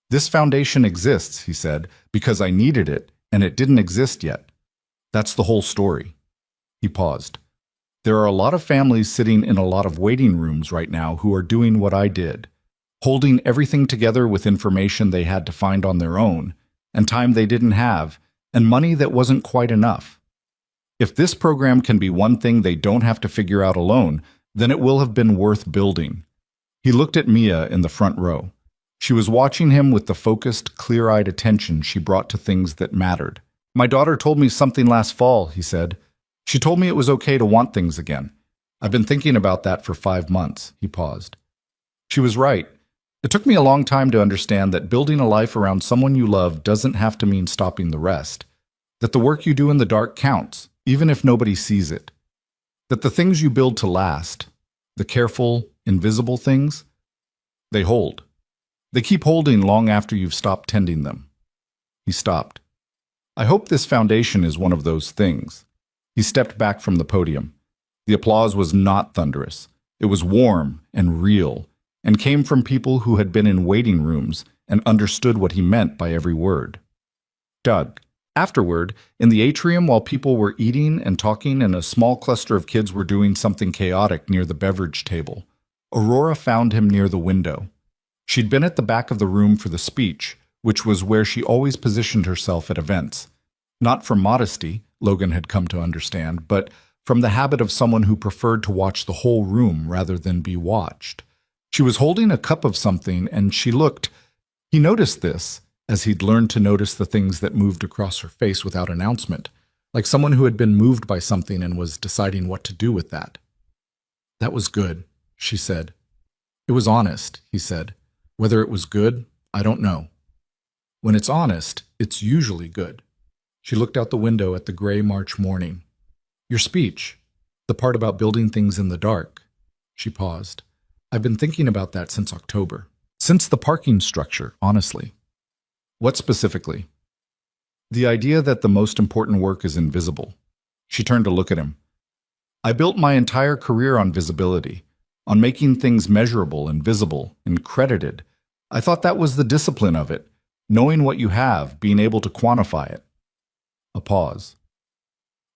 This foundation exists, he said, because I needed it, and it didn't exist yet. That's the whole story. He paused. There are a lot of families sitting in a lot of waiting rooms right now who are doing what I did, holding everything together with information they had to find on their own, and time they didn't have, and money that wasn't quite enough. If this program can be one thing they don't have to figure out alone, then it will have been worth building. He looked at Mia in the front row. She was watching him with the focused, clear-eyed attention she brought to things that mattered. My daughter told me something last fall, he said. She told me it was okay to want things again. I've been thinking about that for 5 months, he paused. She was right. It took me a long time to understand that building a life around someone you love doesn't have to mean stopping the rest. That the work you do in the dark counts, even if nobody sees it. That the things you build to last, the careful, invisible things, they hold. They keep holding long after you've stopped tending them. He stopped. I hope this foundation is one of those things. He stepped back from the podium. The applause was not thunderous. It was warm and real, and came from people who had been in waiting rooms and understood what he meant by every word. Doug. Afterward, in the atrium while people were eating and talking and a small cluster of kids were doing something chaotic near the beverage table, Aurora found him near the window. She'd been at the back of the room for the speech, which was where she always positioned herself at events. Not from modesty, Logan had come to understand, but from the habit of someone who preferred to watch the whole room rather than be watched. She was holding a cup of something, and she looked. He noticed this, as he'd learned to notice the things that moved across her face without announcement, like someone who had been moved by something and was deciding what to do with that. That was good, she said. It was honest, he said. Whether it was good, I don't know. When it's honest, it's usually good. She looked out the window at the gray March morning. Your speech, the part about building things in the dark. She paused. I've been thinking about that since October. Since the parking structure, honestly. What specifically? The idea that the most important work is invisible. She turned to look at him. I built my entire career on visibility, on making things measurable and visible and credited. I thought that was the discipline of it, knowing what you have, being able to quantify it. A pause.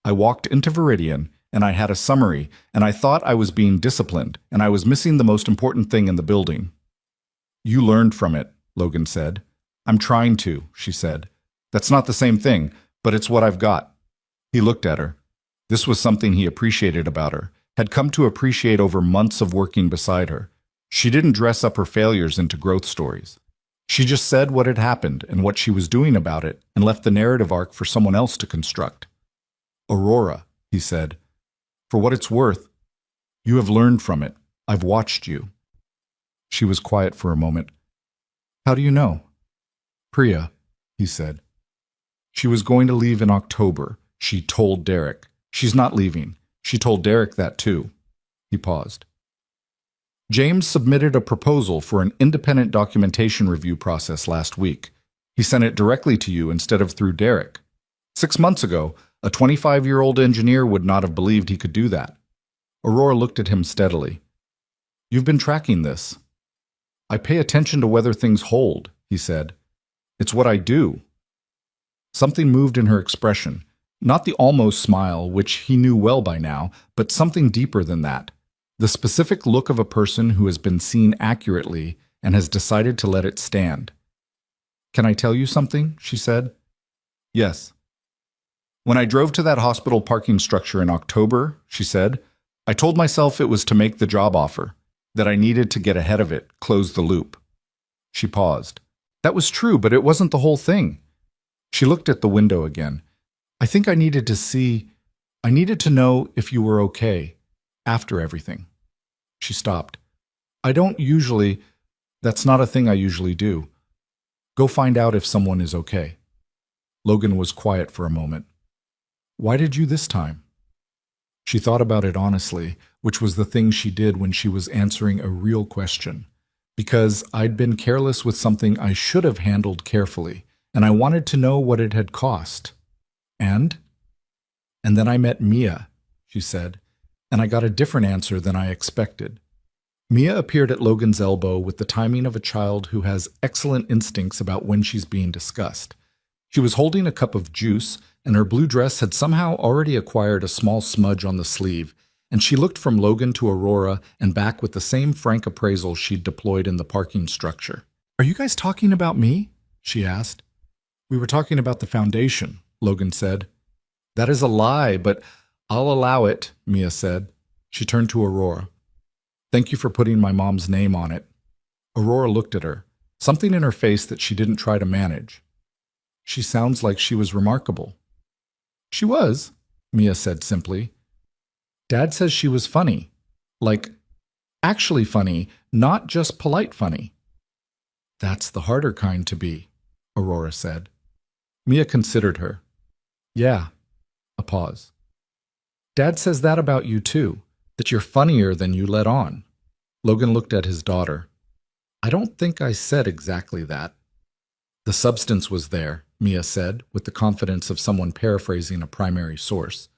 I walked into Viridian, and I had a summary, and I thought I was being disciplined, and I was missing the most important thing in the building. You learned from it, Logan said. I'm trying to, she said. That's not the same thing, but it's what I've got. He looked at her. This was something he appreciated about her, had come to appreciate over months of working beside her. She didn't dress up her failures into growth stories. She just said what had happened and what she was doing about it and left the narrative arc for someone else to construct. Aurora, he said, for what it's worth, you have learned from it. I've watched you." She was quiet for a moment. "How do you know?" "Priya," he said. "She was going to leave in October. She told Derek. She's not leaving. She told Derek that too." He paused. "James submitted a proposal for an independent documentation review process last week. He sent it directly to you instead of through Derek. 6 months ago, a 25-year-old engineer would not have believed he could do that." Aurora looked at him steadily. "You've been tracking this." "I pay attention to whether things hold," he said. "It's what I do." Something moved in her expression, not the almost smile, which he knew well by now, but something deeper than that. The specific look of a person who has been seen accurately and has decided to let it stand. "Can I tell you something?" she said. "Yes." "When I drove to that hospital parking structure in October," she said, "I told myself it was to make the job offer, that I needed to get ahead of it, close the loop." She paused. "That was true, but it wasn't the whole thing." She looked at the window again. "I think I needed to know if you were okay, after everything." She stopped. That's not a thing I usually do. Go find out if someone is okay." Logan was quiet for a moment. "Why did you this time?" She thought about it honestly, which was the thing she did when she was answering a real question. "Because I'd been careless with something I should have handled carefully, and I wanted to know what it had cost. And then I met Mia," she said, "and I got a different answer than I expected." Mia appeared at Logan's elbow with the timing of a child who has excellent instincts about when she's being discussed. She was holding a cup of juice, and her blue dress had somehow already acquired a small smudge on the sleeve, and she looked from Logan to Aurora and back with the same frank appraisal she'd deployed in the parking structure. "Are you guys talking about me?" she asked. "We were talking about the foundation," Logan said. "That is a lie, but I'll allow it," Mia said. She turned to Aurora. "Thank you for putting my mom's name on it." Aurora looked at her, something in her face that she didn't try to manage. "She sounds like she was remarkable." "She was," Mia said simply. "Dad says she was funny. Like, actually funny, not just polite funny." "That's the harder kind to be," Aurora said. Mia considered her. "Yeah." A pause. "Dad says that about you too, that you're funnier than you let on." Logan looked at his daughter. "I don't think I said exactly that." "The substance was there," Mia said, with the confidence of someone paraphrasing a primary source.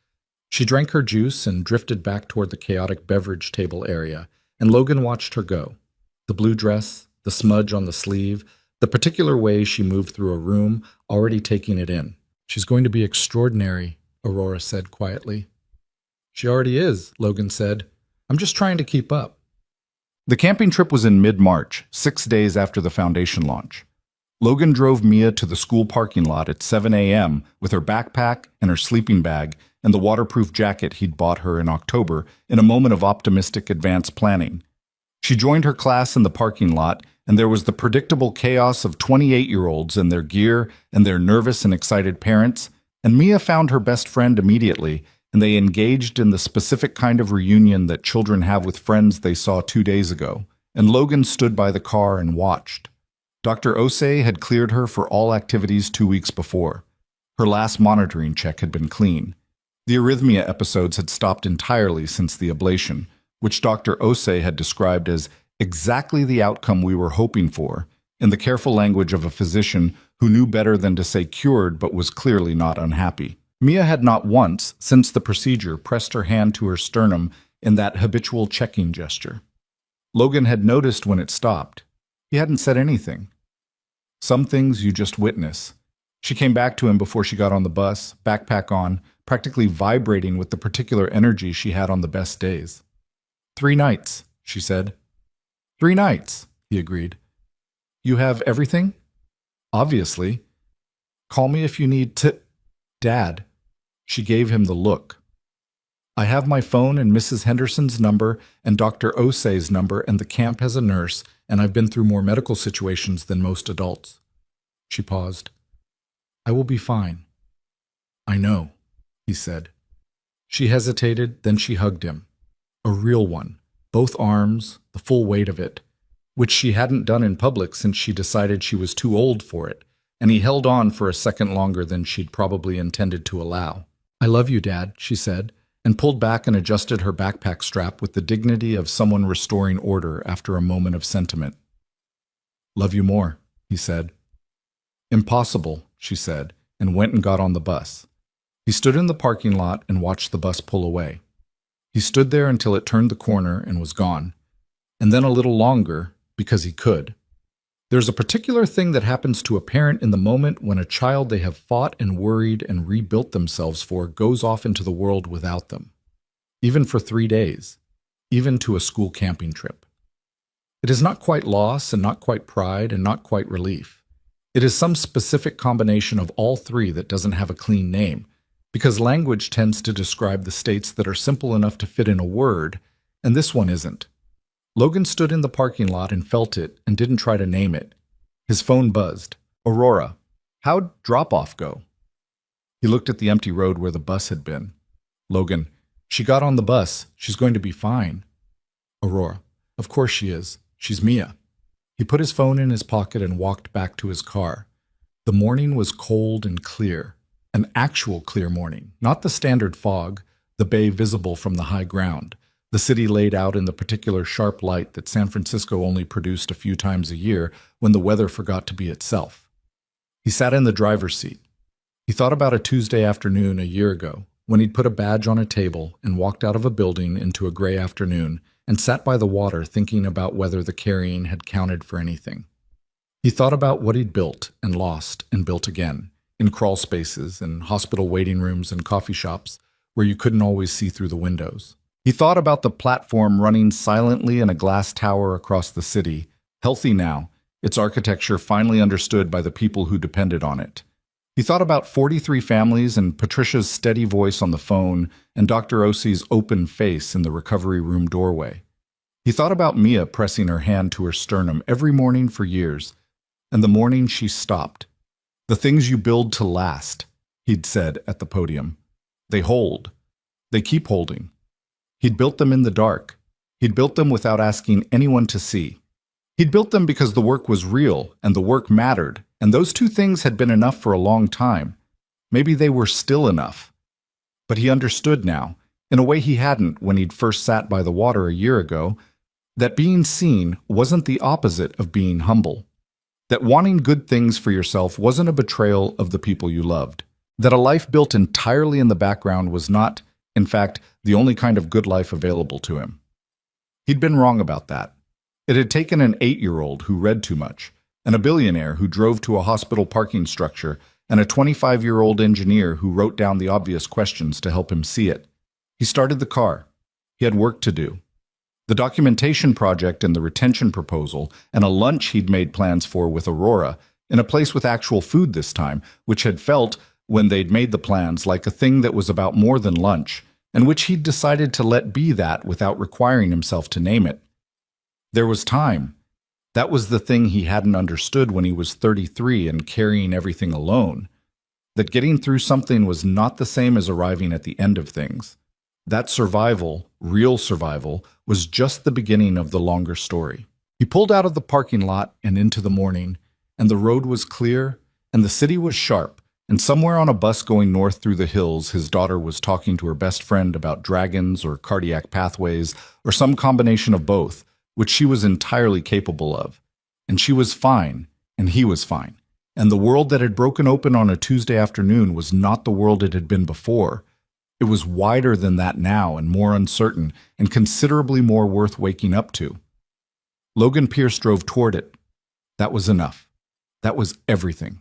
She drank her juice and drifted back toward the chaotic beverage table area, and Logan watched her go. The blue dress, the smudge on the sleeve, the particular way she moved through a room, already taking it in. "She's going to be extraordinary," Aurora said quietly. "She already is," Logan said. "I'm just trying to keep up." The camping trip was in mid-March, 6 days after the foundation launch. Logan drove Mia to the school parking lot at 7 a.m. with her backpack and her sleeping bag and the waterproof jacket he'd bought her in October in a moment of optimistic advance planning. She joined her class in the parking lot, and there was the predictable chaos of 28-year-olds and their gear and their nervous and excited parents, and Mia found her best friend immediately, and they engaged in the specific kind of reunion that children have with friends they saw 2 days ago, and Logan stood by the car and watched. Dr. Osei had cleared her for all activities 2 weeks before. Her last monitoring check had been clean. The arrhythmia episodes had stopped entirely since the ablation, which Dr. Osei had described as exactly the outcome we were hoping for, in the careful language of a physician who knew better than to say cured but was clearly not unhappy. Mia had not once, since the procedure, pressed her hand to her sternum in that habitual checking gesture. Logan had noticed when it stopped. He hadn't said anything. Some things you just witness. She came back to him before she got on the bus, backpack on, practically vibrating with the particular energy she had on the best days. 3 nights, she said. 3 nights, he agreed. You have everything? Obviously. Call me if you need to... Dad. She gave him the look. I have my phone and Mrs. Henderson's number and Dr. Osei's number, and the camp has a nurse, and I've been through more medical situations than most adults. She paused. I will be fine. I know, he said. She hesitated, then she hugged him. A real one, Both arms, the full weight of it, which she hadn't done in public since she decided she was too old for it, and he held on for a second longer than she'd probably intended to allow. "I love you, Dad," she said, and pulled back and adjusted her backpack strap with the dignity of someone restoring order after a moment of sentiment. "Love you more," he said. "Impossible," she said, and went and got on the bus. He stood in the parking lot and watched the bus pull away. He stood there until it turned the corner and was gone, and then a little longer, because he could. There's a particular thing that happens to a parent in the moment when a child they have fought and worried and rebuilt themselves for goes off into the world without them, even for 3 days, even to a school camping trip. It is not quite loss and not quite pride and not quite relief. It is some specific combination of all three that doesn't have a clean name, because language tends to describe the states that are simple enough to fit in a word, and this one isn't. Logan stood in the parking lot and felt it and didn't try to name it. His phone buzzed. "Aurora, how'd drop-off go?" He looked at the empty road where the bus had been. "Logan, she got on the bus. She's going to be fine." "Aurora, of course she is. She's Mia." He put his phone in his pocket and walked back to his car. The morning was cold and clear. An actual clear morning, not the standard fog, the bay visible from the high ground, the city laid out in the particular sharp light that San Francisco only produced a few times a year when the weather forgot to be itself. He sat in the driver's seat. He thought about a Tuesday afternoon a year ago, when he'd put a badge on a table and walked out of a building into a gray afternoon and sat by the water thinking about whether the carrying had counted for anything. He thought about what he'd built and lost and built again, in crawl spaces and hospital waiting rooms and coffee shops where you couldn't always see through the windows. He thought about the platform running silently in a glass tower across the city, healthy now, its architecture finally understood by the people who depended on it. He thought about 43 families and Patricia's steady voice on the phone and Dr. Osi's open face in the recovery room doorway. He thought about Mia pressing her hand to her sternum every morning for years, and the morning she stopped. "The things you build to last," he'd said at the podium. "They hold. They keep holding." He'd built them in the dark. He'd built them without asking anyone to see. He'd built them because the work was real and the work mattered, and those two things had been enough for a long time. Maybe they were still enough. But he understood now, in a way he hadn't when he'd first sat by the water a year ago, that being seen wasn't the opposite of being humble. That wanting good things for yourself wasn't a betrayal of the people you loved. That a life built entirely in the background was not, in fact, the only kind of good life available to him. He'd been wrong about that. It had taken an 8-year-old who read too much, and a billionaire who drove to a hospital parking structure, and a 25-year-old engineer who wrote down the obvious questions to help him see it. He started the car. He had work to do. The documentation project and the retention proposal, and a lunch he'd made plans for with Aurora, in a place with actual food this time, which had felt, when they'd made the plans, like a thing that was about more than lunch, and which he'd decided to let be that without requiring himself to name it. There was time. That was the thing he hadn't understood when he was 33 and carrying everything alone. That getting through something was not the same as arriving at the end of things. That survival, real survival, was just the beginning of the longer story. He pulled out of the parking lot and into the morning, and the road was clear, and the city was sharp, and somewhere on a bus going north through the hills, his daughter was talking to her best friend about dragons or cardiac pathways, or some combination of both, which she was entirely capable of. And she was fine, and he was fine. And the world that had broken open on a Tuesday afternoon was not the world it had been before. It was wider than that now and more uncertain, and considerably more worth waking up to. Logan Pierce drove toward it. That was enough. That was everything.